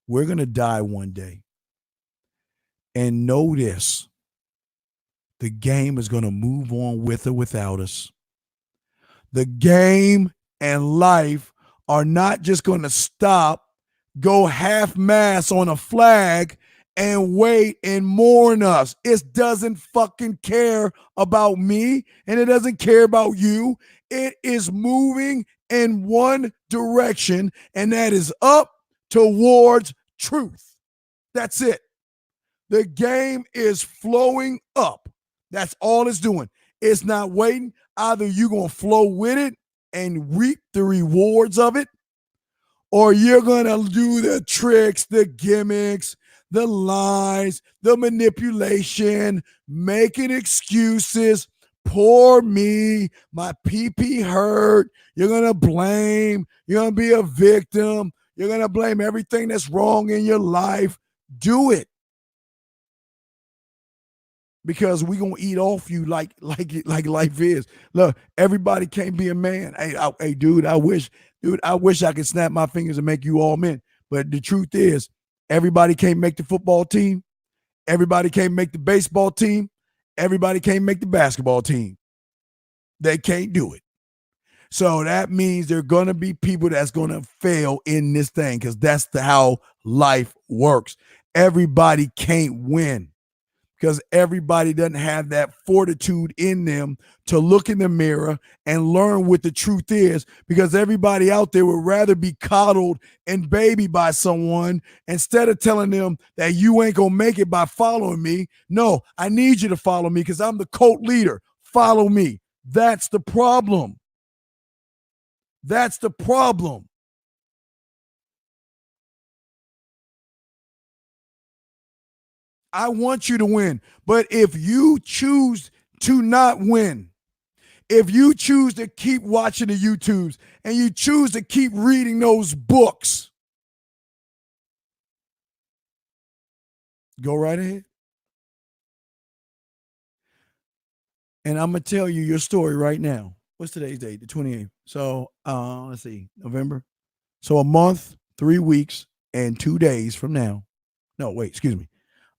We're going to die one day. And know this, the game is going to move on with or without us. The game and life are not just going to stop, go half-mast on a flag and wait and mourn us. It doesn't fucking care about me, and it doesn't care about you. It is moving in one direction, and that is up towards truth. That's it. The game is flowing up. That's all it's doing. It's not waiting. Either you're going to flow with it and reap the rewards of it, or you're going to do the tricks, the gimmicks, the lies, the manipulation, making excuses. Poor me, my pee hurt. You're going to blame. You're going to be a victim. You're going to blame everything that's wrong in your life. Do it. Because we're going to eat off you like life is. Look, everybody can't be a man. Hey, dude, I wish I could snap my fingers and make you all men. But the truth is, everybody can't make the football team. Everybody can't make the baseball team. Everybody can't make the basketball team. They can't do it. So that means there are going to be people that's going to fail in this thing, because that's how life works. Everybody can't win, because everybody doesn't have that fortitude in them to look in the mirror and learn what the truth is, because everybody out there would rather be coddled and babied by someone instead of telling them that you ain't going to make it by following me. No, I need you to follow me because I'm the cult leader. Follow me. That's the problem. That's the problem. I want you to win. But if you choose to not win, if you choose to keep watching the YouTubes and you choose to keep reading those books, go right ahead. And I'm going to tell you your story right now. What's today's date? The 28th. So let's see, November. So a month, 3 weeks, and 2 days from now. No, wait, excuse me.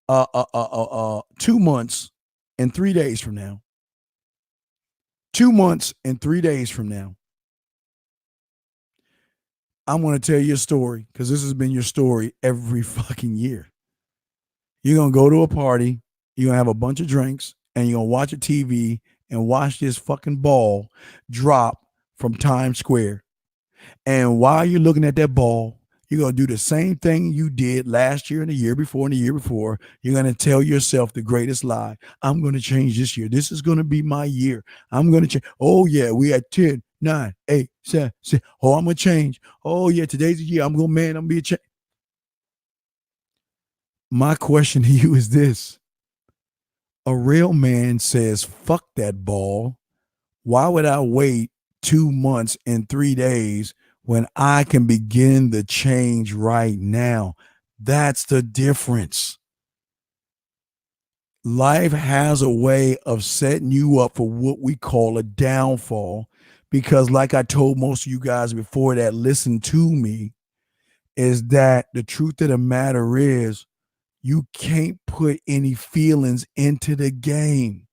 2 months and 3 days from now. 2 months and 3 days from now. I'm going to tell you a story because this has been your story every fucking year. You're going to go to a party, you're going to have a bunch of drinks, and you're going to watch a TV and watch this fucking ball drop from Times Square. And while you're looking at that ball, you're going to do the same thing you did last year and the year before and the year before. You're going to tell yourself the greatest lie. I'm going to change this year. This is going to be my year. I'm going to change. Oh, yeah, we at 10, 9, 8, 7, 6. Oh, I'm going to change. Oh, yeah, today's the year. I'm going to be a change. My question to you is this. A real man says, fuck that ball. Why would I wait 2 months and 3 days when I can begin the change right now? That's the difference. Life has a way of setting you up for what we call a downfall, because like I told most of you guys before that listen to me, is that the truth of the matter is you can't put any feelings into the game.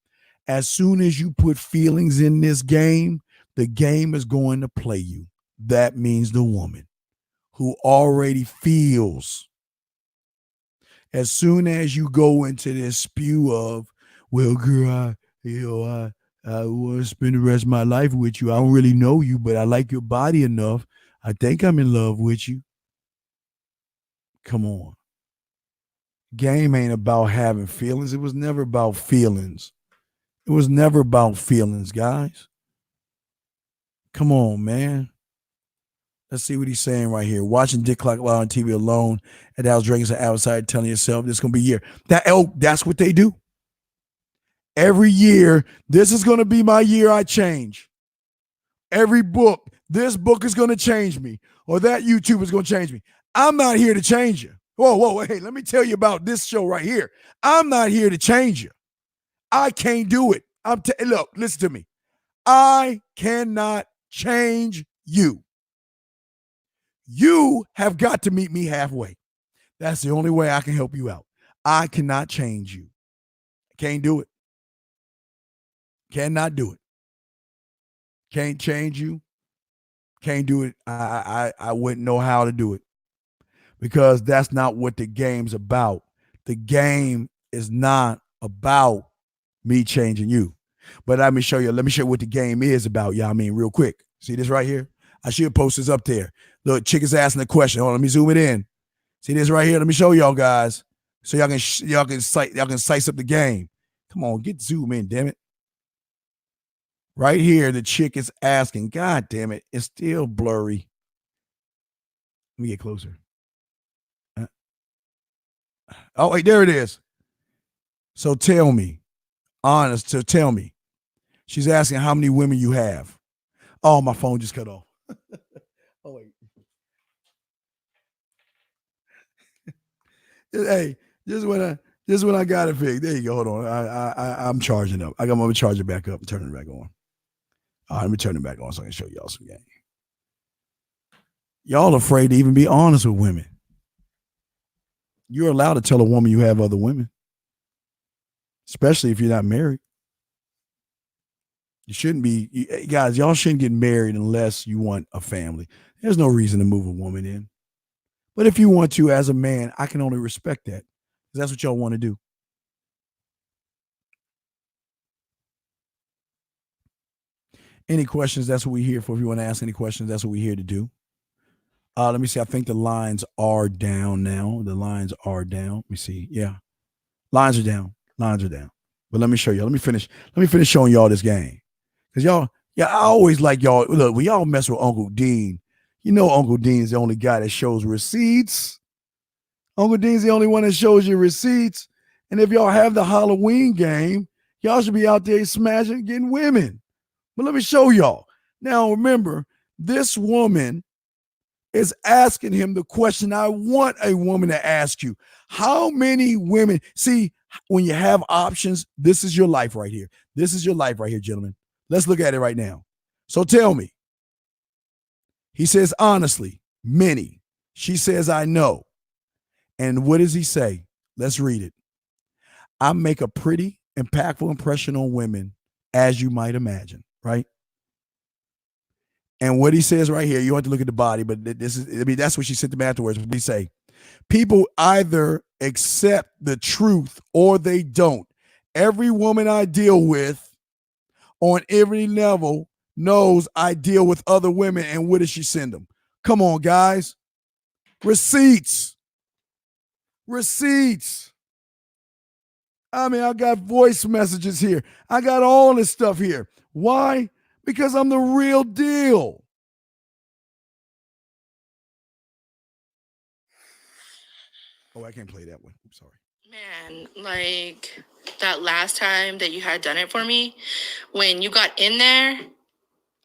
As soon as you put feelings in this game, the game is going to play you. That means the woman who already feels. As soon as you go into this spew of, well, girl, I want to spend the rest of my life with you. I don't really know you, but I like your body enough. I think I'm in love with you. Come on. Game ain't about having feelings. It was never about feelings. It was never about feelings, guys. Come on, man. Let's see what he's saying right here. Watching Dick Clock while on TV alone at the house drinking some outside, telling yourself this is going to be a year. That's what they do. Every year, this is going to be my year I change. Every book, this book is going to change me, or that YouTube is going to change me. I'm not here to change you. Whoa, hey, let me tell you about this show right here. I'm not here to change you. I can't do it. Look, listen to me. I cannot change you. You have got to meet me halfway. That's the only way I can help you out. I cannot change you. Can't do it. Cannot do it. Can't change you. Can't do it. I wouldn't know how to do it, because that's not what the game's about. The game is not about me changing you. But let me show you what the game is about, y'all. I mean, real quick. See this right here? I should post this up there. Look, chick is asking the question. Hold on, let me zoom it in. See this right here? Let me show y'all guys, so y'all can size up the game. Come on, zoom in, damn it. Right here, the chick is asking. God damn it, it's still blurry. Let me get closer. Oh, wait, there it is. So tell me. She's asking how many women you have. Oh, my phone just cut off. Oh, wait. Hey, this is when I got it fixed. There you go. Hold on. I'm charging up. I'm gonna charge it back up and turn it back on. All right, let me turn it back on so I can show y'all some game. Y'all afraid to even be honest with women. You're allowed to tell a woman you have other women, especially if you're not married. You shouldn't be, guys, y'all shouldn't get married unless you want a family. There's no reason to move a woman in. But if you want to, as a man, I can only respect that, because that's what y'all want to do. Any questions? That's what we're here for. If you want to ask any questions, that's what we're here to do. Let me see. I think the lines are down now. The lines are down. Let me see. Yeah. Lines are down. But let me show you. Let me finish showing y'all this game. Because Yeah, I always like y'all. Look, when y'all mess with Uncle Dean, you know Uncle Dean is the only guy that shows receipts. Uncle Dean's the only one that shows you receipts. And if y'all have the Halloween game, y'all should be out there smashing, getting women. But let me show y'all. Now, remember, this woman is asking him the question I want a woman to ask you. How many women? See, when you have options, this is your life right here. This is your life right here, gentlemen. Let's look at it right now. So tell me. He says, honestly, many. She says, I know. And what does he say? Let's read it. I make a pretty, impactful impression on women, as you might imagine, right? And what he says right here, you have to look at the body, but this is, I mean, that's what she said to me afterwards. What he say? People either accept the truth or they don't. Every woman I deal with on every level knows I deal with other women. And what does she send them? Come on, guys. Receipts. Receipts. I mean, I got voice messages here. I got all this stuff here. Why? Because I'm the real deal. Oh, I can't play that one. I'm sorry. Man, like that last time that you had done it for me, when you got in there,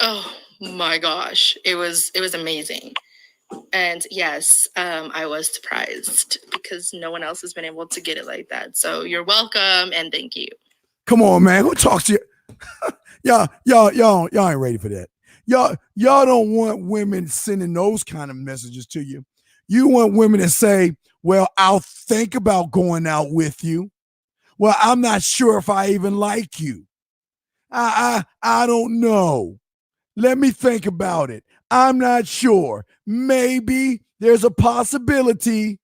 oh my gosh, it was amazing. And yes, I was surprised because no one else has been able to get it like that. So you're welcome and thank you. Come on, man. Who talks to you? y'all ain't ready for that. Y'all don't want women sending those kind of messages to you. You want women to say, well, I'll think about going out with you. Well, I'm not sure if I even like you. I don't know. Let me think about it. I'm not sure. Maybe there's a possibility.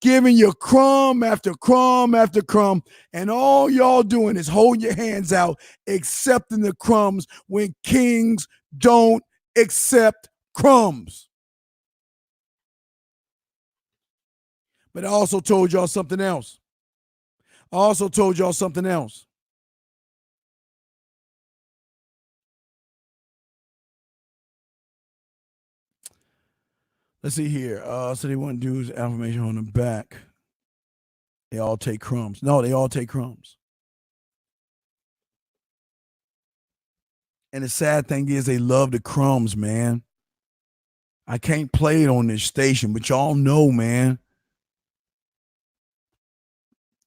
Giving you crumb after crumb after crumb, and all y'all doing is holding your hands out, accepting the crumbs when kings don't accept crumbs. But I also told y'all something else. Let's see here. So they want dudes affirmation on the back. They all take crumbs. No, they all take crumbs. And the sad thing is they love the crumbs, man. I can't play it on this station, but y'all know, man.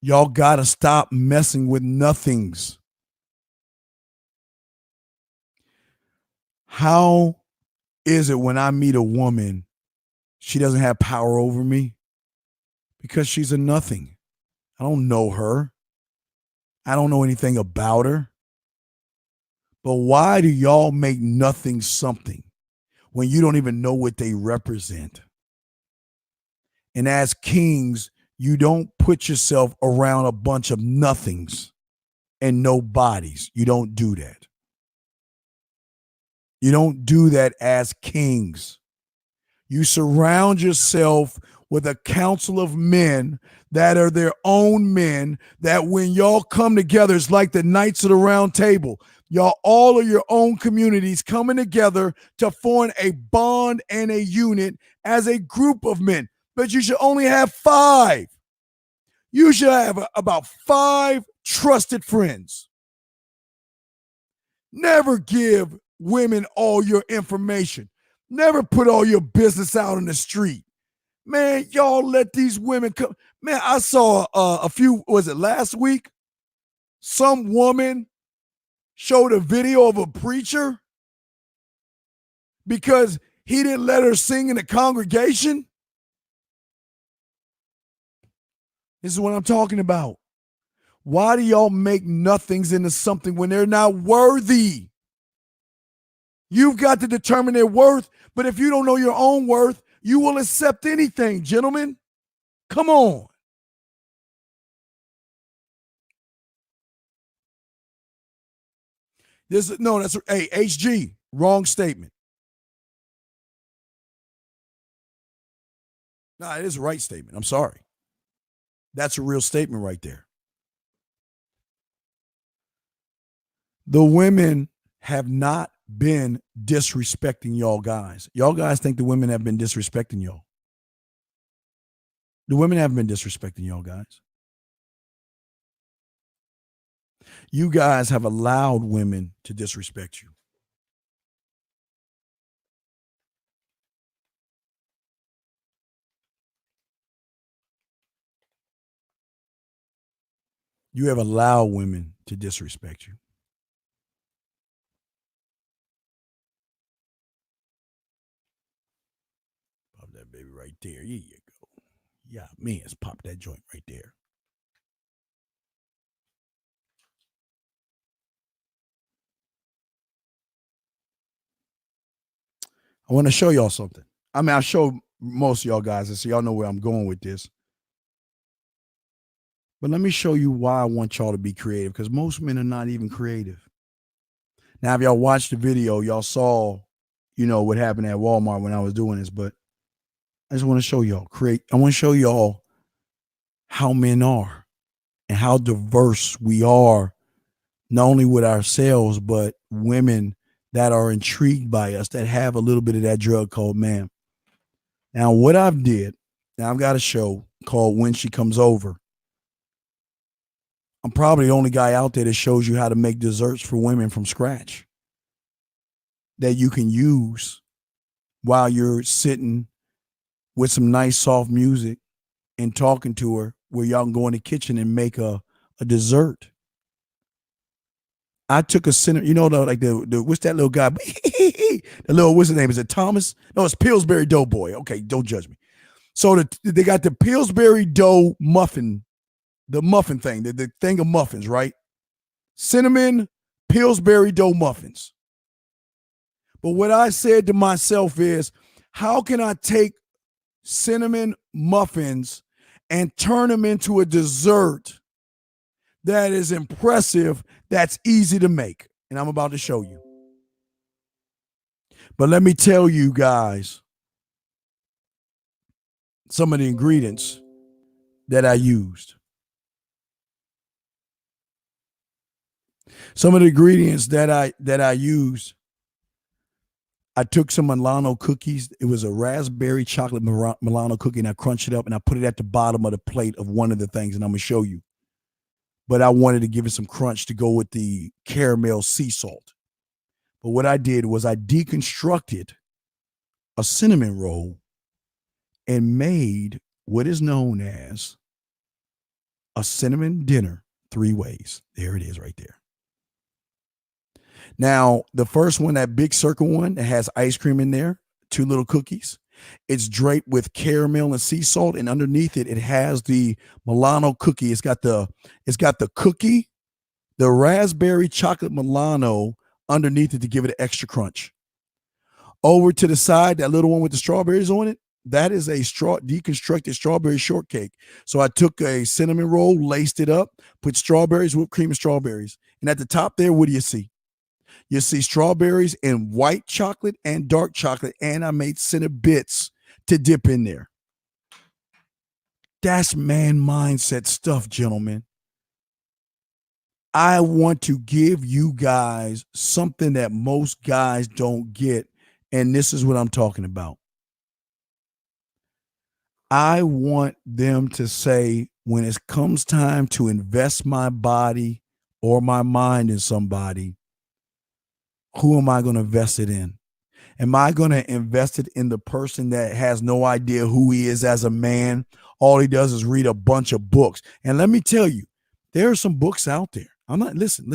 Y'all got to stop messing with nothings. How is it when I meet a woman, she doesn't have power over me? Because she's a nothing. I don't know her. I don't know anything about her. But why do y'all make nothing something when you don't even know what they represent? And as kings, you don't put yourself around a bunch of nothings and nobodies. You don't do that. You don't do that as kings. You surround yourself with a council of men that are their own men, that when y'all come together, it's like the Knights of the Round Table. Y'all all are your own communities coming together to form a bond and a unit as a group of men. But you should only have 5. You should have about 5 trusted friends. Never give women all your information. Never put all your business out on the street. Man, y'all let these women come. Man, I saw a few, was it last week? Some woman showed a video of a preacher because he didn't let her sing in the congregation. This is what I'm talking about. Why do y'all make nothings into something when they're not worthy? You've got to determine their worth, but if you don't know your own worth, you will accept anything, gentlemen. Come on. That's HG, wrong statement. No, it is a right statement. I'm sorry. That's a real statement right there. The women have not been disrespecting y'all guys. Y'all guys think the women have been disrespecting y'all. The women haven't been disrespecting y'all guys. You guys have allowed women to disrespect you. You have allowed women to disrespect you. Pop that baby right there. Here you go. Yeah, man, let's pop that joint right there. I want to show y'all something. I mean, I show most of y'all guys this, so y'all know where I'm going with this. But let me show you why I want y'all to be creative, because most men are not even creative. Now, if y'all watched the video, y'all saw, what happened at Walmart when I was doing this, but I just want to show y'all I want to show y'all how men are and how diverse we are, not only with ourselves, but women that are intrigued by us, that have a little bit of that drug called man. Now, what I've got a show called When She Comes Over. I'm probably the only guy out there that shows you how to make desserts for women from scratch that you can use while you're sitting with some nice soft music and talking to her, where y'all can go in the kitchen and make a dessert. I took a cinnamon, the what's that little guy? The little, what's his name? Is it Thomas? No, it's Pillsbury Doughboy. Okay, don't judge me. So they got the Pillsbury dough muffin, the muffin thing, the thing of muffins, right? Cinnamon Pillsbury dough muffins. But what I said to myself is, how can I take cinnamon muffins and turn them into a dessert that is impressive, that's easy to make? And I'm about to show you. But let me tell you guys some of the ingredients that I used. Some of the ingredients that I used, I took some Milano cookies. It was a raspberry chocolate Milano cookie, and I crunched it up and I put it at the bottom of the plate of one of the things, and I'm going to show you. But I wanted to give it some crunch to go with the caramel sea salt. But what I did was I deconstructed a cinnamon roll and made what is known as a cinnamon dinner 3 ways. There it is right there. Now, the first one, that big circle one that has ice cream in there, 2 little cookies. It's draped with caramel and sea salt, and underneath it, it has the Milano cookie. It's got the cookie, the raspberry chocolate Milano underneath it to give it an extra crunch. Over to the side, that little one with the strawberries on it, that is a deconstructed strawberry shortcake. So I took a cinnamon roll, laced it up, put strawberries, whipped cream, and strawberries. And at the top there, what do you see? You see strawberries and white chocolate and dark chocolate, and I made cinnamon bits to dip in there. That's man mindset stuff, gentlemen. I want to give you guys something that most guys don't get, and this is what I'm talking about. I want them to say, when it comes time to invest my body or my mind in somebody, who am I going to invest it in? Am I going to invest it in the person that has no idea who he is as a man? All he does is read a bunch of books. And let me tell you, there are some books out there. Listen.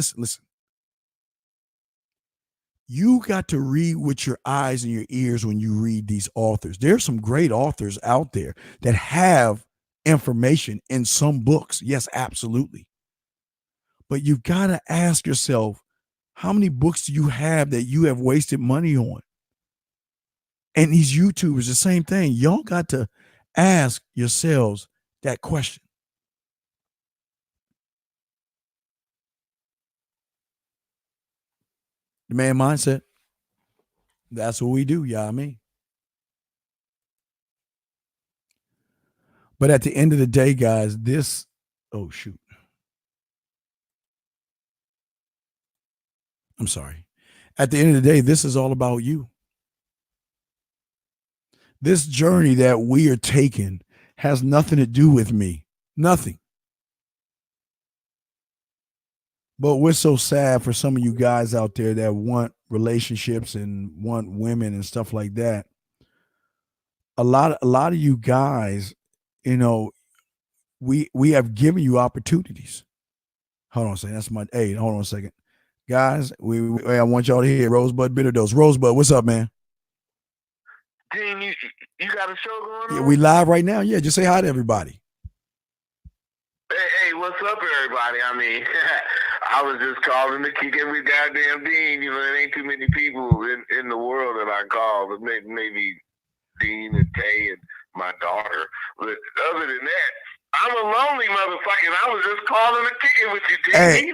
You got to read with your eyes and your ears when you read these authors. There are some great authors out there that have information in some books. Yes, absolutely. But you've got to ask yourself, how many books do you have that you have wasted money on? And these YouTubers, the same thing. Y'all got to ask yourselves that question. The man mindset. That's what we do, y'all. But at the end of the day, guys, oh, shoot. I'm sorry. At the end of the day, this is all about you. This journey that we are taking has nothing to do with me. Nothing. But we're so sad for some of you guys out there that want relationships and want women and stuff like that. A lot of you guys, you know, we have given you opportunities. Hold on a second. That's my hold on a second. Guys, I want y'all to hear Rosebud Bitter Dose. Rosebud, what's up, man? Dean, you got a show going on? Yeah, we live right now. Yeah, just say hi to everybody. Hey, what's up, everybody? I mean, I was just calling to kick it with goddamn Dean. You know, there ain't too many people in the world that I call, but maybe Dean and Tay and my daughter. But other than that, I'm a lonely motherfucker, and I was just calling to kick it with you, Dean. Hey.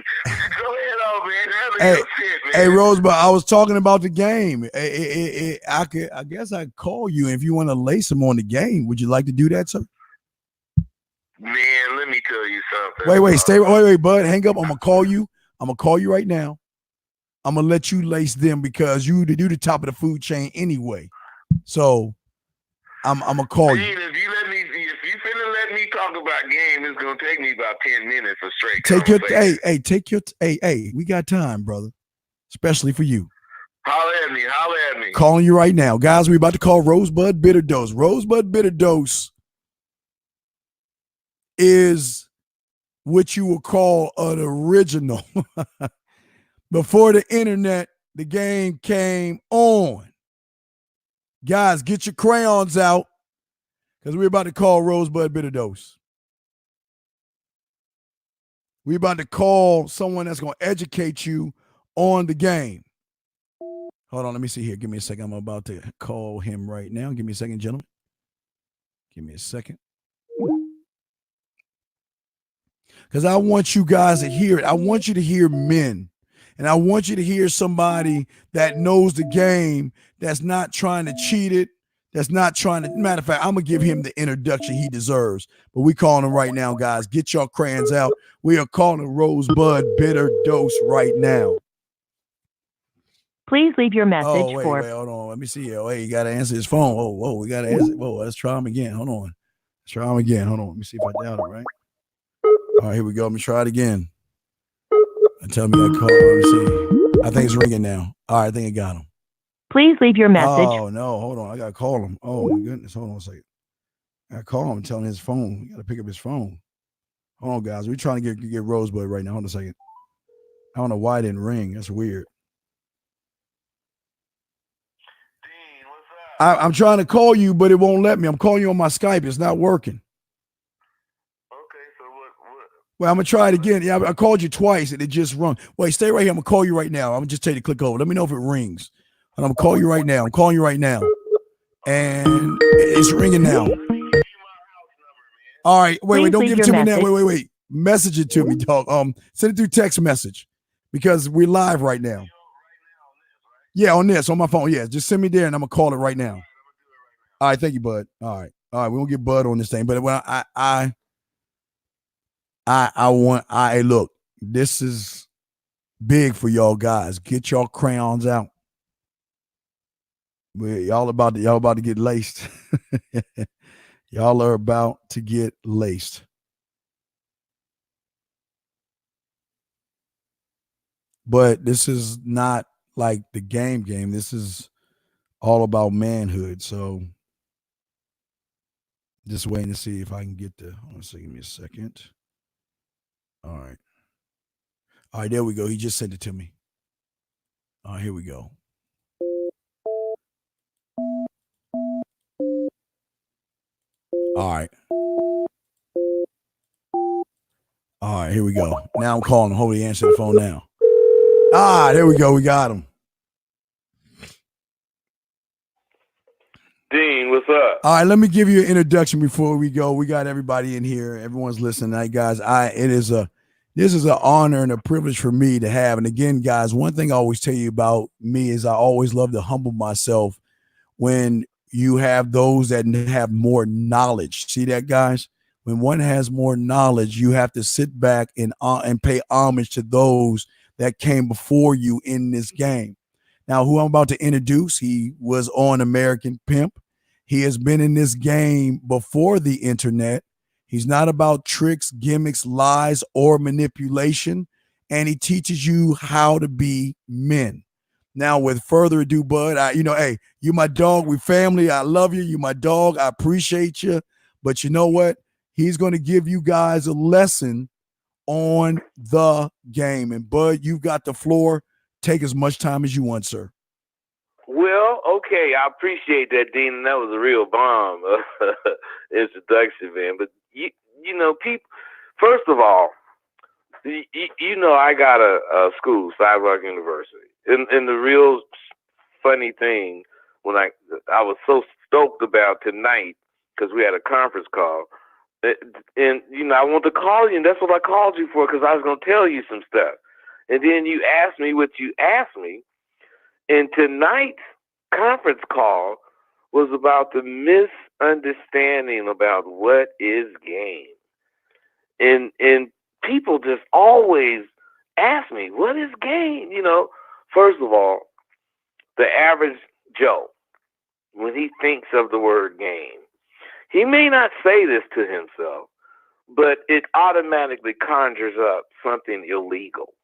Go ahead, old man. Hey, your shit, man. Hey, Rosebud, I was talking about the game. I guess I'd call you if you want to lace them on the game. Would you like to do that, sir? Man, let me tell you something. Wait, bud. Hang up. I'm gonna call you. I'm gonna call you right now. I'm gonna let you lace them because you do the top of the food chain anyway. So I'm gonna call you. If you finna let me talk about game, it's gonna take me about 10 minutes of straight. We got time, brother. Especially for you. Holler at me. Calling you right now. Guys, we're about to call Rosebud Bitter Dose. Rosebud Bitter Dose is what you would call an original. Before the internet, the game came on. Guys, get your crayons out because we're about to call Rosebud Bitter Dose. We're about to call someone that's going to educate you on the game. Hold on, let me see here. Give me a second. I'm about to call him right now. Give me a second, gentlemen. Give me a second. Because I want you guys to hear it. I want you to hear men. And I want you to hear somebody that knows the game, that's not trying to cheat it, that's not trying to. Matter of fact, I'm going to give him the introduction he deserves. But we calling him right now, guys. Get your crayons out. We are calling Rosebud Bitter Dose right now. Please leave your message wait, hold on. Let me see. Hey, you got to answer his phone. We got to answer. Let's try him again. Hold on. Let's try him again. Hold on. Let me see if I doubt it, right? All right, here we go. Let me try it again. And tell me that call. Let me see. I think it's ringing now. All right, I think I got him. Please leave your message. Oh, no. Hold on. I got to call him. Oh, my goodness. Hold on a second. I got to call him and tell him his phone. You got to pick up his phone. Hold on, guys. We're trying to get Rosebud right now. Hold on a second. I don't know why it didn't ring. That's weird. Dean, what's up? I'm trying to call you, but it won't let me. I'm calling you on my Skype. It's not working. Well, I'm going to try it again. Yeah, I called you twice and it just rung. Wait, stay right here. I'm going to call you right now. I'm going to just tell you to click over. Let me know if it rings. And I'm going to call you right now. I'm calling you right now. And it's ringing now. All right. Wait. Don't give it to me now. Wait. Message it to me, dog. Send it through text message because we're live right now. Yeah, on this, on my phone. Yeah, just send me there and I'm going to call it right now. All right. Thank you, bud. All right. We won't get Bud on this thing. But when look, this is big for y'all guys. Get y'all crayons out. Y'all about to get laced. Y'all are about to get laced. But this is not like the game. This is all about manhood. So just waiting to see if I can get the. Give me a second. All right, there we go. He just sent it to me. All right, here we go. All right, here we go. Now I'm calling him. Hopefully he answered the phone now. There we go. We got him. Dean, what's up? All right, let me give you an introduction before we go. We got everybody in here. Everyone's listening tonight, guys. This is an honor and a privilege for me to have. And again, guys, one thing I always tell you about me is I always love to humble myself when you have those that have more knowledge. See that, guys? When one has more knowledge, you have to sit back and pay homage to those that came before you in this game. Now, who I'm about to introduce, he was on American Pimp. He has been in this game before the internet. He's not about tricks, gimmicks, lies, or manipulation. And he teaches you how to be men. Now, with further ado, Bud, hey, you my dog. We family. I love you. You my dog. I appreciate you. But you know what? He's going to give you guys a lesson on the game. And Bud, you've got the floor. Take as much time as you want, sir. Well, okay, I appreciate that, Dean. And that was a real bomb introduction, man. But you know, people. First of all, you know, I got a school, Sidewalk University, and the real funny thing when I was so stoked about tonight because we had a conference call, and you know, I want to call you, and that's what I called you for because I was going to tell you some stuff, and then you asked me what you asked me. And tonight's conference call was about the misunderstanding about what is game. And people just always ask me, what is game? You know, first of all, the average Joe, when he thinks of the word game, he may not say this to himself, but it automatically conjures up something illegal.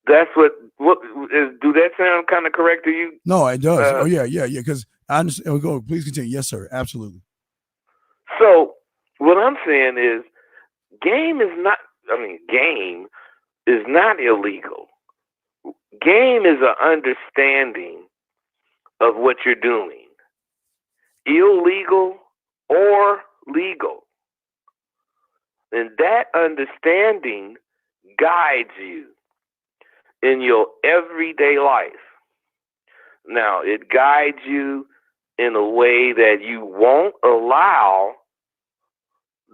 That's what do that sound kind of correct to you? No, it does. Yeah. Because I understand. Go. Please continue. Yes, sir. Absolutely. So what I'm saying is, game is not illegal. Game is an understanding of what you're doing, illegal or legal, and that understanding guides you in your everyday life. Now, it guides you in a way that you won't allow,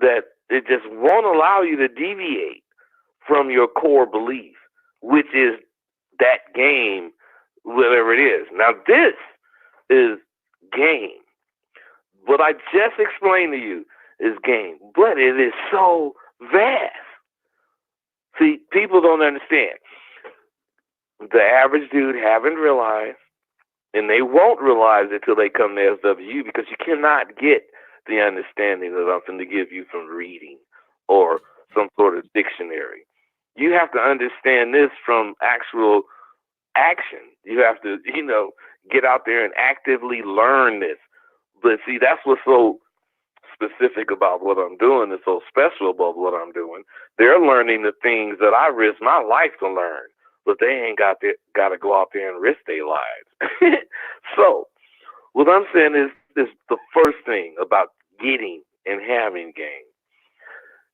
that it just won't allow you to deviate from your core belief, which is that game, whatever it is. Now, this is game. What I just explained to you is game, but it is so vast. See, people don't understand. The average dude haven't realized, and they won't realize it till they come to SWU, because you cannot get the understanding that I'm going to give you from reading or some sort of dictionary. You have to understand this from actual action. You have to, get out there and actively learn this. But see, that's what's so specific about what I'm doing, and so special about what I'm doing. They're learning the things that I risk my life to learn, but they ain't got to go out there and risk their lives. So what I'm saying is the first thing about getting and having game.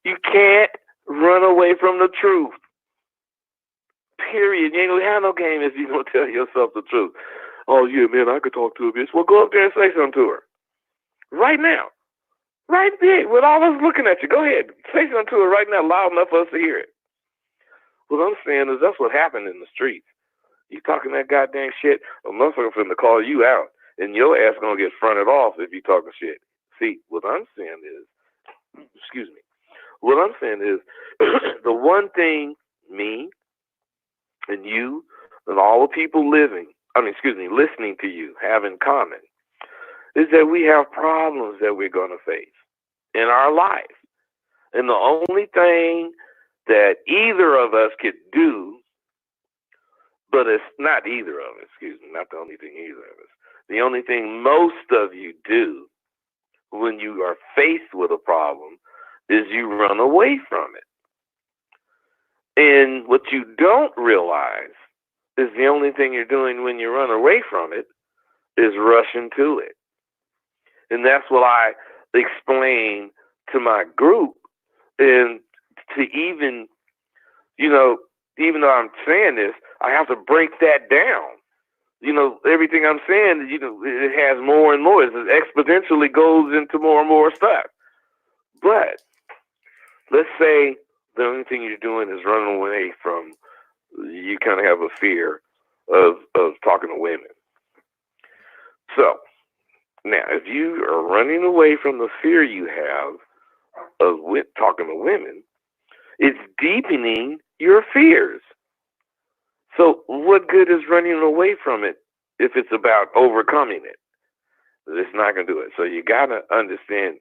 You can't run away from the truth. Period. You ain't gonna have no game if you don't tell yourself the truth. Oh yeah, man, I could talk to a bitch. Well, go up there and say something to her. Right now. Right there, with all of us looking at you. Go ahead. Say something to her right now, loud enough for us to hear it. What I'm saying is that's what happened in the streets. You talking that goddamn shit, a motherfucker finna call you out, and your ass gonna get fronted off if you talking shit. See, what I'm saying is, what I'm saying is, the one thing me and you and all the people listening to you have in common is that we have problems that we're gonna face in our life. And the only thing that either of us could do, but it's not either of us, not the only thing either of us. The only thing most of you do when you are faced with a problem is you run away from it. And what you don't realize is the only thing you're doing when you run away from it is rushing to it. And that's what I explain to my group. And to even though I'm saying this, I have to break that down. Everything I'm saying, it has more and more. It exponentially goes into more and more stuff. But let's say the only thing you're doing is running away from, you kind of have a fear of talking to women. So now, if you are running away from the fear you have of talking to women, it's deepening your fears. So what good is running away from it if it's about overcoming it. It's not going to do it. So you got to understand,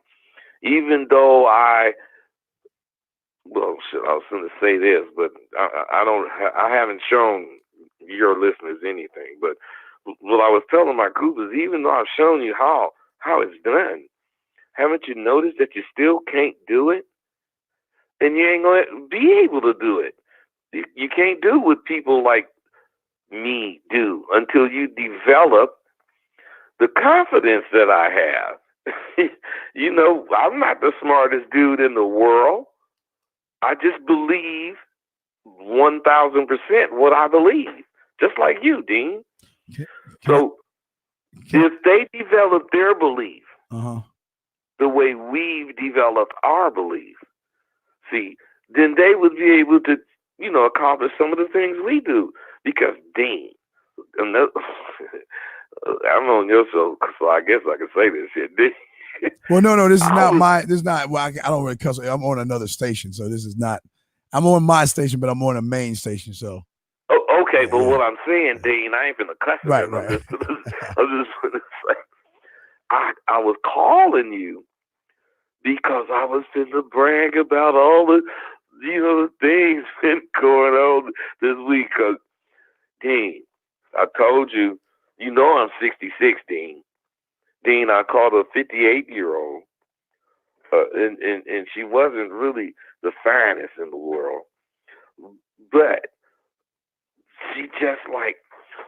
even though I was going to say this, but I haven't shown your listeners anything. But what I was telling my group is, even though I've shown you how it's done, haven't you noticed that you still can't do it? And you ain't going to be able to do it. You can't do what people like me do until you develop the confidence that I have. You know, I'm not the smartest dude in the world. I just believe 1,000% what I believe, just like you, Dean. So if they develop their belief the way we've developed our belief, see, then they would be able to, you know, accomplish some of the things we do. Because, Dean, I'm on your show, so I guess I can say this shit, Dean. Well, no, this is not my. This is not. Well, I don't really cuss. I'm on another station, so this is not. I'm on my station, but I'm on a main station. So. Oh, okay, but what I'm saying, Dean, I ain't finna cuss. Right. I'm just gonna say, I was calling you because I was finna brag about all the, you know, things been going on this week. Cause, Dean, I told you, you know, I'm 66, Dean. Dean, I called a 58-year-old, and she wasn't really the finest in the world, but she just like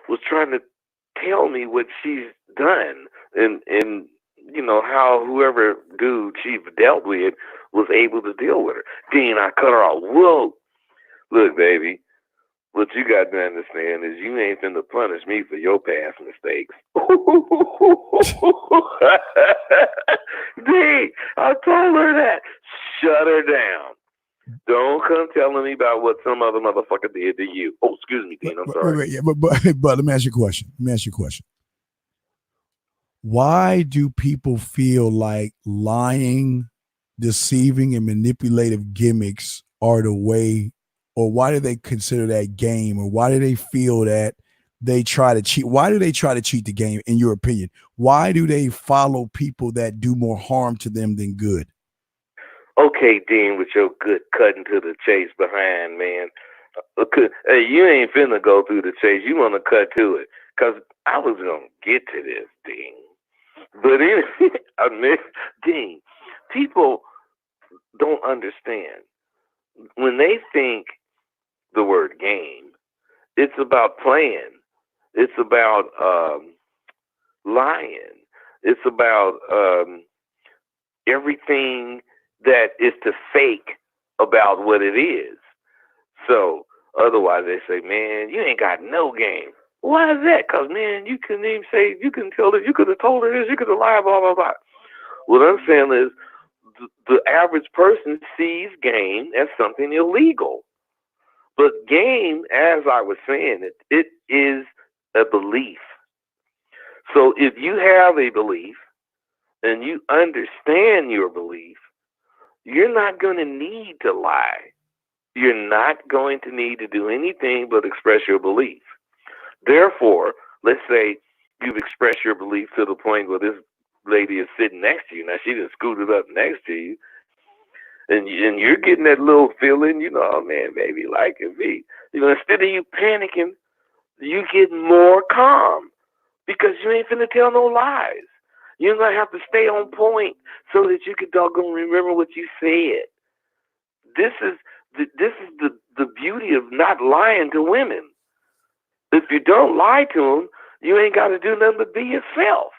was trying to tell me what she's done, and you know how whoever dude she dealt with was able to deal with her. Dean, I cut her off. Whoa, look, baby. What you got to understand is you ain't finna punish me for your past mistakes. Dee, I told her that. Shut her down. Don't come telling me about what some other motherfucker did to you. Oh, excuse me, Dean. I'm sorry. But let me ask you a question. Why do people feel like lying, deceiving, and manipulative gimmicks are the way? Or why do they consider that game? Or why do they feel that they try to cheat? Why do they try to cheat the game, in your opinion? Why do they follow people that do more harm to them than good? Okay, Dean, with your good cutting to the chase behind, man. Hey, you ain't finna go through the chase. You want to cut to it. Because I was going to get to this, Dean. But anyway, Dean, people don't understand. When they think the word game, it's about playing. It's about lying. It's about everything that is to fake about what it is. So otherwise they say, man, you ain't got no game. Why is that? Because, man, you couldn't even say, you couldn't tell her, you could have told her this, you could have lied, blah, blah, blah. What I'm saying is the average person sees game as something illegal. But game, as I was saying, it is a belief. So if you have a belief and you understand your belief, you're not going to need to lie. You're not going to need to do anything but express your belief. Therefore, let's say you've expressed your belief to the point where this lady is sitting next to you. Now, she just scooted up next to you. And you're getting that little feeling, you know, oh, man, baby, like it be. You know, instead of you panicking, you get more calm because you ain't finna tell no lies. You're going to have to stay on point so that you can doggone remember what you said. This is the beauty of not lying to women. If you don't lie to them, you ain't got to do nothing but be yourself.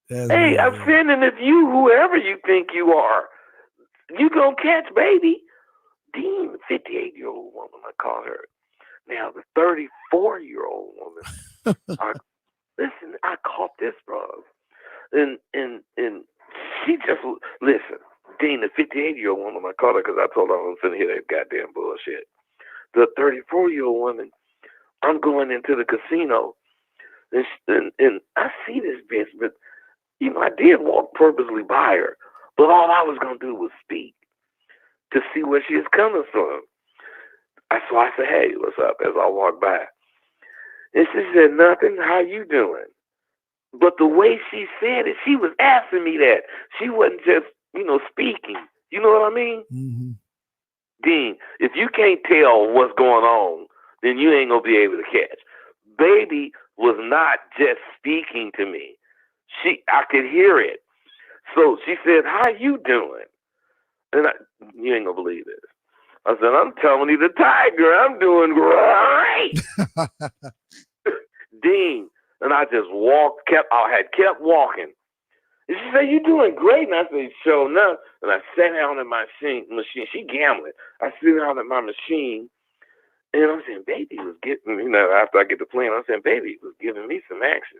That's hey, real. I'm saying, if you, whoever you think you are, you gonna catch baby. Dean, the 58-year-old woman, I call her. Now, the 34-year-old woman, listen, I caught this, bro. And she just, listen, Dean, the 58-year-old woman, I called her because I told her I was going to hear that goddamn bullshit. The 34-year-old woman, I'm going into the casino, and I see this bitch, but, you know, I did walk purposely by her, but all I was going to do was speak to see where she is coming from. So I said, hey, what's up, as I walked by. And she said, nothing. How you doing? But the way she said it, she was asking me that. She wasn't just, speaking. You know what I mean? Mm-hmm. Dean, if you can't tell what's going on, then you ain't going to be able to catch. Baby was not just speaking to me. I could hear it. So she said, how you doing? And you ain't going to believe this. I said, I'm Tony the Tiger. I'm doing great. Dean. And I just kept walking. And she said, you doing great. And I said, sure enough. And I sat down at my machine. She gambling. I sit down at my machine. And I'm saying, baby was getting, after I get the plan, I'm saying, baby was giving me some action.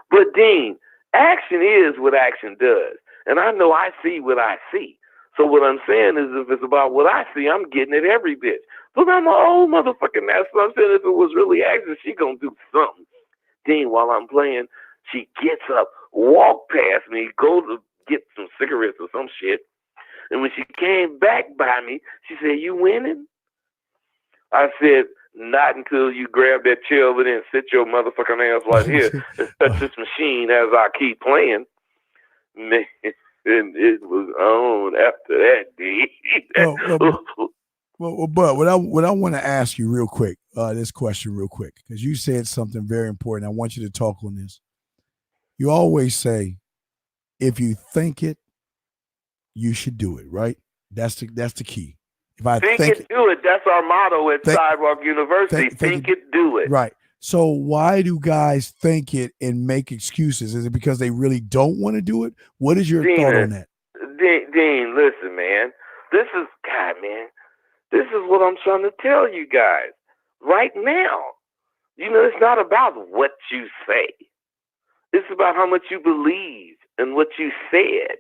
But Dean, action is what action does. And I know I see what I see. So what I'm saying is if it's about what I see, I'm getting it every bit. But I'm an old motherfucking ass. So I'm saying if it was really action, she gonna do something. Dean, while I'm playing, she gets up, walk past me, go to get some cigarettes or some shit. And when she came back by me, she said, you winning? I said, not until you grab that chair over there and sit your motherfucking ass right here and touch this machine as I keep playing. Man, and it was on after that, Dean. But what I want to ask you real quick, this question real quick, because you said something very important. I want you to talk on this. You always say, if you think it, you should do it, right? That's the key. If I think it, do it. That's our motto at Sidewalk University. Think it, do it. Right. So why do guys think it and make excuses? Is it because they really don't want to do it? What is your thought on that? Dean, listen, man. This is what I'm trying to tell you guys right now. It's not about what you say. It's about how much you believe in what you said.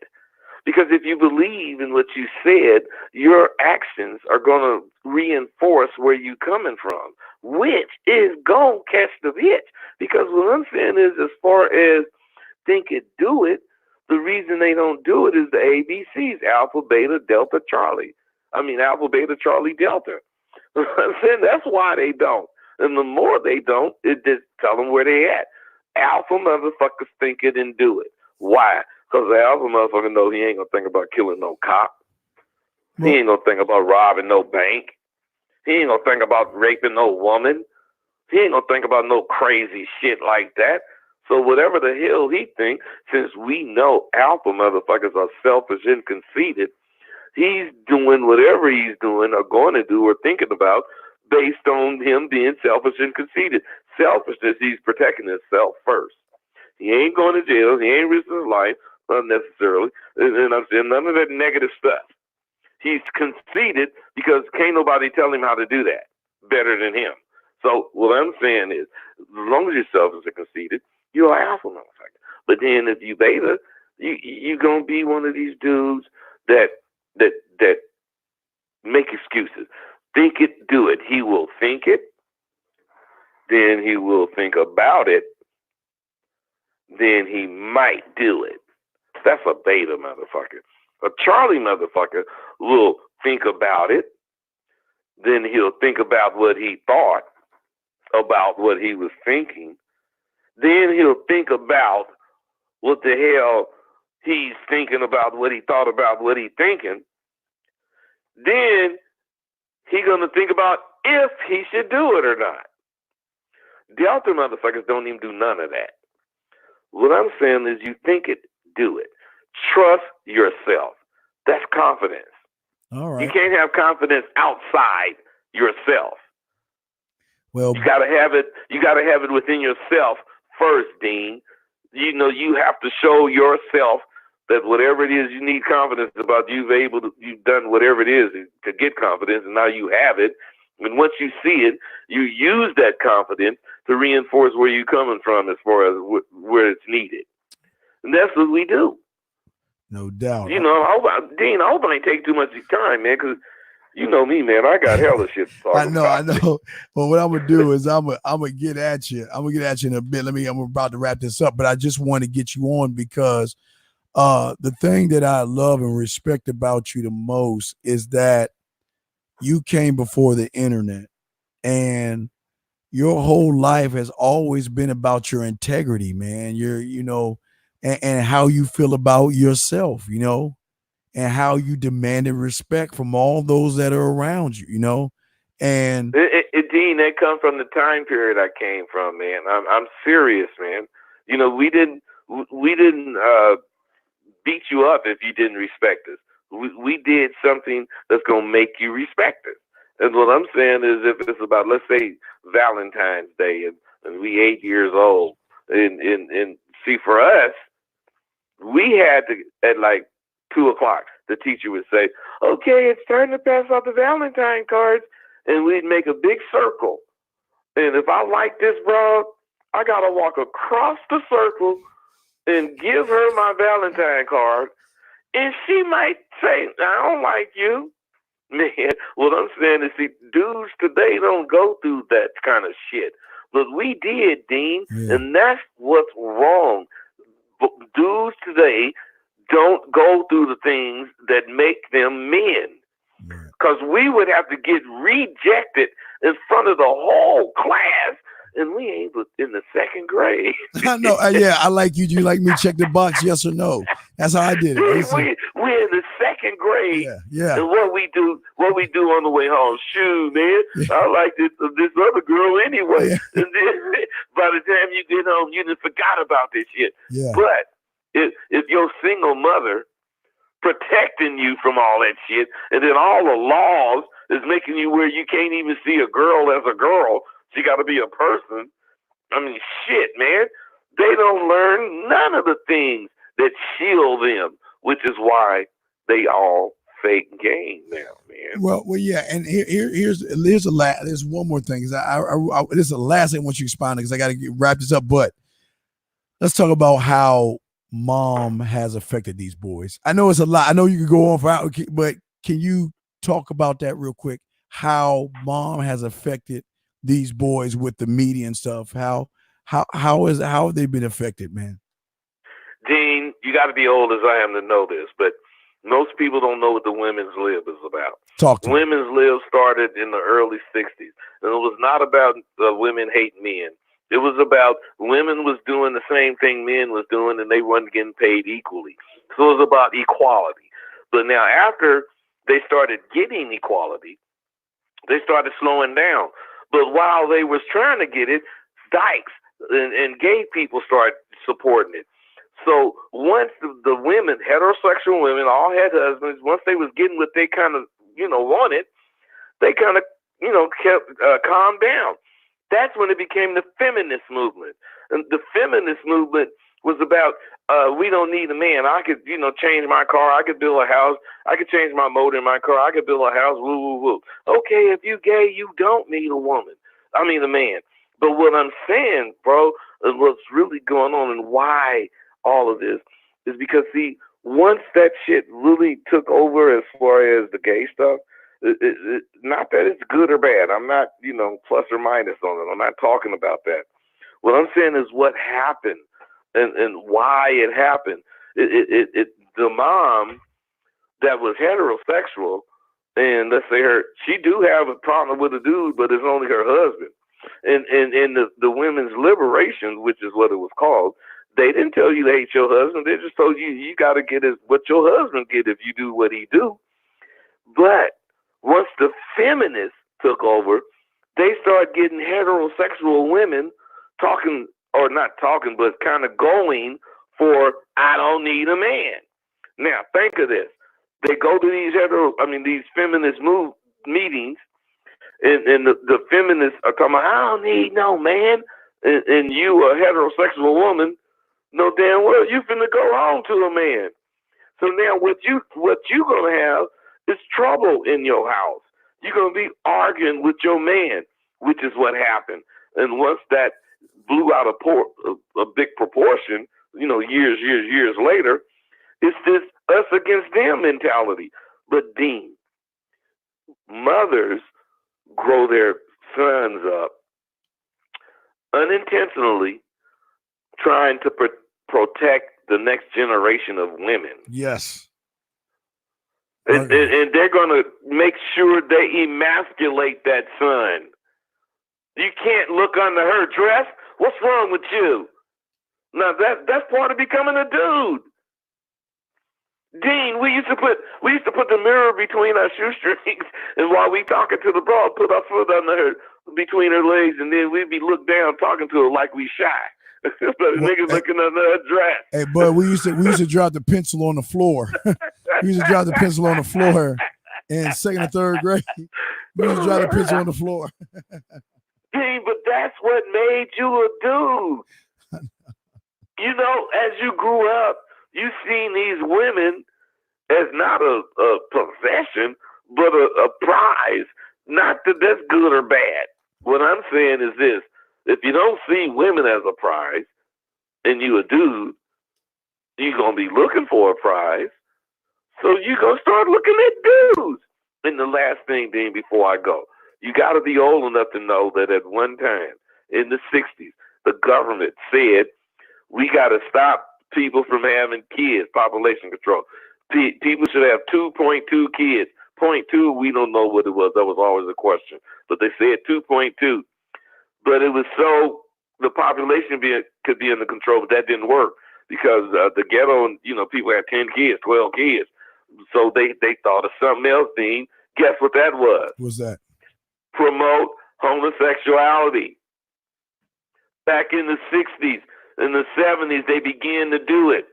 Because if you believe in what you said, your actions are going to reinforce where you're coming from, which is going to catch the itch. Because what I'm saying is, as far as think it, do it, the reason they don't do it is the ABCs, Alpha, Beta, Delta, Charlie. Alpha, Beta, Charlie, Delta. I'm saying that's why they don't. And the more they don't, it just tell them where they at. Alpha motherfuckers think it and do it. Why? Because the alpha motherfucker knows he ain't going to think about killing no cop. He ain't going to think about robbing no bank. He ain't going to think about raping no woman. He ain't going to think about no crazy shit like that. So whatever the hell he thinks, since we know alpha motherfuckers are selfish and conceited, he's doing whatever he's doing or going to do or thinking about based on him being selfish and conceited. Selfishness, he's protecting himself first. He ain't going to jail. He ain't risking his life unnecessarily. And I'm saying none of that negative stuff. He's conceited because can't nobody tell him how to do that better than him. So what I'm saying is, as long as you're selfish and conceited, you're an alpha motherfucker. But then if you beta, you're going to be one of these dudes that make excuses. Think it, do it. He will think it. Then he will think about it. Then he might do it. That's a beta motherfucker. A Charlie motherfucker will think about it. Then he'll think about what he thought about what he was thinking. Then he'll think about what the hell he's thinking about what he thought about what he's thinking. Then he's going to think about if he should do it or not. Delta motherfuckers don't even do none of that. What I'm saying is you think it, do it. Trust yourself. That's confidence. All right. You can't have confidence outside yourself. Well, you gotta have it. You gotta have it within yourself first, Dean. You have to show yourself that whatever it is you need confidence about, you've done whatever it is to get confidence, and now you have it. And once you see it, you use that confidence to reinforce where you're coming from as far as where it's needed. And that's what we do. No doubt. Dean, I hope I ain't take too much of your time, man, because you know me, man. I got hella shit to talk about. I know. But what I'm gonna do is I'm gonna get at you. I'm gonna get at you in a bit. I'm about to wrap this up, but I just want to get you on because the thing that I love and respect about you the most is that you came before the internet, and your whole life has always been about your integrity, man. And how you feel about yourself, and how you demanded respect from all those that are around you, and Dean, that comes from the time period I came from, man. I'm serious, man. We didn't beat you up if you didn't respect us. We did something that's gonna make you respect us. And what I'm saying is, if it's about, let's say, Valentine's Day, and we 8 years old, and see, for us, we had to, at like 2:00, the teacher would say, "Okay, it's time to pass out the Valentine cards," and we'd make a big circle. And if I like this broad, I gotta walk across the circle and give her my Valentine card, and she might say, "I don't like you." Man, what I'm saying is, see, dudes today don't go through that kind of shit. But we did, Dean, and that's what's wrong. Dudes today don't go through the things that make them men. Because we would have to get rejected in front of the whole class, and we ain't in the second grade. I know. Yeah, I like you. Do you like me? Check the box, yes or no. That's how I did it. We're in the second grade. Yeah. And what we do on the way home? Shoot, man, I like this other girl anyway. Yeah. And then by the time you get home, you just forgot about this shit. Yeah. But if your single mother protecting you from all that shit, and then all the laws is making you where you can't even see a girl as a girl, she got to be a person. I mean, shit, man. They don't learn none of the things that shield them, which is why they all fake game now, man. Well, yeah, and there's one more thing. This is the last thing I want you to expound, because I got to wrap this up. But let's talk about how mom has affected these boys. I know it's a lot. I know you could go on for hours, but can you talk about that real quick? How mom has affected these boys with the media and stuff? How have they been affected, man? Dean, you got to be old as I am to know this, but most people don't know what the Women's Lib is about. Talk to me. Women's Lib started in the early 60s, and it was not about women hate men. It was about women was doing the same thing men was doing, and they weren't getting paid equally. So it was about equality. But now, after they started getting equality, they started slowing down. But while they was trying to get it, dykes and gay people started supporting it. So once the women, heterosexual women, all had husbands, once they was getting what they kind of, wanted, they kind of, kept calmed down. That's when it became the feminist movement. And the feminist movement was about, we don't need a man. I could, change my car. I could build a house. I could change my motor in my car. I could build a house. Woo, woo, woo. Okay, if you gay, you don't need a man. But what I'm saying, bro, what's really going on and why all of this is because, see, once that shit really took over as far as the gay stuff, not that it's good or bad. I'm not, plus or minus on it. I'm not talking about that. What I'm saying is what happened and why it happened. The mom that was heterosexual, and let's say she do have a partner with a dude, but it's only her husband. And the women's liberation, which is what it was called, they didn't tell you to hate your husband. They just told you got to get what your husband get if you do what he do. But once the feminists took over, they started getting heterosexual women talking, or not talking, but kind of going for, I don't need a man. Now, think of this. They go to these feminist meetings, and the feminists are talking about, I don't need no man. And you, a heterosexual woman, know damn well you finna go home to a man. So now what you gonna have is trouble in your house. You're gonna be arguing with your man, which is what happened. And once that blew out a big proportion, years later, it's this us against them mentality. But Dean, mothers grow their sons up unintentionally, trying to protect the next generation of women. Yes. And they're going to make sure they emasculate that son. You can't look under her dress. What's wrong with you? Now that's part of becoming a dude. Dean, we used to put the mirror between our shoestrings, and while we talking to the broad, put our foot under her between her legs, and then we'd be looked down talking to her like we shy. But niggas looking under her dress. Hey, bud, we used to drop the pencil on the floor. We used to drop the pencil on the floor in second and third grade. We used to drop the pencil on the floor. Dean, but that's what made you a dude. You know, as you grew up, you seen these women as not a possession, but a prize. Not that that's good or bad. What I'm saying is this: if you don't see women as a prize, and you a dude, you're gonna be looking for a prize. So you're gonna start looking at dudes. And the last thing, Dean, before I go, you got to be old enough to know that at one time in the 60s, the government said we got to stop people from having kids, population control. People should have 2.2 kids. 0.2, we don't know what it was. That was always a question. But they said 2.2. But it was so the population could be under control, but that didn't work because the ghetto, people had 10 kids, 12 kids. So they thought of something else, Dean. Guess what that was? What's that? Promote homosexuality. Back in the 60s, in the 70s, they began to do it.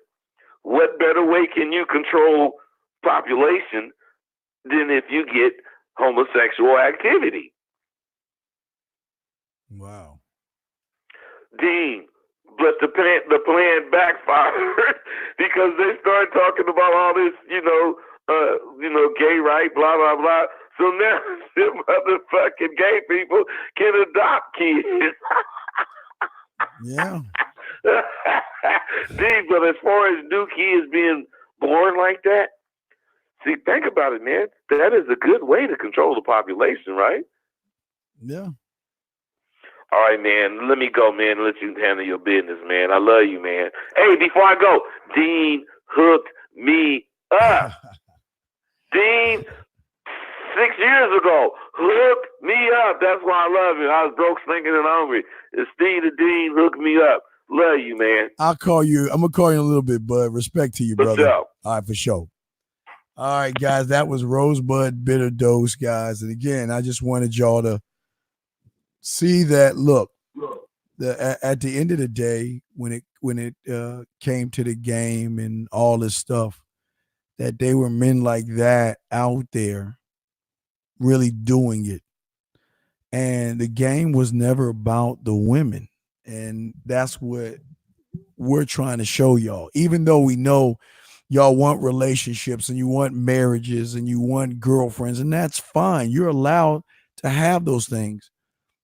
What better way can you control population than if you get homosexual activity? Wow. Dean, but the plan backfired because they started talking about all this, gay right, blah, blah, blah. So now them motherfucking gay people can adopt kids. Yeah. See, but as far as new kids being born like that, see, think about it, man. That is a good way to control the population, right? Yeah. All right, man. Let me go, man. Let you handle your business, man. I love you, man. Hey, before I go, Dean hooked me up. Dean, 6 years ago, hooked me up. That's why I love you. I was broke, stinking, and hungry. It's Steve the Dean hooked me up. Love you, man. I'll call you. I'm going to call you in a little bit, bud. Respect to you, brother. What's up? All right, for sure. All right, guys. That was Rosebud Bitter Dose, guys. And again, I just wanted y'all to see that, look, at the end of the day, when it came to the game and all this stuff, that they were men like that out there really doing it. And the game was never about the women. And that's what we're trying to show y'all. Even though we know y'all want relationships and you want marriages and you want girlfriends, and that's fine. You're allowed to have those things.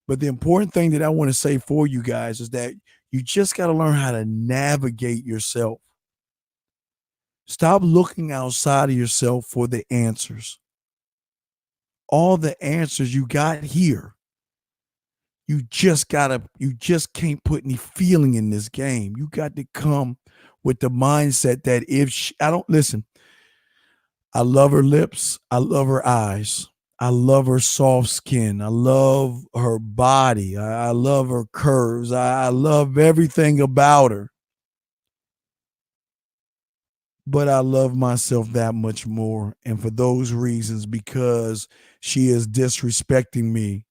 But the important thing that I want to say for you guys is that you just got to learn how to navigate yourself. Stop looking outside of yourself for the answers. All the answers you got here. You just can't put any feeling in this game. You got to come with the mindset that I love her lips. I love her eyes. I love her soft skin. I love her body. I love her curves. I love everything about her. But I love myself that much more. And for those reasons, because she is disrespecting me,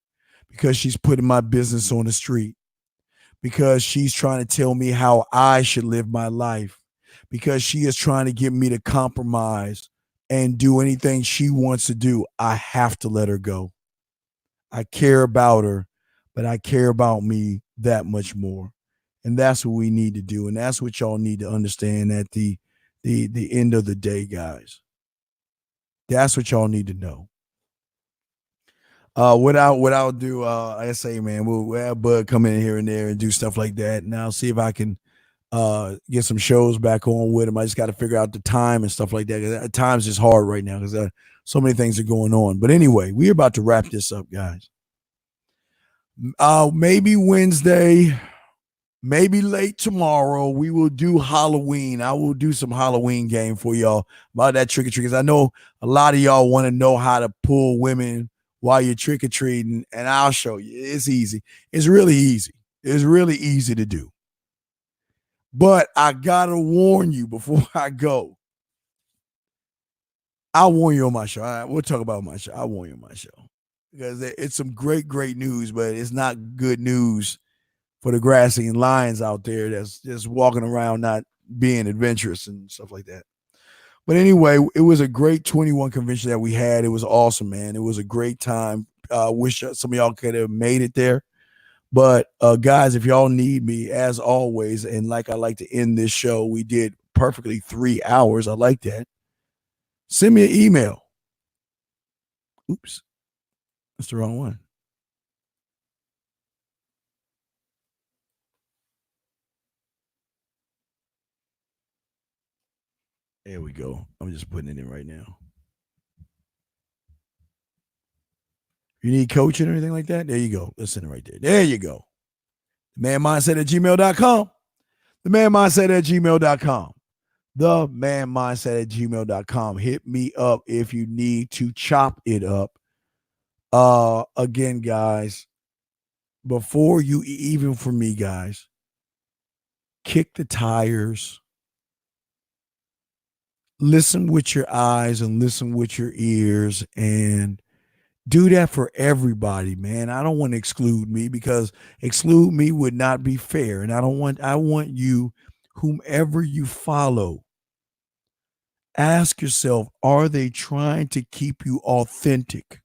because she's putting my business on the street, because she's trying to tell me how I should live my life, because she is trying to get me to compromise and do anything she wants to do, I have to let her go. I care about her, but I care about me that much more. And that's what we need to do. And that's what y'all need to understand at the end of the day, guys. That's what y'all need to know. What I'll do, like I say, man, we'll have Bud come in here and there and do stuff like that. And I'll see if I can get some shows back on with him. I just got to figure out the time and stuff like that. 'Cause time's just hard right now because so many things are going on. But anyway, we're about to wrap this up, guys. Maybe Wednesday, maybe late tomorrow, we will do Halloween. I will do some Halloween game for y'all about that trick or treat. I know a lot of y'all want to know how to pull women while you're trick-or-treating, and I'll show you. It's easy. It's really easy. It's really easy to do. But I got to warn you before I go. I'll warn you on my show. All right, we'll talk about my show. I'll warn you on my show. Because it's some great, great news, but it's not good news for the grassy and lions out there that's just walking around not being adventurous and stuff like that. But anyway, it was a great 21 convention that we had. It was awesome, man. It was a great time. Wish some of y'all could have made it there. But guys, if y'all need me, as always, and like I like to end this show, we did perfectly 3 hours. I like that. Send me an email. Oops, that's the wrong one. There we go. I'm just putting it in right now. You need coaching or anything like that? There you go. Let's send it right there. There you go. themanmindset@gmail.com. themanmindset@gmail.com. themanmindset@gmail.com. Hit me up if you need to chop it up. Again, guys, before you, even for me, guys, kick the tires. Listen with your eyes and listen with your ears, and do that for everybody, man. I don't want to exclude me, because exclude me would not be fair. And I want you, whomever you follow, ask yourself, are they trying to keep you authentic?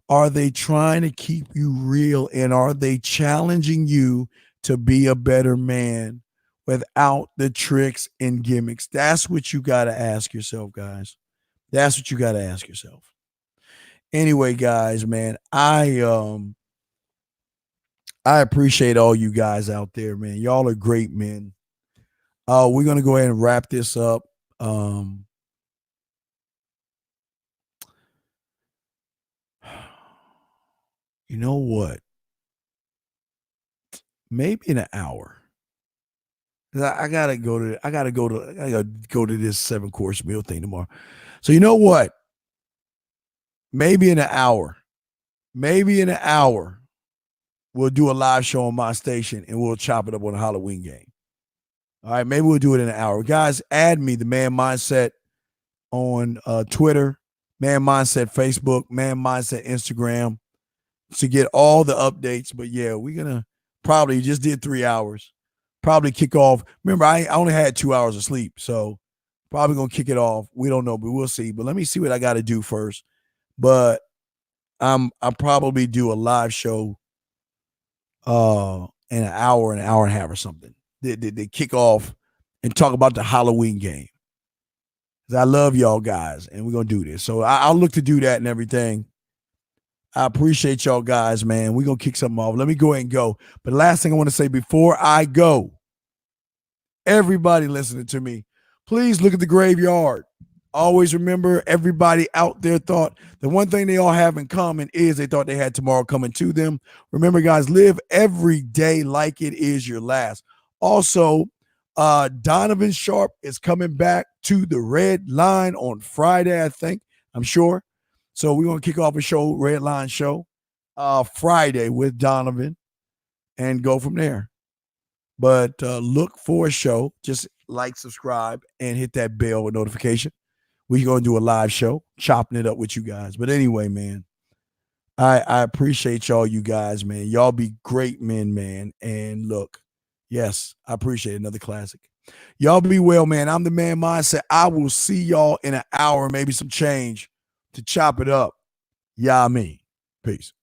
Are they trying to keep you real? And are they challenging you to be a better man without the tricks and gimmicks? That's what you got to ask yourself, guys. That's what you got to ask yourself. Anyway, guys, man, I appreciate all you guys out there, man. Y'all are great men. We're going to go ahead and wrap this up. You know what? Maybe in an hour. I gotta go to this 7-course meal thing tomorrow. So you know what? Maybe in an hour, we'll do a live show on my station and we'll chop it up on a Halloween game. All right, maybe we'll do it in an hour. Guys, add me, the Man Mindset, on Twitter, Man Mindset Facebook, Man Mindset Instagram, to get all the updates. But yeah, we're gonna probably just did 3 hours. Probably kick off. Remember, I only had 2 hours of sleep, so probably gonna kick it off. We don't know, but we'll see. But let me see what I got to do first. But I'll probably do a live show in an hour and a half or something. They kick off and talk about the Halloween game. I love y'all guys, and we're gonna do this. So I'll look to do that and everything. I appreciate y'all guys, man. We're gonna kick something off. Let me go ahead and go. But last thing I want to say before I go, everybody listening to me, please look at the graveyard. Always remember, everybody out there thought the one thing they all have in common is they thought they had tomorrow coming to them. Remember, guys, live every day like it is your last. Also, Donovan Sharp is coming back to the Red Line on Friday, I think. I'm sure. So we're going to kick off a show, Red Line show, Friday with Donovan, and go from there. But look for a show. Just like, subscribe, and hit that bell with notification. We're going to do a live show, chopping it up with you guys. But anyway, man, I appreciate y'all, you guys, man. Y'all be great men, man. And look, yes, I appreciate another classic. Y'all be well, man. I'm the Man Mindset. I will see y'all in an hour, maybe some change, to chop it up. Yeah, I mean. Peace.